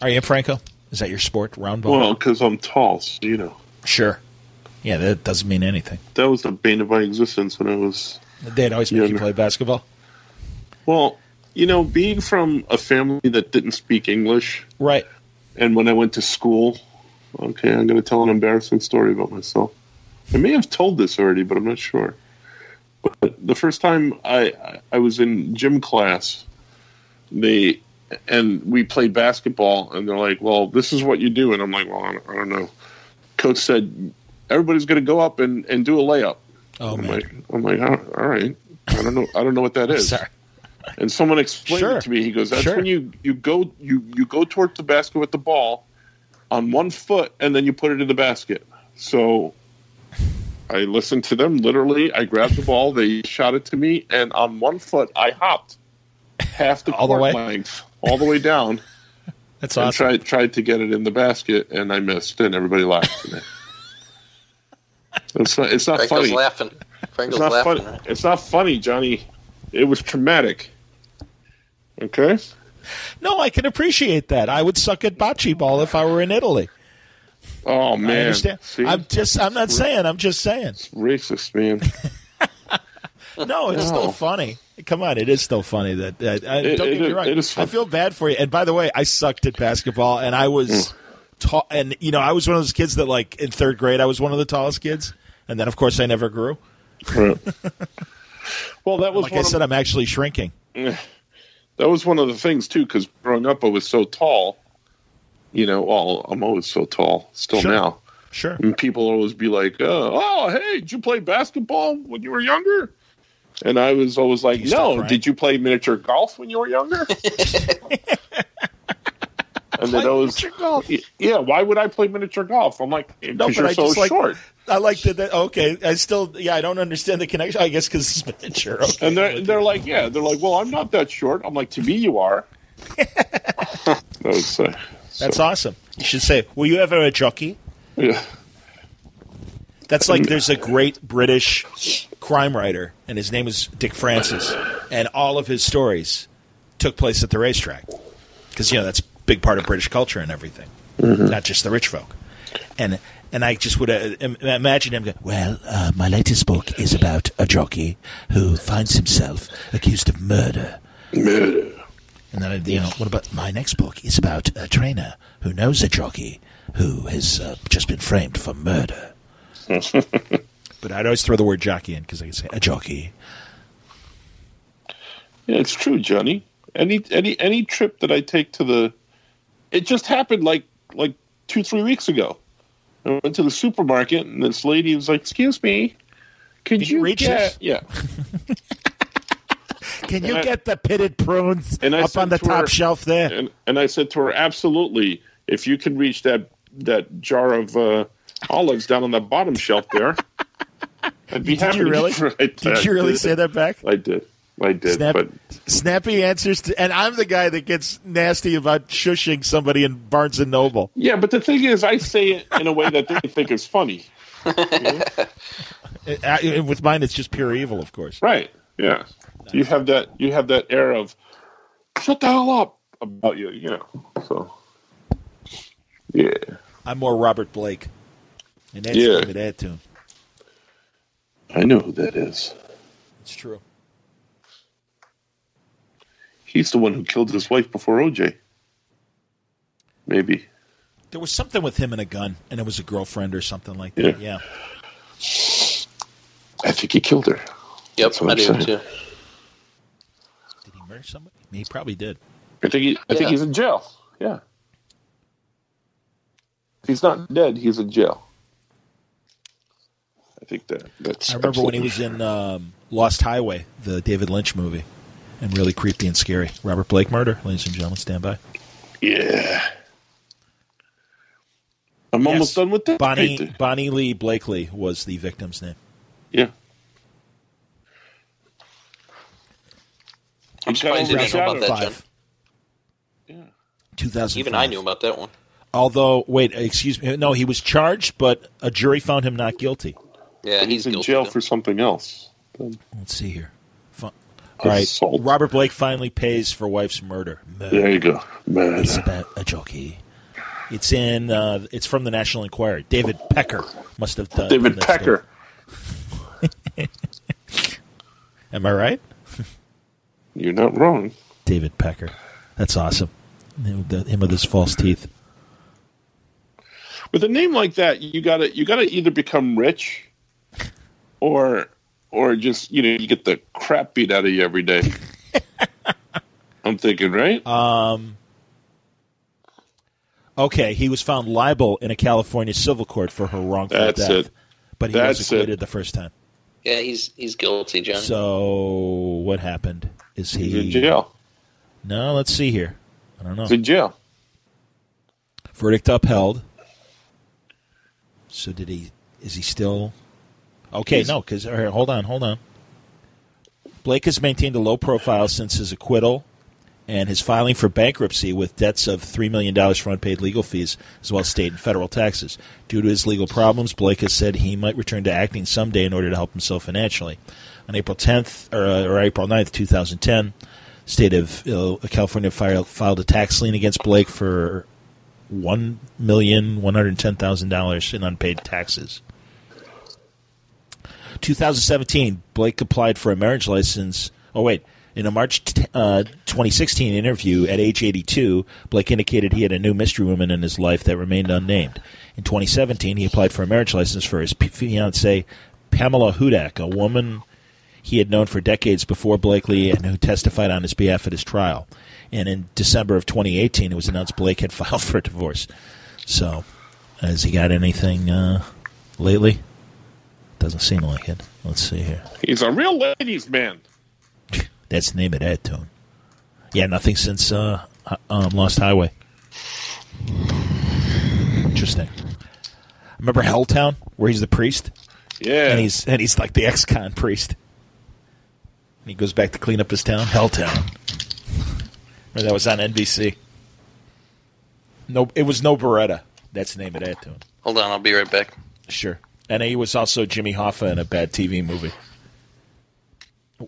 Are you, Franco? Is that your sport, round ball? Well, because I'm tall, so, you know. Sure. Yeah, that doesn't mean anything. That was the bane of my existence when I was... They'd always make you play basketball? Well, you know, being from a family that didn't speak English... Right. And when I went to school... Okay, I'm going to tell an embarrassing story about myself. I may have told this already, but I'm not sure. But the first time I was in gym class, and we played basketball, and they're like, well, this is what you do. And I'm like, well, I don't know. Coach said, everybody's going to go up and do a layup. Oh, man. I'm like, all right. I don't know what that is. Sorry. And someone explained it to me. He goes, that's when you go towards the basket with the ball on 1 foot, and then you put it in the basket. So I listened to them. Literally, I grabbed the ball. They shot it to me, and on 1 foot, I hopped half the court length all the way down. That's awesome. Tried to get it in the basket, and I missed, and everybody laughed. It's not Franco's funny. Laughing. Franco's it's not laughing. funny. It's not funny, Johnny. It was traumatic. Okay? No, I can appreciate that. I would suck at bocce ball if I were in Italy. Oh, man. I understand. See? I'm not saying. I'm just saying. It's racist, man. No, it's still funny. Come on, it is still funny. Don't get me wrong. I feel bad for you. And by the way, I sucked at basketball, and I was tall. And, you know, I was one of those kids that, like, in third grade, I was one of the tallest kids. And then, of course, I never grew. Right. Well, that was like I said, I'm actually shrinking. That was one of the things, too, because growing up I was so tall. You know, well, I'm always so tall, still now. Sure. And people always be like, oh, hey, did you play basketball when you were younger? And I was always like, no. Did you play miniature golf when you were younger? And then always, yeah, why would I play miniature golf? I'm like, because you're so short. I like that. Okay, I don't understand the connection. I guess because it's miniature. Okay. And they're like, well, I'm not that short. I'm like, to me, you are. That's awesome. You should say, were you ever a jockey? Yeah. That's like there's a great British crime writer, and his name is Dick Francis, and all of his stories took place at the racetrack because, you know, that's a big part of British culture and everything, not just the rich folk. And I just would imagine him go, well, my latest book is about a jockey who finds himself accused of murder. Murder. And then, you know, what about my next book is about a trainer who knows a jockey who has just been framed for murder. But I'd always throw the word jockey in because I could say a jockey. Yeah, it's true, Johnny. Any trip that I take to it just happened like 2-3 weeks ago. I went to the supermarket and this lady was like, "Excuse me, could you reach this? Yeah. Can you get the pitted prunes up on the top shelf there?" And I said to her, "Absolutely. If you can reach that jar of olives down on the bottom shelf there, I'd be happy." Did you really say that back? I did. But snappy answers, and I'm the guy that gets nasty about shushing somebody in Barnes and Noble. Yeah, but the thing is, I say it in a way that they think is funny. With mine, it's just pure evil, of course. Right? Yeah. Nice. You have that air of shut the hell up about you, you know. So Yeah. I'm more Robert Blake. And that's the name of that tune. I know who that is. It's true. He's the one who killed his wife before OJ. Maybe. There was something with him and a gun, and it was a girlfriend or something like that. Yeah. I think he killed her. Yep, I do too. Did he murder somebody? He probably did. I think he's in jail. Yeah. If he's not dead, he's in jail. I think that's. I remember when he was in Lost Highway, the David Lynch movie, and really creepy and scary. Robert Blake murder, ladies and gentlemen, stand by. Yeah. I'm almost done with that. Bonnie Lee Blakely was the victim's name. Yeah. I'm surprised you didn't know about that, John. Yeah. 2005. Even I knew about that one. Although, wait, excuse me. No, he was charged, but a jury found him not guilty. Yeah, he's in jail for something else. Let's see here. All right. Robert Blake finally pays for wife's murder. There you go. It's about a jockey. It's in. It's from the National Enquirer. David Pecker must have done. David Pecker. Am I right? You're not wrong. David Pecker. That's awesome. Him with his false teeth. With a name like that, you gotta either become rich, or just you get the crap beat out of you every day. I'm thinking, right? Okay, he was found liable in a California civil court for her wrongful death. That's it. But he was acquitted the first time. Yeah, he's guilty, John. So what happened? Is he in jail? No, let's see here. I don't know. He's in jail. Verdict upheld. So is he still? Okay, no, because hold on. Blake has maintained a low profile since his acquittal and his filing for bankruptcy with debts of $3 million for unpaid legal fees, as well as state and federal taxes. Due to his legal problems, Blake has said he might return to acting someday in order to help himself financially. On April 10th or April 9th, 2010, state of California filed a tax lien against Blake for $1,110,000 in unpaid taxes. 2017, Blake applied for a marriage license. In a March 2016 interview at age 82, Blake indicated he had a new mystery woman in his life that remained unnamed. In 2017, he applied for a marriage license for his fiancée, Pamela Hudak, a woman he had known for decades before Blakely and who testified on his behalf at his trial. And in December of 2018, it was announced Blake had filed for a divorce. So, has he got anything lately? Doesn't seem like it. Let's see here. He's a real ladies' man. That's the name of that tune. Yeah, nothing since Lost Highway. Interesting. Remember Helltown, where he's the priest? Yeah. And he's like the ex-con priest. And he goes back to clean up his town. Helltown. That was on NBC. No, it was No Beretta. That's the name of that tune. Hold on, I'll be right back. Sure. And he was also Jimmy Hoffa in a bad TV movie.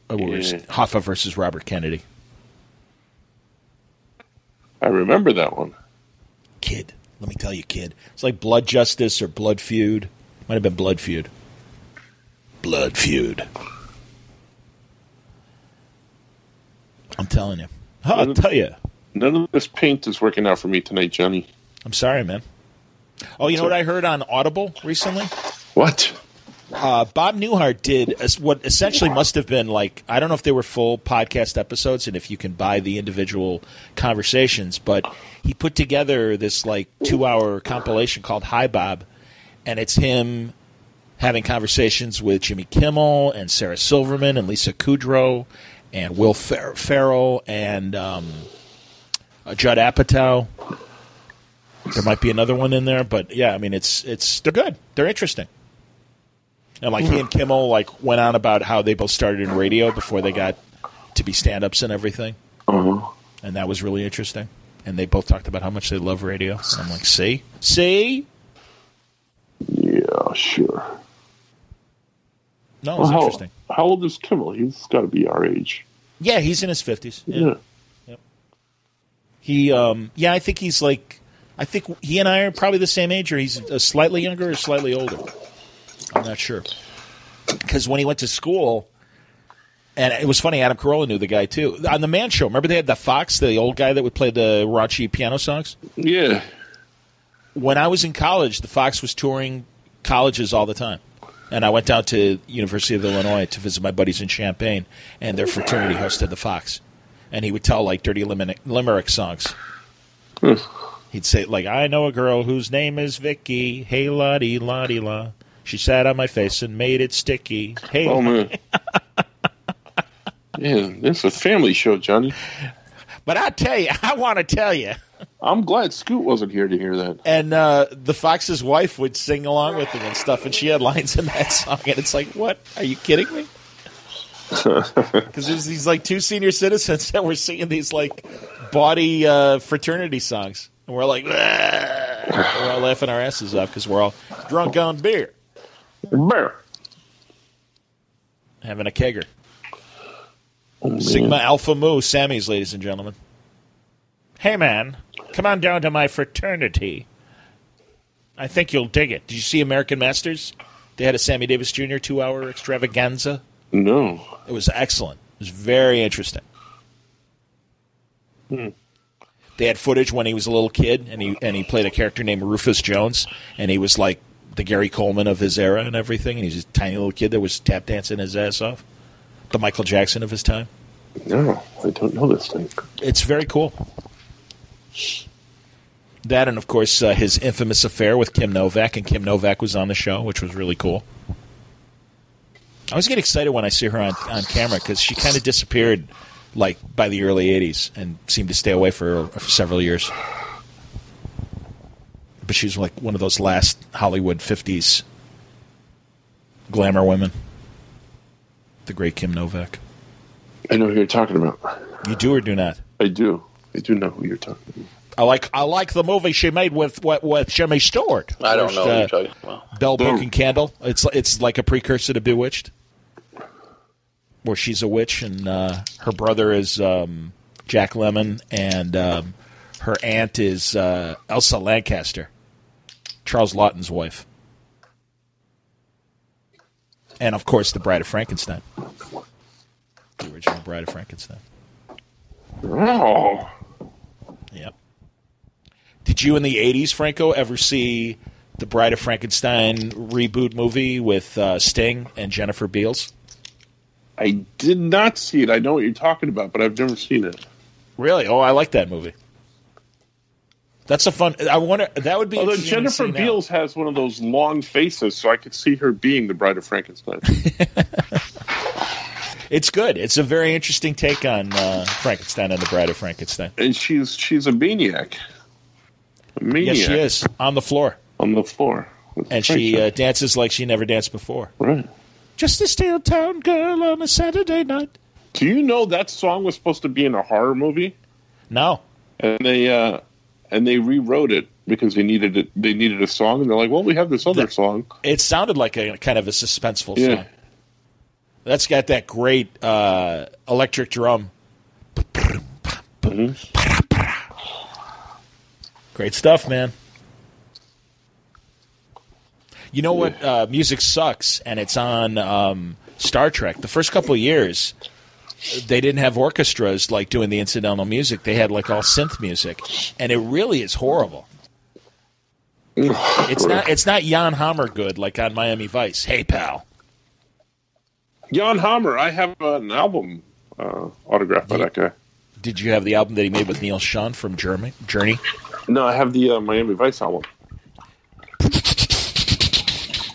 Hoffa versus Robert Kennedy. I remember that one. Kid. Let me tell you, kid. It's like Blood Justice or Blood Feud. Might have been Blood Feud. Blood Feud. I'm telling you. I'll tell you. None of this paint is working out for me tonight, Johnny. I'm sorry, man. Oh, you know what I heard on Audible recently? What? Bob Newhart did what essentially must have been like, I don't know if they were full podcast episodes and if you can buy the individual conversations, but he put together this like 2-hour compilation called Hi Bob, and it's him having conversations with Jimmy Kimmel and Sarah Silverman and Lisa Kudrow and Will Ferrell and Judd Apatow. There might be another one in there, but yeah, I mean, they're good. They're interesting. And like he and Kimmel like went on about how they both started in radio before they got to be stand-ups and everything. Uh-huh. And that was really interesting. And they both talked about how much they love radio. And I'm like, see? Yeah, sure. No, it's interesting. How old is Kimmel? He's got to be our age. Yeah, he's in his 50s. Yeah. Yep. He, I think he's like I think he and I are probably the same age, or he's slightly younger or slightly older. I'm not sure. Because when he went to school, and it was funny, Adam Carolla knew the guy, too. On the Man Show, remember they had the Fox, the old guy that would play the raunchy piano songs? Yeah. When I was in college, the Fox was touring colleges all the time. And I went down to University of Illinois to visit my buddies in Champaign, and their fraternity hosted the Fox. And he would tell, like, dirty limerick songs. He'd say, like, I know a girl whose name is Vicky. Hey, lottie, lottie, la. She sat on my face and made it sticky. Hey, oh, man. Yeah, this is a family show, Johnny. But I want to tell you. I'm glad Scoot wasn't here to hear that. And the Fox's wife would sing along with him and stuff, and she had lines in that song, and it's like, what? Are you kidding me? Because there's these, like, two senior citizens that were singing these, like, bawdy fraternity songs. And we're like, we're all laughing our asses off because we're all drunk on beer. Beer. Having a kegger. Oh, Sigma Alpha Mu, Sammy's, ladies and gentlemen. Hey, man, come on down to my fraternity. I think you'll dig it. Did you see American Masters? They had a Sammy Davis Jr. 2-hour extravaganza. No. It was excellent. It was very interesting. They had footage when he was a little kid, and he played a character named Rufus Jones, and he was like the Gary Coleman of his era and everything, and he was a tiny little kid that was tap dancing his ass off. The Michael Jackson of his time. No, I don't know this thing. It's very cool. That and, of course, his infamous affair with Kim Novak, and Kim Novak was on the show, which was really cool. I always get excited when I see her on camera because she kind of disappeared like by the early 80s and seemed to stay away for several years. But she's like one of those last Hollywood 50s glamour women. The great Kim Novak. I know who you're talking about. You do or do not? I do. I do know who you're talking about. I like the movie she made with Jimmy Stewart. I don't know who you're talking about. Bell, Book, and Candle. It's like a precursor to Bewitched, where she's a witch and her brother is Jack Lemmon and her aunt is Elsa Lancaster, Charles Laughton's wife, and of course the Bride of Frankenstein, the original Bride of Frankenstein. Oh. Yep. Did you in the 80s, Franco, ever see the Bride of Frankenstein reboot movie with Sting and Jennifer Beals? I did not see it. I know what you're talking about, but I've never seen it. Really? Oh, I like that movie. That's a fun... I wonder... That would be... Although Jennifer Beals has one of those long faces, so I could see her being the Bride of Frankenstein. It's good. It's a very interesting take on Frankenstein and the Bride of Frankenstein. And she's a maniac. Yes, she is. On the floor. On the floor. And she dances like she never danced before. Right. Just a steel town girl on a Saturday night. Do you know that song was supposed to be in a horror movie? No. And they rewrote it because they needed it. They needed a song, and they're like, "Well, we have this other song." It sounded like a kind of a suspenseful song. That's got that great electric drum. Mm-hmm. Great stuff, man. You know what music sucks, and it's on Star Trek. The first couple of years, they didn't have orchestras like doing the incidental music. They had like all synth music, and it really is horrible. It's not Jan Hammer good like on Miami Vice. Hey, pal. Jan Hammer. I have an album autographed by that guy. Did you have the album that he made with Neil Schon from Journey? No, I have the Miami Vice album.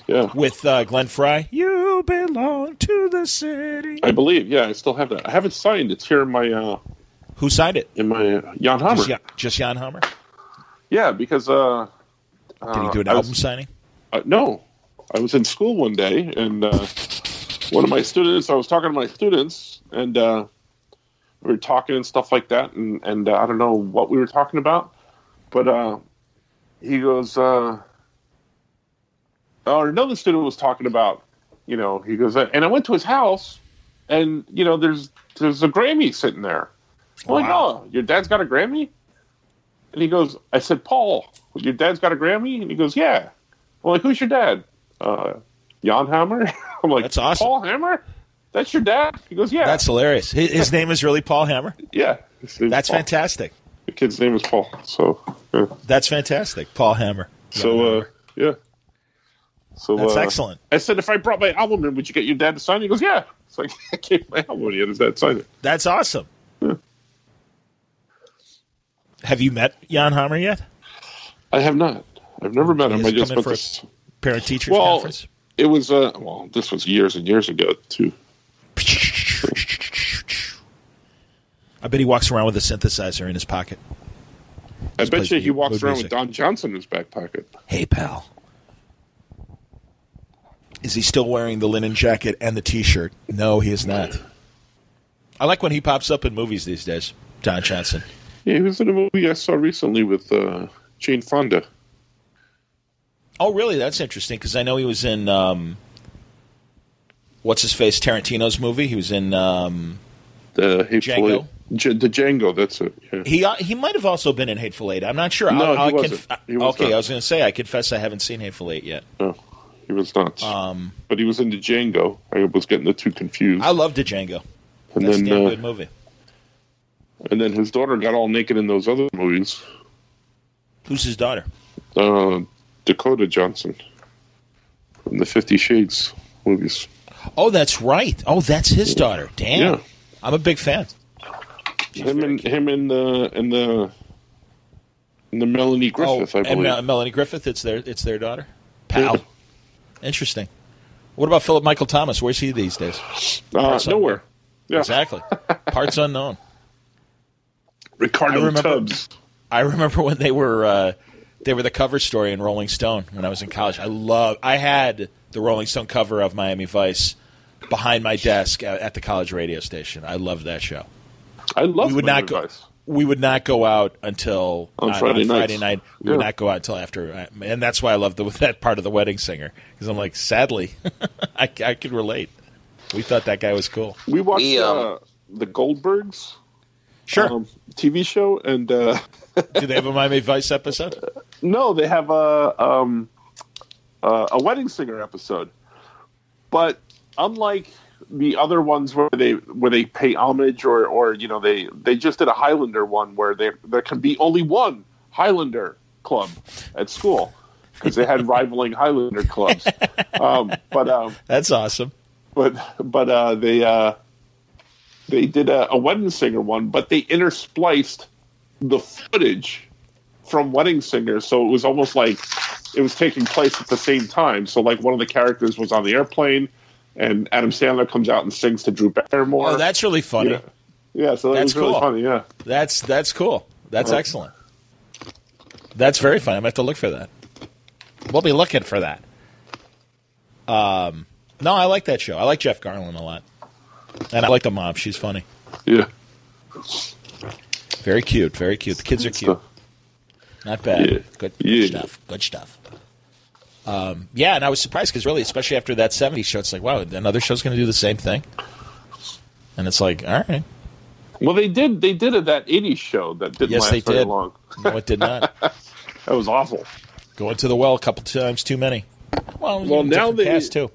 Yeah. With Glenn Frey. You belong to the city. I believe, yeah, I still have that. I have it signed. It's here in my... Who signed it? In my Jan Hammer. Just Jan Hammer? Yeah, because... Did he do an album signing? No. I was in school one day, and one of my students... I was talking to my students, and we were talking and stuff like that, and I don't know what we were talking about, but he goes... another student was talking about, he goes, and I went to his house, and, there's a Grammy sitting there. I'm like, oh, your dad's got a Grammy? And he goes, I said, Paul, your dad's got a Grammy? And he goes, yeah. I'm like, who's your dad? Jan Hammer? I'm like, that's awesome. Paul Hammer? That's your dad? He goes, yeah. That's hilarious. His name is really Paul Hammer? Yeah. That's fantastic. The kid's name is Paul. So yeah. That's fantastic. Paul Hammer. So, yeah. So that's excellent. I said, if I brought my album in, would you get your dad to sign it? He goes, yeah. It's like, I gave my album and he had his dad sign it. That's awesome. Yeah. Have you met Jan Hammer yet? I have not. I've never met him. I just went to parent-teachers conference? It was, this was years and years ago, too. I bet he walks around with a synthesizer in his pocket. I bet you he walks around with Don Johnson in his back pocket. Hey, pal. Is he still wearing the linen jacket and the T-shirt? No, he is not. I like when he pops up in movies these days, Don Johnson. Yeah, he was in a movie I saw recently with Jane Fonda. Oh, really? That's interesting, because I know he was in, what's-his-face, Tarantino's movie? He was in the Django. The Django, that's it. Yeah. He might have also been in Hateful Eight. I'm not sure. No, he wasn't. He was okay, not. I was going to say, I confess I haven't seen Hateful Eight yet. No, he was not. But he was in the Django. I was getting the two confused. I loved the Django. And that's then, a damn good movie. And then his daughter got all naked in those other movies. Who's his daughter? Dakota Johnson from the 50 Shades movies. Oh, that's right. Oh, that's his daughter. Damn. Yeah. I'm a big fan. Him and the Melanie Griffith, I believe. And Melanie Griffith, it's their daughter. Pal. Yeah. Interesting. What about Philip Michael Thomas? Where's he these days? Nowhere. Yeah. Exactly. Parts unknown. Ricardo Tubbs. I remember when they were the cover story in Rolling Stone when I was in college. I had the Rolling Stone cover of Miami Vice behind my desk at the college radio station. I loved that show. I love Miami Vice. We would not go out until on Friday night. We would not go out until after, and that's why I love that part of The Wedding Singer, because I'm like, sadly, I could relate. We thought that guy was cool. We watched the Goldbergs, sure, TV show, and do they have a Miami Vice episode? No, they have a Wedding Singer episode, but unlike the other ones where they pay homage or they just did a Highlander one where there can be only one Highlander club at school because they had rivaling Highlander clubs. But that's awesome. But they did a Wedding Singer one, but they interspliced the footage from Wedding Singer, so it was almost like it was taking place at the same time. So like one of the characters was on the airplane, and Adam Sandler comes out and sings to Drew Barrymore. Oh, that's really funny. Yeah, so that was really funny, yeah. That's cool. That's excellent. That's very funny. I'm going to have to look for that. We'll be looking for that. No, I like that show. I like Jeff Garlin a lot. And I like the mom. She's funny. Yeah. Very cute. Very cute. The kids are cute. Not bad. Yeah. Good stuff. Good stuff. Yeah, and I was surprised because really, especially after that 70s show, it's like, wow, another show's going to do the same thing? And it's like, all right. Well, they did that 80s show that didn't last very long. No, it did not. That was awful. Going to the well a couple times too many. Well now they cast too.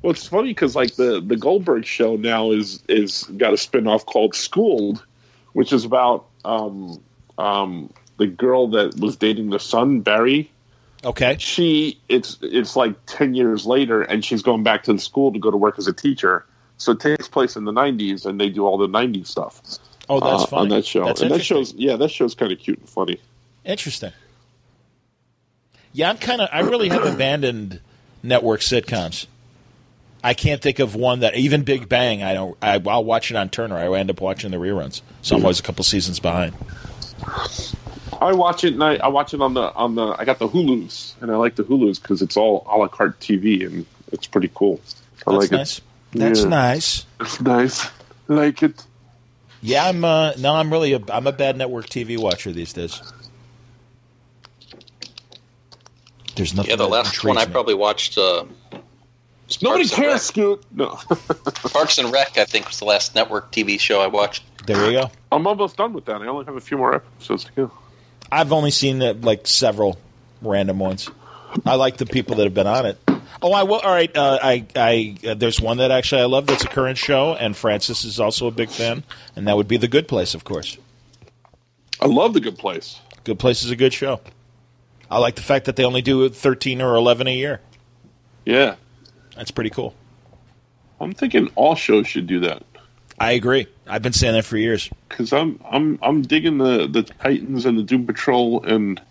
Well, it's funny because like the Goldberg show now is got a spinoff called Schooled, which is about the girl that was dating the son, Barry. Okay. It's like 10 years later, and she's going back to the school to go to work as a teacher. So it takes place in the 90s, and they do all the 90s stuff. Oh, that's funny. On that show. And that show's kind of cute and funny. Interesting. Yeah, I really have abandoned network sitcoms. I can't think of one that, even Big Bang, I'll watch it on Turner. I end up watching the reruns. So I'm always a couple seasons behind. I watch it, and I watch it on the. I got the Hulus, and I like the Hulus because it's all a la carte TV, and it's pretty cool. I like nice. it. That's nice. It's nice. I like it. Yeah, I'm a bad network TV watcher these days. There's nothing. Yeah, the last one I probably watched. Nobody cares, Scoot. No. Parks and Rec, I think, was the last network TV show I watched. There you go. I'm almost done with that. I only have a few more episodes to go. I've only seen like several random ones. I like the people that have been on it. Oh, I will. All right. There's one that actually I love that's a current show, and Francis is also a big fan, and that would be The Good Place, of course. I love The Good Place. Good Place is a good show. I like the fact that they only do 13 or 11 a year. Yeah. That's pretty cool. I'm thinking all shows should do that. I agree. I've been saying that for years. Because I'm digging the Titans and the Doom Patrol and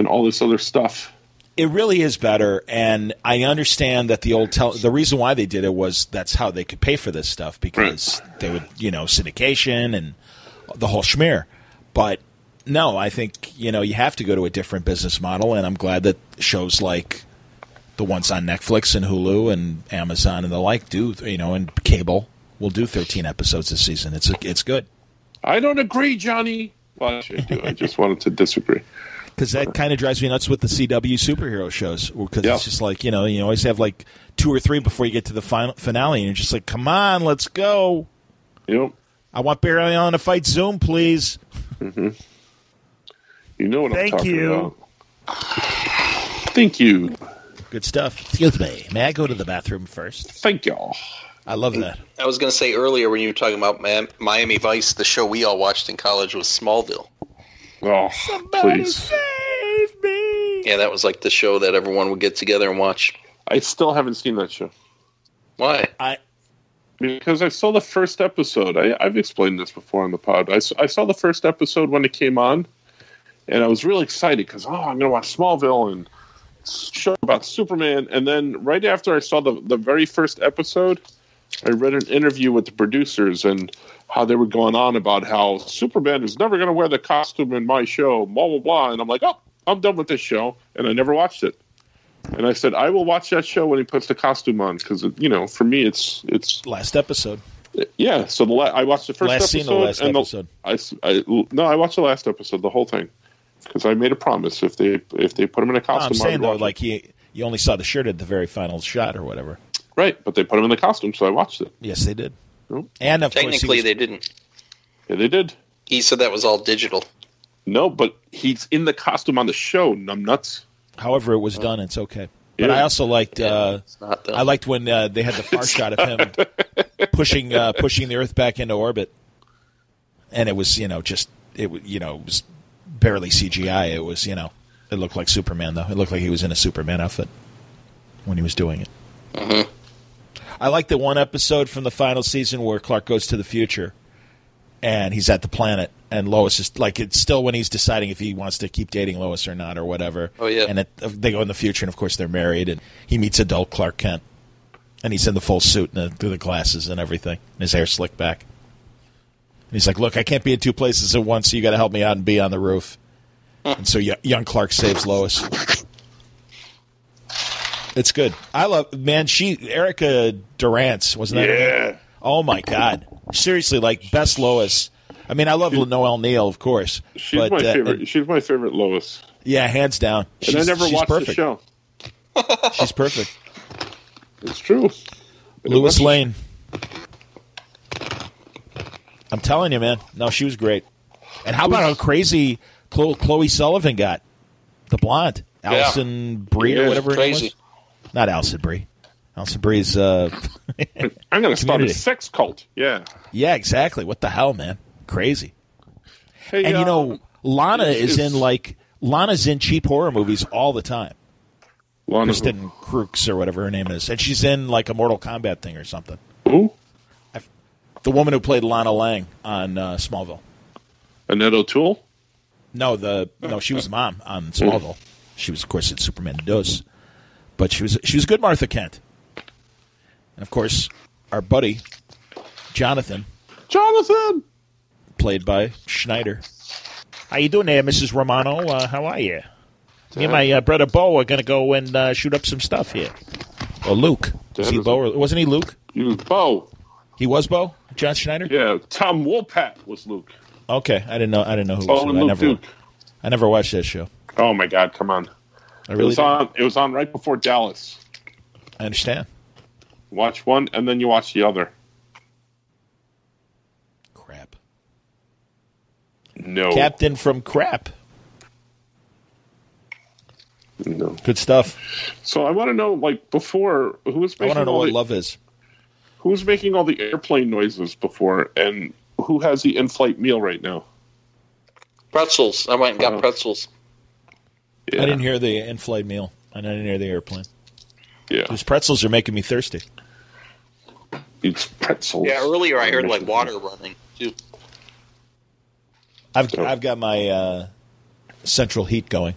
all this other stuff. It really is better, and I understand that the reason why they did it was that's how they could pay for this stuff, because they would, syndication and the whole schmear. But no, I think, you have to go to a different business model, and I'm glad that shows like the ones on Netflix and Hulu and Amazon and the like do, and cable will do 13 episodes this season. It's good. I don't agree, Johnny. Well, actually, I do. I just wanted to disagree. Because that kind of drives me nuts with the CW superhero shows. Because it's just like, you always have like 2 or 3 before you get to the finale, and you're just like, come on, let's go. Yep. I want Barry Allen to fight Zoom, please. Mm-hmm. You know what I'm talking about. Thank you. Good stuff. Excuse me. May I go to the bathroom first? Thank y'all. I love that. I was going to say earlier when you were talking about Miami Vice, the show we all watched in college was Smallville. Oh, somebody please. save me. Yeah, that was like the show that everyone would get together and watch. I still haven't seen that show. Why? Because I saw the first episode. I've explained this before on the pod. I saw the first episode when it came on, and I was really excited because, I'm going to watch Smallville and show about Superman. And then right after I saw the very first episode, I read an interview with the producers and how they were going on about how Superman is never going to wear the costume in my show, blah, blah, blah. And I'm like, I'm done with this show. And I never watched it. And I said, I will watch that show when he puts the costume on because, for me, it's last episode. Yeah. So I watched the first episode. Scene of the last episode. I watched the last episode, the whole thing. Because I made a promise if they put him in a costume. I'm saying, though, like you only saw the shirt at the very final shot or whatever. Right, but they put him in the costume, so I watched it. Yes, they did. Oh. And of technically, course they didn't. Yeah, they did. He said that was all digital. No, but he's in the costume on the show, numbnuts. However it was done, it's okay. But I also liked I liked when they had the far shot of him pushing the Earth back into orbit. And it was, it was barely CGI. It was, it looked like Superman, though. It looked like he was in a Superman outfit when he was doing it. Mm-hmm. I like the one episode from the final season where Clark goes to the future and he's at the planet and Lois is like, it's still when he's deciding if he wants to keep dating Lois or not or whatever. Oh, yeah. And they go in the future and, of course, they're married and he meets adult Clark Kent and he's in the full suit and the glasses and everything and his hair slicked back. And he's like, look, I can't be in 2 places at once, so you got to help me out and be on the roof. And so young Clark saves Lois. It's good. I love, man, Erica Durance, wasn't that her name? Oh, my God. Seriously, like, best Lois. I mean, I love Noelle Neal, of course. She's my favorite. She's my favorite Lois. Yeah, hands down. And I never watched the show. She's perfect. It's true. Lois Lane. I'm telling you, man. No, she was great. And how about how crazy Chloe Sullivan got? The blonde. Alison Brie or whatever her name was. Not Alison Brie. Alison Brie's I'm going to start a sex cult. Yeah. Yeah, exactly. What the hell, man? Crazy. Hey, and Lana's in cheap horror movies all the time. Kristen Crooks or whatever her name is. And she's in like a Mortal Kombat thing or something. Who? The woman who played Lana Lang on Smallville. Annette O'Toole? No, she was the mom on Smallville. She was, of course, in Superman Dos. But she was a good Martha Kent. And, of course, our buddy, Jonathan. Played by Schneider. How you doing there, Mrs. Romano? How are you? Me and my brother Bo are going to go and shoot up some stuff here. Or Luke. Was he Bo? Or, wasn't he Luke? He was Bo. He was Bo? John Schneider? Yeah, Tom Wopat was Luke. Okay, I didn't know who was who. I never watched that show. Oh my God, come on. It was on right before Dallas. I understand. Watch one and then you watch the other. Crap. No. Captain from Crap. No. Good stuff. So I want to know, like, before, who was making I want to know what the, love is. who's making all the airplane noises before, and who has the in-flight meal right now? Pretzels. I went and got pretzels. Yeah. I didn't hear the in-flight meal, and I didn't hear the airplane. Yeah. Those pretzels are making me thirsty. It's pretzels. Yeah, earlier I heard like water running too. I've got my central heat going.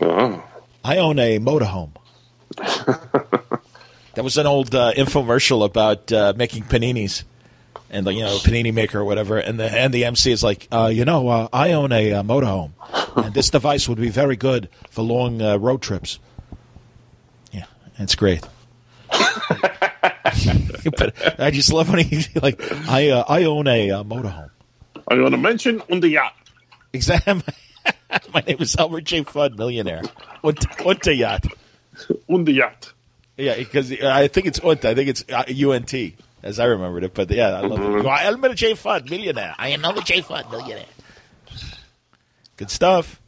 Oh. I own a motorhome. That was an old infomercial about making paninis, and panini maker or whatever. And the MC is like, I own a motorhome, and this device would be very good for long road trips. Yeah, it's great. But I just love when he's like, I own a motorhome. I want to mention on the yacht. Exactly. My name is Albert J. Fudd, millionaire. Unter yacht. On the yacht. Yeah, because I think it's Unter. I think it's UNT, as I remembered it. But yeah, I love it. Albert J. Fudd, millionaire. I am Albert J. Fudd, millionaire. Good stuff.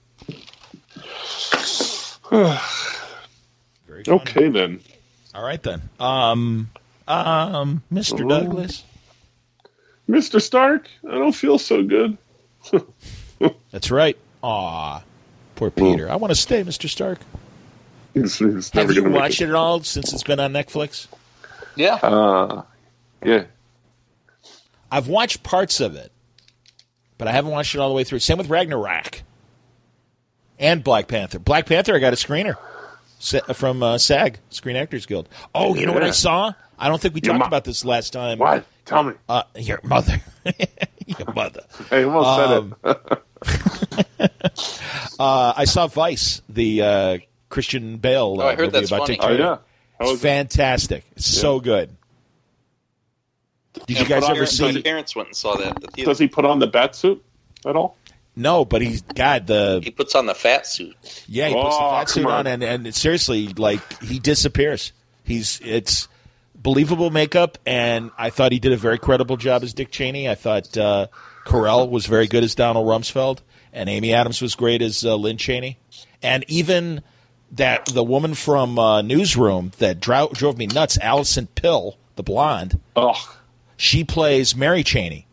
Very okay, then. All right, then. Mr. Douglas. Mr. Stark, I don't feel so good. That's right. Aw, poor Peter. I want to stay, Mr. Stark. He's Have you watched it at all since it's been on Netflix? Yeah. Yeah. I've watched parts of it, but I haven't watched it all the way through. Same with Ragnarok and Black Panther. Black Panther, I got a screener from SAG, Screen Actors Guild. Oh, you know what I saw? I don't think we talked about this last time. What? Tell me. Your mother. Your mother. I almost said it. I saw Vice, the Christian Bale I heard movie that's about funny. Dick Cheney. Oh, yeah. It's fantastic. It's so good. Did you guys ever see? My parents went and saw that at the theater. Does he put on the bat suit at all? No, but he puts on the fat suit. Yeah, he puts the fat suit on, and seriously, like, he disappears. It's believable makeup, and I thought he did a very credible job as Dick Cheney. I thought Carell was very good as Donald Rumsfeld, and Amy Adams was great as Lynn Cheney, and even the woman from Newsroom that drove me nuts, Allison Pill, the blonde. Oh, she plays Mary Cheney,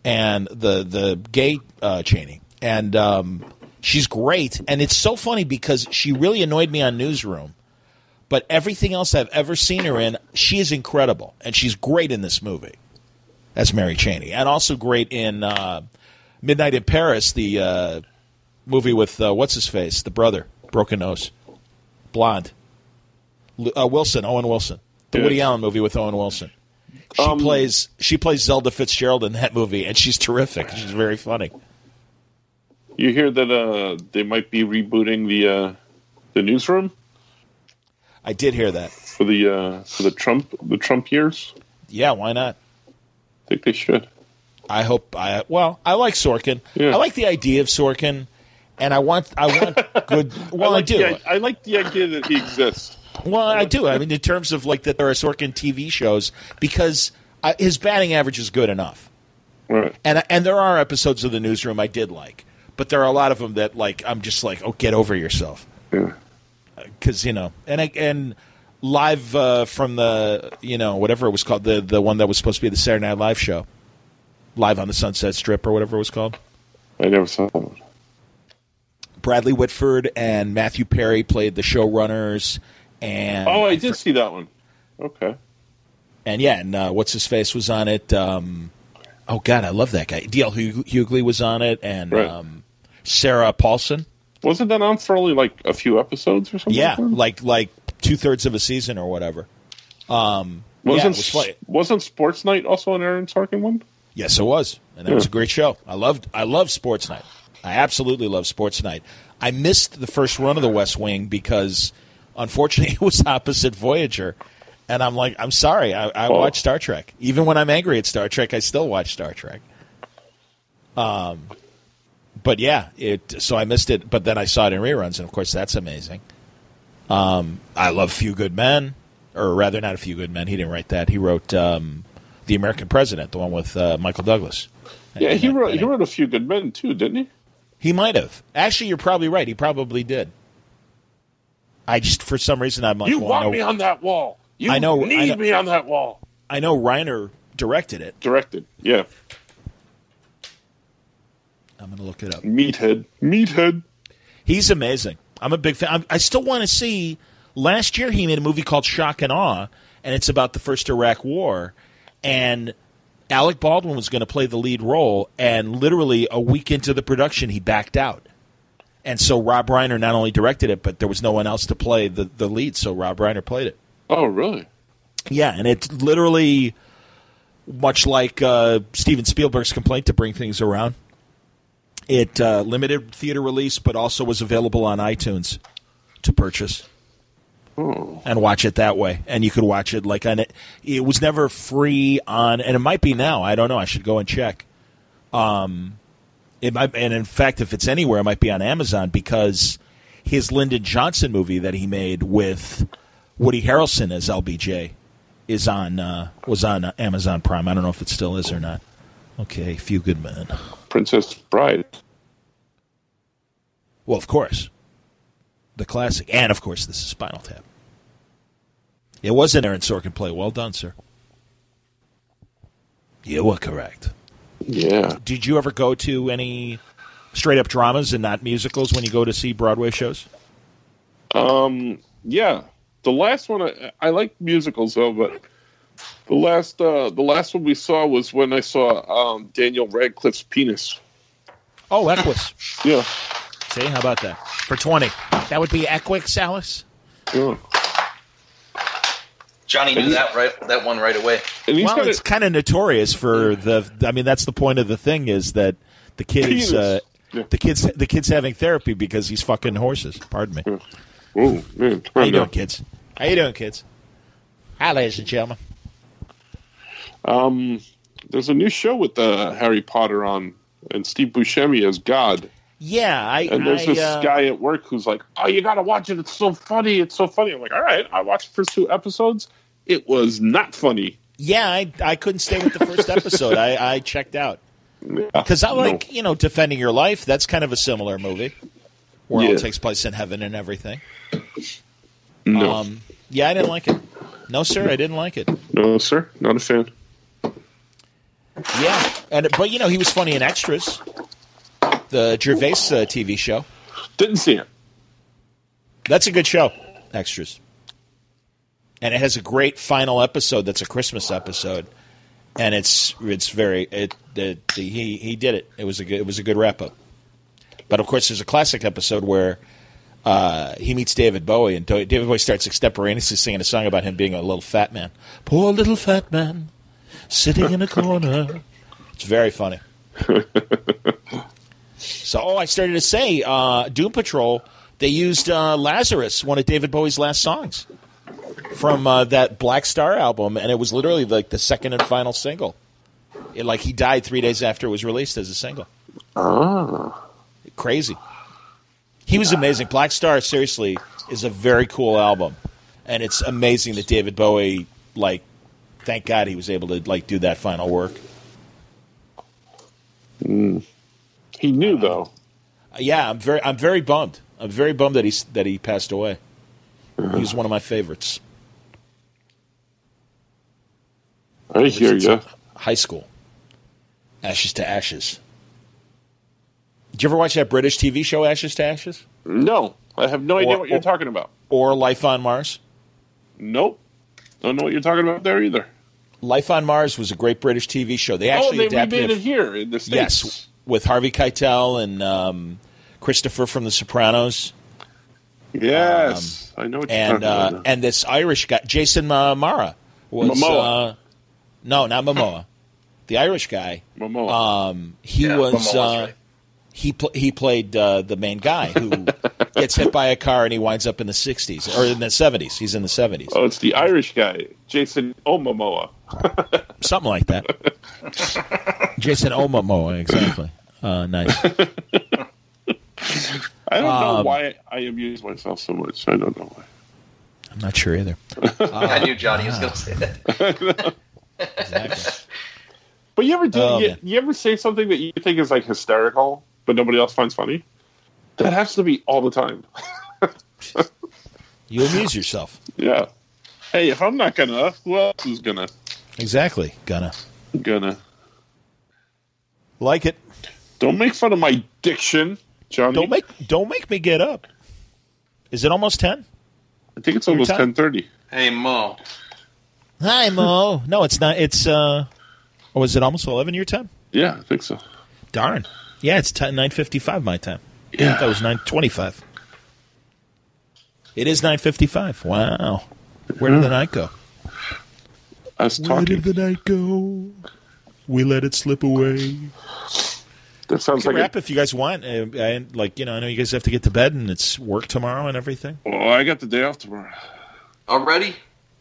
and the gay Cheney, and she's great. And it's so funny because she really annoyed me on Newsroom, but everything else I've ever seen her in, she is incredible, and she's great in this movie as Mary Cheney, and also great in Midnight in Paris, the movie with what's his face, the brother, broken nose, blonde, Owen Wilson, the Woody Allen movie with Owen Wilson. She plays Zelda Fitzgerald in that movie, and she's terrific. She's very funny. You hear that they might be rebooting the Newsroom? I did hear that for the Trump years. Yeah, why not? I think they should. I hope. I like Sorkin. Yeah. I like the idea of Sorkin, and I want good. Well, I do. I like the idea that he exists. Well, I do. I mean, in terms of like that there are Sorkin TV shows, because his batting average is good enough. Right. And there are episodes of the Newsroom I did like, but there are a lot of them that like I'm just like, oh, get over yourself. Yeah. Because and live from the whatever it was called, the one that was supposed to be the Saturday Night Live show, Live on the Sunset Strip or whatever it was called. I never saw that one. Bradley Whitford and Matthew Perry played the showrunners. And I did see that one. Okay. And what's his face was on it. Oh God, I love that guy. D.L. Hughley was on it, and right. Sarah Paulson. Wasn't that on for only like a few episodes or something? Yeah, like 2/3 of a season or whatever. Wasn't Sports Night also an Aaron Sorkin one? Yes, it was, and that was a great show. I love Sports Night. I absolutely love Sports Night. I missed the first run of The West Wing because, unfortunately, it was opposite Voyager. And I'm like, I'm sorry, I watch Star Trek. Even when I'm angry at Star Trek, I still watch Star Trek. But yeah, so I missed it, but then I saw it in reruns, and of course that's amazing. I love Few Good Men, or rather not A Few Good Men. He didn't write that. He wrote The American President, the one with Michael Douglas. Yeah, he wrote A Few Good Men too, didn't he? He might have. Actually, you're probably right. He probably did. I just, for some reason, I'm like, you want me on that wall. You need me on that wall. I know Reiner directed it. Yeah. I'm going to look it up. Meathead. He's amazing. I'm a big fan. I still want to see. Last year, he made a movie called Shock and Awe, and it's about the first Iraq War. And Alec Baldwin was going to play the lead role, and literally a week into the production, he backed out. And so Rob Reiner not only directed it, but there was no one else to play the lead, so Rob Reiner played it. Oh, really? Yeah, and it's literally much like Steven Spielberg's complaint to bring things around. It limited theater release, but also was available on iTunes to purchase and watch it that way. And you could watch it like on it. It was never free on, and it might be now. I don't know. I should go and check. It might, and in fact, if it's anywhere, it might be on Amazon because his Lyndon Johnson movie that he made with Woody Harrelson as LBJ was on Amazon Prime. I don't know if it still is or not. Okay, Few Good Men. Princess Bride. Well, of course. The classic. And, of course, this is Spinal Tap. It was an Aaron Sorkin play. Well done, sir. You were correct. Yeah. Did you ever go to any straight-up dramas and not musicals when you go to see Broadway shows? Yeah. The last one, I like musicals, though, but the last one we saw was when I saw Daniel Radcliffe's penis. Oh, Equus. Yeah. See, how about that? For 20. That would be Equix, Alice? Yeah. Johnny knew that one right away. Well, it's kind of notorious for I mean, that's the point of the thing is that the kid's the kid's having therapy because he's fucking horses. Pardon me. Oh, man. How you doing, kids? How you doing, kids? Hi, ladies and gentlemen. There's a new show with Harry Potter on, and Steve Buscemi as God. Yeah, and there's this guy at work who's like, "Oh, you got to watch it. It's so funny. It's so funny." I'm like, "All right." I watched the first 2 episodes. It was not funny. Yeah, I couldn't stay with the first episode. I checked out because I like Defending Your Life. That's kind of a similar movie where it all takes place in heaven and everything. No. Yeah, I didn't like it. No, sir, I didn't like it. No, sir, not a fan. Yeah, but he was funny in Extras, the Gervais TV show. Didn't see it. That's a good show, Extras, and it has a great final episode. That's a Christmas episode, and it's very he did it. It was a good wrap up. But of course, there's a classic episode where he meets David Bowie, and David Bowie starts extemporaneously singing a song about him being a little fat man. Poor little fat man. Sitting in a corner. It's very funny. So, I started to say, Doom Patrol, they used Lazarus, one of David Bowie's last songs, from that Black Star album, and it was literally like the second and final single. He died 3 days after it was released as a single. Oh. Crazy. He was amazing. Black Star, seriously, is a very cool album, and it's amazing that David Bowie, thank God he was able to do that final work. He knew though. Yeah, I'm very bummed. I'm very bummed that he passed away. He was one of my favorites. I hear you. High School. Ashes to Ashes. Did you ever watch that British TV show Ashes to Ashes? No, I have no idea what you're talking about. Or Life on Mars? Nope. Don't know what you're talking about there either. Life on Mars was a great British TV show. They actually adapted remade it here in the States. Yes, with Harvey Keitel and Christopher from The Sopranos. Yes, I know what you're talking about. And this Irish guy, Jason Momoa, was Momoa. No, not Momoa. The Irish guy. Momoa. He played the main guy who gets hit by a car and he winds up in the 60s or in the 70s. He's in the 70s. Oh, it's the Irish guy, Jason Momoa. Something like that. Jason Momoa, exactly. Nice. I don't know why I amuse myself so much. I don't know why. I'm not sure either. I knew Johnny was going to say that. Exactly. But you ever say something that you think is hysterical, but nobody else finds funny? That has to be all the time. You amuse yourself. Yeah. Hey, if I'm not gonna, who else is gonna? Exactly. Gonna. Like it. Don't make fun of my diction, Johnny. Don't make me get up. Is it almost 10? I think it's almost 10:30. Hey, Mo. Hi, Mo. No, it's not. It's is it almost 11 your time? Yeah, I think so. Darn. Yeah, it's 9:55 my time. Yeah. I thought it was 9:25. It is 9:55. Wow. Where did the night go? I was talking. Where did the night go? We let it slip away. That sounds like wrap if you guys want. I know you guys have to get to bed and it's work tomorrow and everything. Oh, I got the day off tomorrow. Already?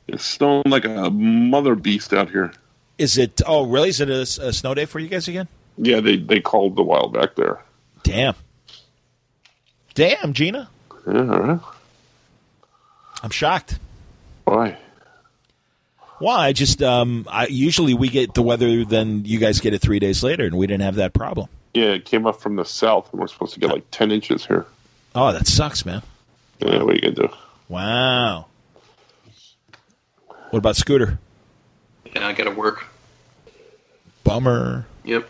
It's snowing like a mother beast out here. Is it? Oh, really? Is it a snow day for you guys again? Yeah, they called a while back there. Damn, Gina. Yeah, all right. I'm shocked. Why? Well, I just usually we get the weather, then you guys get it 3 days later, and we didn't have that problem. Yeah, it came up from the south, and we're supposed to get like 10 inches here. Oh, that sucks, man. Yeah, what are you gonna do? Wow. What about Scooter? Yeah, I gotta work. Bummer. Yep.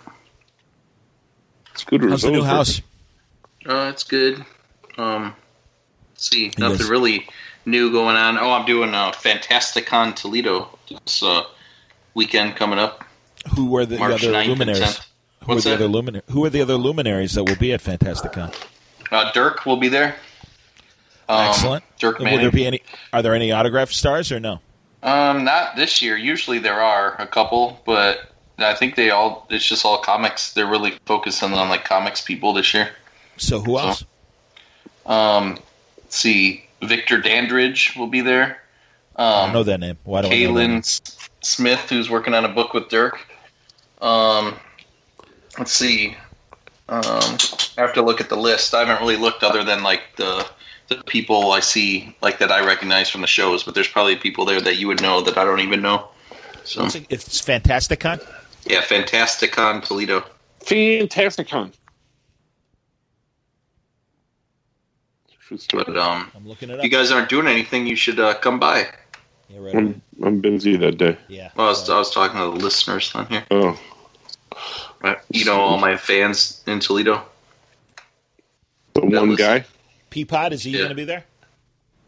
Scooter. How's the new house? It's good. Let's see, nothing really new going on. Oh, I'm doing Fantasticon Toledo this weekend coming up. Who are the March other 9th luminaries? and 10th. Who are the other luminaries that will be at Fantasticon? Dirk will be there. Excellent. Dirk Manning. Are there any autograph stars or no? Not this year. Usually there are a couple, but I think it's just all comics. They're really focusing on like comics people this year. So who else? Let's see. Victor Dandridge will be there. I don't know that name. Why do I know that name? Kaylin Smith, who's working on a book with Dirk. Let's see. I have to look at the list. I haven't really looked other than like the people I see like that I recognize from the shows, but there's probably people there that you would know that I don't even know. So it's Fantasticon? Yeah, Fantasticon Toledo. Fantasticon. But I'm looking it up. if you guys aren't doing anything, you should come by. Yeah, right. I'm busy that day. Yeah. Well, I was talking to the listeners on here. Oh. All my fans in Toledo. The one guy? Peapod, is he going to be there?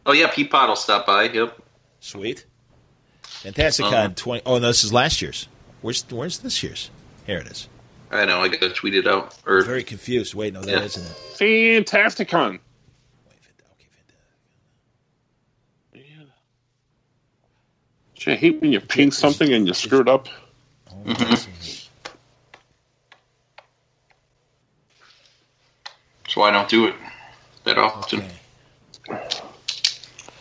Oh, yeah, Peapod will stop by, yep. Sweet. Fantasticon 20. Oh, no, this is last year's. Where's this year's? Here it is. I know, I got to tweet it out. I'm very confused. Wait, no, that isn't it. Fantasticon. I hate when you paint something and you screw it up. That's why I don't do it that often. Okay.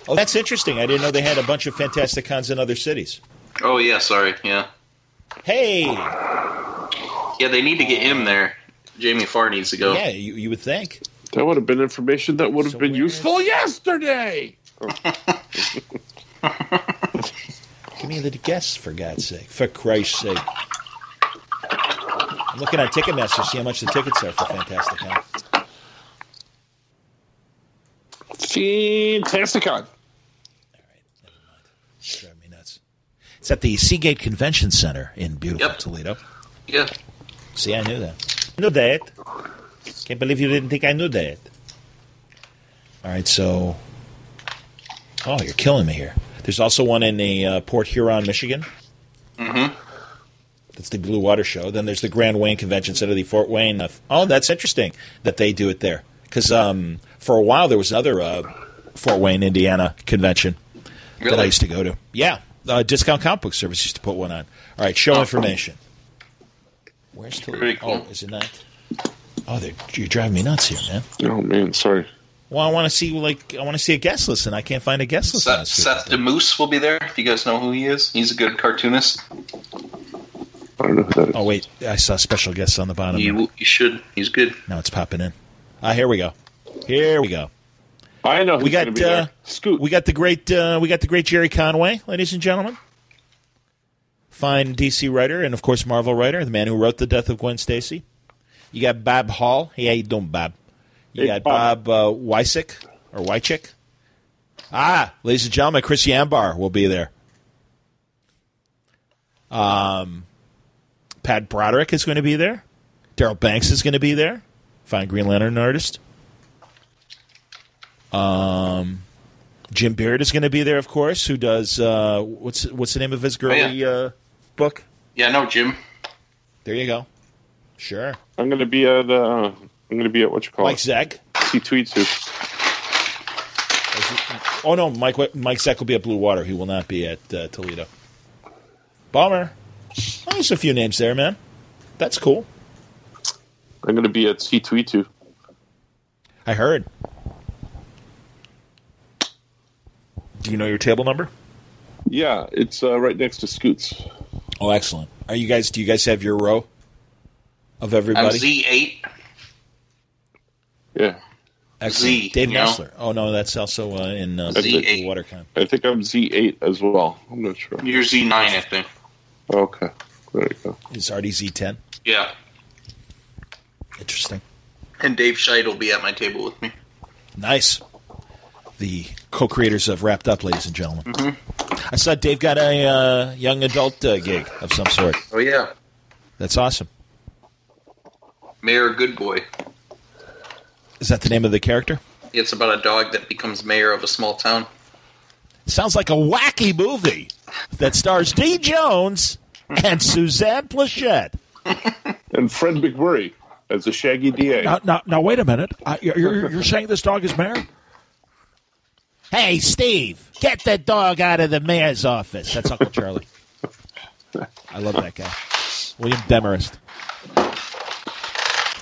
Oh, that's interesting. I didn't know they had a bunch of Fantasticons in other cities. Oh, yeah, sorry, yeah. Hey! Yeah, they need to get him there. Jamie Farr needs to go. Yeah, you would think. That would have been information that would have been useful yesterday! Give me the guess, for God's sake. For Christ's sake. I'm looking at Ticketmaster to see how much the tickets are for Fantasticon. Fantasticon. All right, never mind. Drive me nuts. It's at the Seagate Convention Center in beautiful Toledo. Yeah. See, I knew that. I knew that. Can't believe you didn't think I knew that. All right, so... Oh, you're killing me here. There's also one in Port Huron, Michigan. Mm-hmm. That's the Blue Water Show. Then there's the Grand Wayne Convention Center, the Fort Wayne. Oh, that's interesting that they do it there. Because for a while there was another Fort Wayne, Indiana convention that I used to go to. Yeah, Discount Comic Book Service used to put one on. All right, show information. Where's Toledo? Cool. Oh, is it not? Oh, you're driving me nuts here, man. Oh, man, sorry. Well, I want to see a guest list, and I can't find a guest list. Seth DeMoose will be there, if you guys know who he is. He's a good cartoonist. I don't know who that is. Oh, wait. I saw special guests on the bottom. You should. He's good. Now it's popping in. Here we go. Here we go. I know who's going to be there. Scoot. We got the great Jerry Conway, ladies and gentlemen. Fine DC writer and, of course, Marvel writer, the man who wrote The Death of Gwen Stacy. You got Bob Hall. Hey, how you doing, Bob? You got Bob Wycick, or Wychick. Ladies and gentlemen, Chris Yambar will be there. Pat Broderick is going to be there. Daryl Banks is going to be there. Fine Green Lantern artist. Jim Beard is going to be there, of course, who does what's the name of his girly book? Yeah, no, Jim. There you go. Sure. I'm going to be at what you call Mike Zeck. C-Tweetsu. Oh no, Mike Zeck will be at Blue Water. He will not be at Toledo. Bummer. Oh, there's a few names there, man. That's cool. I'm going to be at C-Tweetsu. I heard. Do you know your table number? Yeah, it's right next to Scoots. Oh, excellent. Do you guys have your row of everybody? I'm Z8. Yeah. Excellent. Z, Dave you know? Nessler. Oh, no, that's also in Z8. WaterCon. I think I'm Z8 as well. I'm not sure. You're Z9, I think. Okay. There you go. Is Artie Z10? Yeah. Interesting. And Dave Scheid will be at my table with me. Nice. The co-creators of Wrapped Up, ladies and gentlemen. Mm-hmm. I saw Dave got a young adult gig of some sort. Oh, yeah. That's awesome. Mayor Good Boy. Is that the name of the character? It's about a dog that becomes mayor of a small town. Sounds like a wacky movie that stars Dee Jones and Suzanne Plachette. And Fred McMurray as a Shaggy DA. Now wait a minute. You're saying this dog is mayor? Hey, Steve, get the dog out of the mayor's office. That's Uncle Charlie. I love that guy. William Demarest.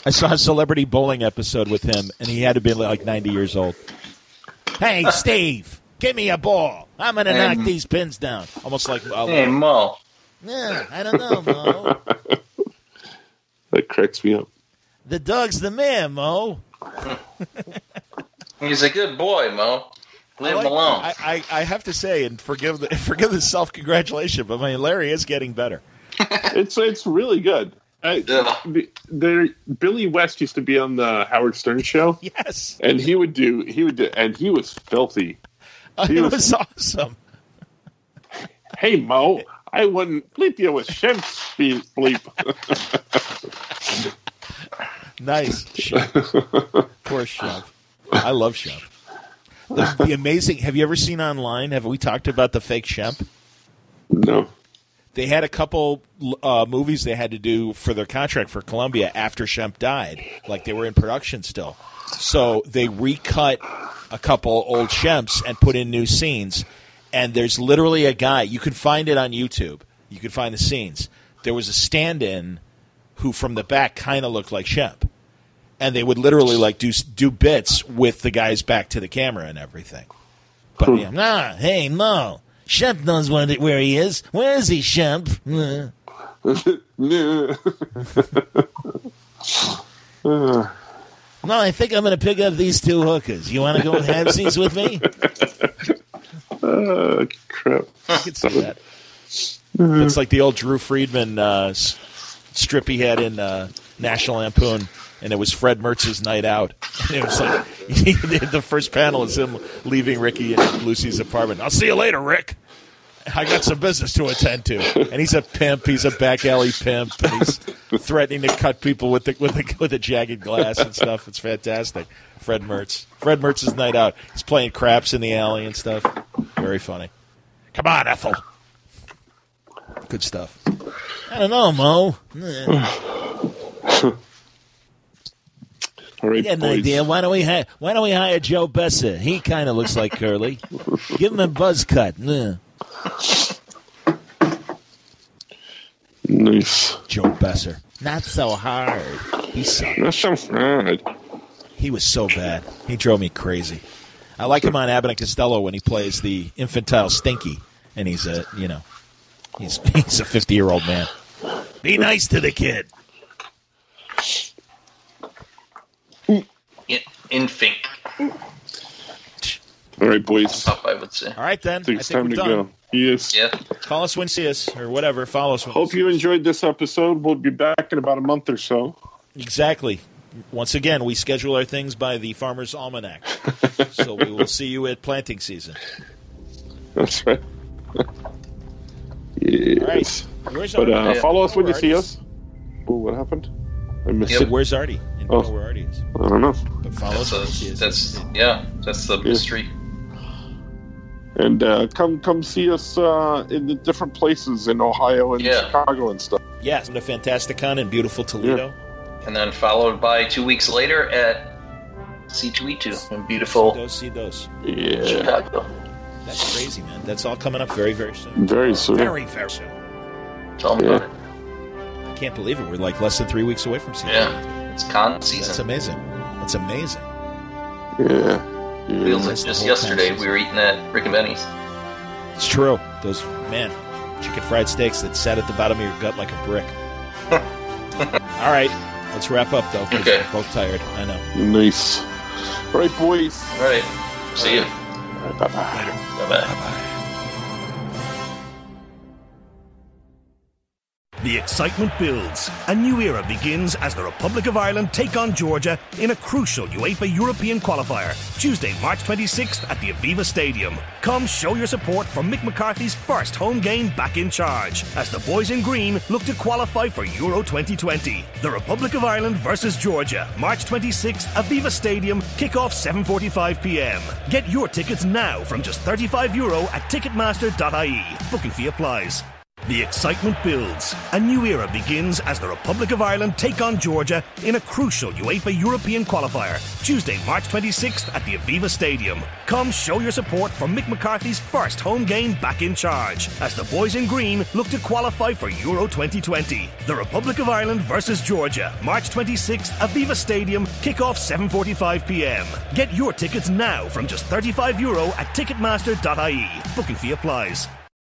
I saw a celebrity bowling episode with him, and he had to be like 90 years old. Hey, Steve, give me a ball. I'm going to knock these pins down. Almost like... Hey, Mo. Yeah, I don't know, Mo. That cracks me up. The dog's the mayor, Mo. He's a good boy, Mo. Leave him alone. I have to say, and forgive the self-congratulation, but my Larry is getting better. It's really good. Billy West used to be on the Howard Stern show. Yes, and he would do, and he was filthy. It was awesome. Hey Mo, I wouldn't bleep you with Shemp's bleep. Nice, Shemp. Poor Shemp. I love Shemp. The amazing. Have you ever seen online? Have we talked about the fake Shemp? No. They had a couple movies they had to do for their contract for Columbia after Shemp died. Like they were in production still. So they recut a couple old Shemps and put in new scenes. And there's literally a guy. You can find it on YouTube. You can find the scenes. There was a stand-in who from the back kind of looked like Shemp. And they would literally like do bits with the guy's back to the camera and everything. But yeah, Hey, Mo. Shemp knows where he is. Where is he, Shemp? No, I think I'm going to pick up these two hookers. You want to go halvesies with me? Crap. I can see that. It's like the old Drew Friedman strip he had in National Lampoon, and it was Fred Mertz's Night Out. And it was like the first panel is him leaving Ricky in Lucy's apartment. I'll see you later, Rick. I got some business to attend to. And he's a pimp. He's a back alley pimp. And he's threatening to cut people with a jagged glass and stuff. It's fantastic. Fred Mertz. Fred Mertz's Night Out. He's playing craps in the alley and stuff. Very funny. Come on, Ethel. Good stuff. I don't know, Mo. All right, I got an idea. Why don't we hire Joe Besser? He kind of looks like Curly. Give him a buzz cut. Nice. Joe Besser. Not so hard. He sucked. That sounds hard. He was so bad. He drove me crazy. I like him on Abbott and Costello when he plays the infantile Stinky, and he's a 50-year-old man. Be nice to the kid. Infant. All right, boys. Up, I would say. All right, then. I think it's time we're to done. go. Yes. Yeah. Call us when you see us, or whatever. Follow us. Hope you enjoyed this episode. We'll be back in about a month or so. Exactly. once again, we schedule our things by the Farmer's Almanac. So we will see you at planting season. That's right. Yes. All right. Where's but Artie? follow us when you see us. Oh, what happened? I missed it. Where's Artie? You don't know where Artie is. I don't know. But follow us when you see us. That's the mystery. And come see us in the different places in Ohio and Chicago and stuff. Yes, the Fantasticon in beautiful Toledo. Yeah. And then followed by 2 weeks later at C2E2 in beautiful C2. Yeah. Chicago. That's crazy, man. That's all coming up very, very soon. Very soon. Very, very soon. Tell me about it. I can't believe it. We're like less than 3 weeks away from season. Yeah. It's con season. That's amazing. That's amazing. Yeah. Feels like just yesterday we were eating at Rick and Benny's. It's true. Those, chicken fried steaks that sat at the bottom of your gut like a brick. All right. Let's wrap up, though. Okay. We're both tired. I know. Nice. All right, boys. All right. See you. All right, bye-bye. Later. Bye-bye. Bye-bye. The excitement builds. A new era begins as the Republic of Ireland take on Georgia in a crucial UEFA European qualifier, Tuesday, March 26th at the Aviva Stadium. Come show your support for Mick McCarthy's first home game back in charge, as the boys in green look to qualify for Euro 2020. The Republic of Ireland versus Georgia, March 26th, Aviva Stadium, kick-off 7:45pm. Get your tickets now from just €35 at ticketmaster.ie. Booking fee applies. The excitement builds. A new era begins as the Republic of Ireland take on Georgia in a crucial UEFA European qualifier, Tuesday, March 26th at the Aviva Stadium. Come show your support for Mick McCarthy's first home game back in charge, as the boys in green look to qualify for Euro 2020. The Republic of Ireland versus Georgia, March 26th, Aviva Stadium, kick-off 7:45pm. Get your tickets now from just €35 at ticketmaster.ie. Booking fee applies.